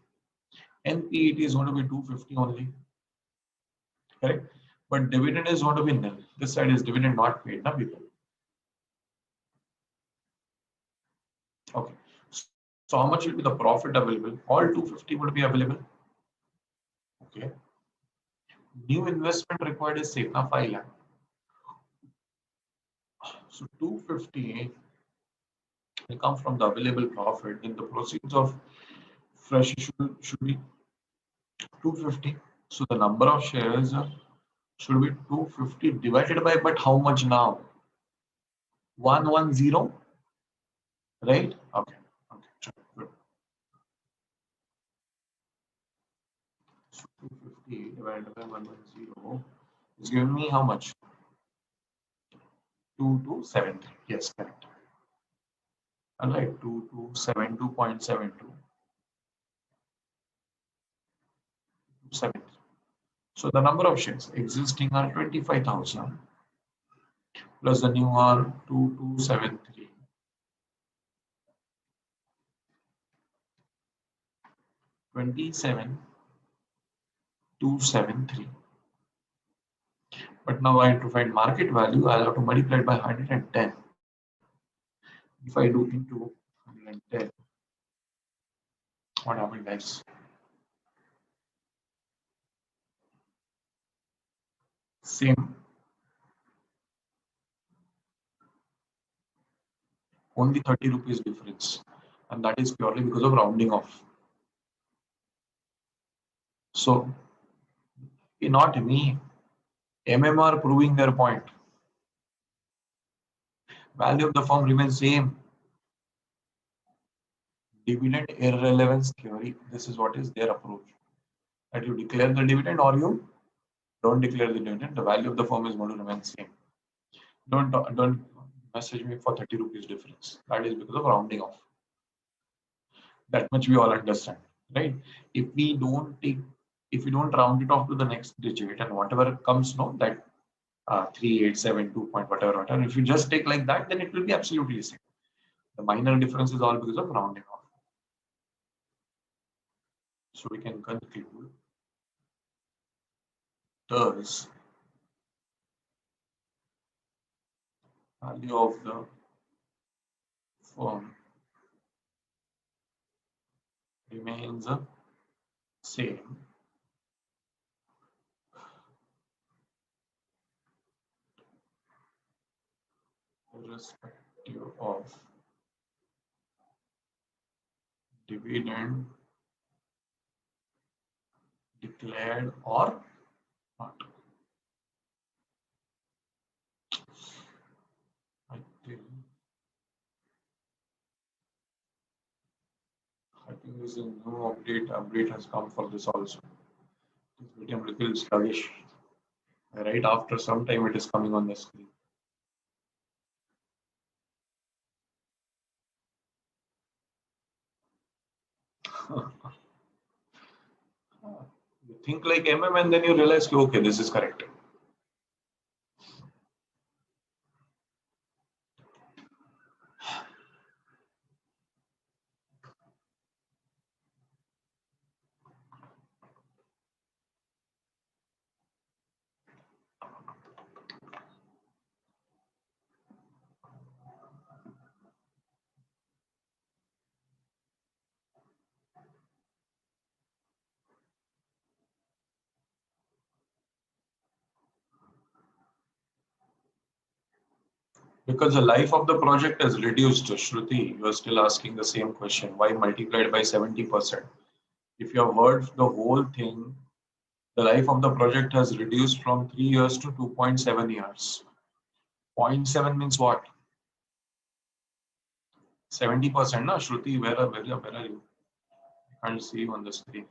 NPET is going to be 250 only. Correct. But dividend is going to be nil. This side is dividend not paid, na people. Okay. So how much will be the profit available? All 250 would be available. Okay. New investment required is same, na 5 lakh. So 250 will come from the available profit. Then the proceeds of fresh issue should be 250. So the number of shares should be 250 divided by, but how much now? 110, right? Okay. Okay. Good. So 250 divided by 110 is giving me how much? 2273. Yes, correct. All right, 2272.72. 7. So the number of shares existing are 25,000 plus the new are 2273. 27,273. But now I have to find market value. I'll have to multiply it by 110. If I do into 110, what happened, guys? Same. Only 30 rupees difference. And that is purely because of rounding off. So, not me. MMR proving their point. Value of the firm remains same. Dividend irrelevance theory. This is what is their approach. That you declare the dividend or you don't declare the dividend, the value of the firm is going to remain same. Don't message me for 30 rupees difference. That is because of rounding off. That much we all understand, right? If we don't round it off to the next digit and whatever comes, no, that 3872 point whatever, if you just take like that, then it will be absolutely the same. The minor difference is all because of rounding off. So we can conclude, thus value of the firm remains the same irrespective of dividend declared or not. I think this is a new update has come for this also. It's become a little sluggish. Right after some time it is coming on the screen. You think like and then you realize, okay, this is correct. Because the life of the project has reduced, Shruti, you are still asking the same question. Why multiplied by 70%? If you have heard the whole thing, the life of the project has reduced from 3 years to 2.7 years. zero point 0.7 means what? 70%, na? Shruti, where are you? I can't see you on the screen.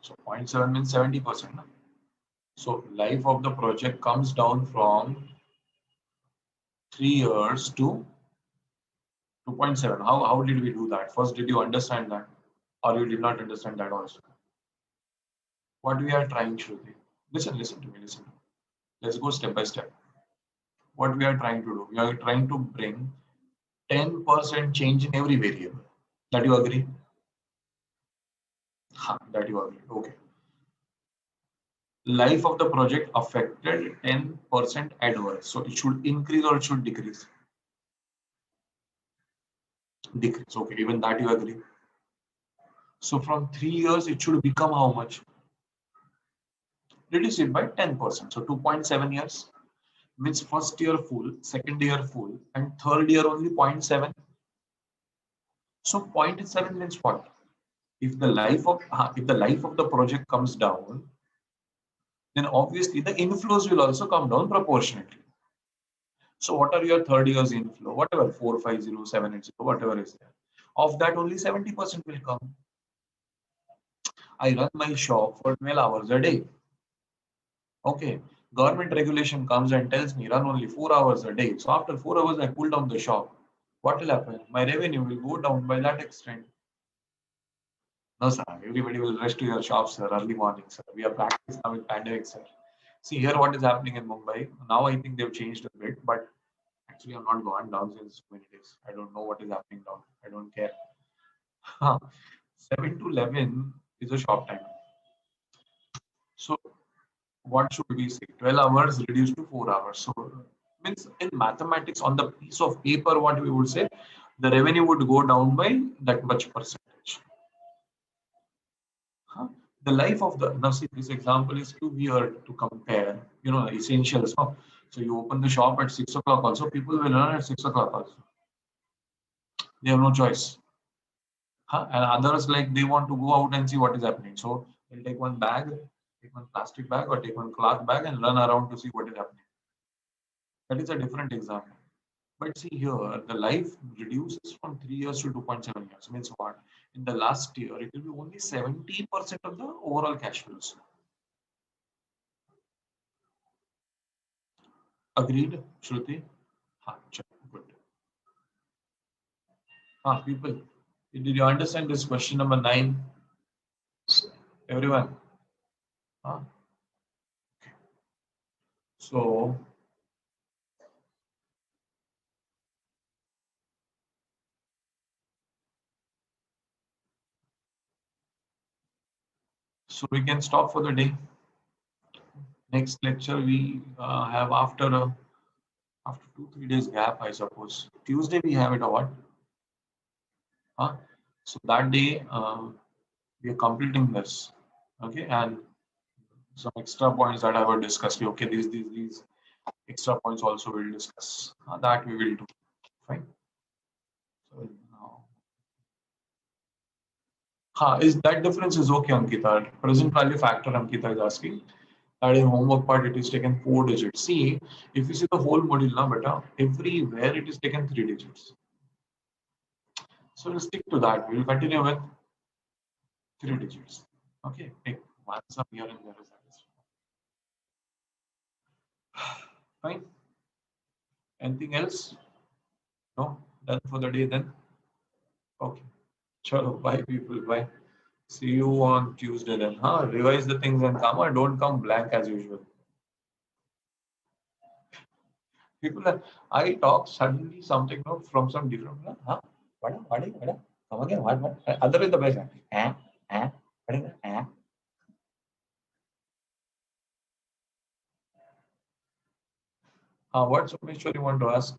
So 0.7 means 70%. Na? So life of the project comes down from 3 years to 2.7. How did we do that? First, did you understand that? Or you did not understand that also? What we are trying, Shruti? Listen to me, listen to me. Let's go step by step. What we are trying to do? We are trying to bring 10% change in every variable. That you agree? That you agree. Okay. Life of the project affected 10% adverse. So it should increase or it should decrease? Decrease. Okay, even that you agree. So from 3 years, it should become how much? Reduce it by 10%. So 2.7 years means first year full, second year full, and third year only 0.7. So 0.7 means what? If the life of the project comes down, then obviously the inflows will also come down proportionately. So what are your third year's inflow? Whatever 450, 780, whatever is there. Of that only 70% will come. I run my shop for 12 hours a day. Okay. Government regulation comes and tells me run only 4 hours a day. So after 4 hours I pull down the shop. What will happen? My revenue will go down by that extent. No, sir. Everybody will rush to your shops, sir, early morning, sir. We are practicing now with pandemic, sir. See here what is happening in Mumbai. Now I think they've changed a bit, but actually I'm not gone down since so many days. I don't know what is happening down. I don't care. 7 to 11 is a shop time. So what should we say? 12 hours reduced to 4 hours. So means in mathematics on the piece of paper, what we would say, the revenue would go down by that much percentage. The life of the now see this example is too weird to compare, essentials. So you open the shop at 6 o'clock also, people will run at 6 o'clock also. They have no choice. And others like they want to go out and see what is happening. So they'll take one bag, take one plastic bag or take one cloth bag and run around to see what is happening. That is a different example. But see here, the life reduces from 3 years to 2.7 years. Means what? In the last year, it will be only 70% of the overall cash flows. Agreed, Shruti? Good. People, did you understand this question number 9? Everyone? So, So we can stop for the day. Next lecture we have after 2-3 days gap, I suppose. Tuesday we have it or what? Huh? So that day we are completing this. Okay, and some extra points that I will discuss. Okay, these extra points also we'll discuss. That we will do. Fine. So now, is that difference is okay, Ankita? Present value factor, Ankita is asking. That in homework part it is taken 4 digits. See, if you see the whole module now, beta, everywhere it is taken 3 digits. So we'll stick to that. We'll continue with 3 digits. Okay, take one some here and there is fine. Anything else? No? Done for the day then? Okay. Chalo, bye people. Bye. See you on Tuesday then. Revise the things and come or don't come blank as usual. People are, I talk suddenly something from some different. What? Come again? What? Other is the best. What is that? What Someshwar you want to ask?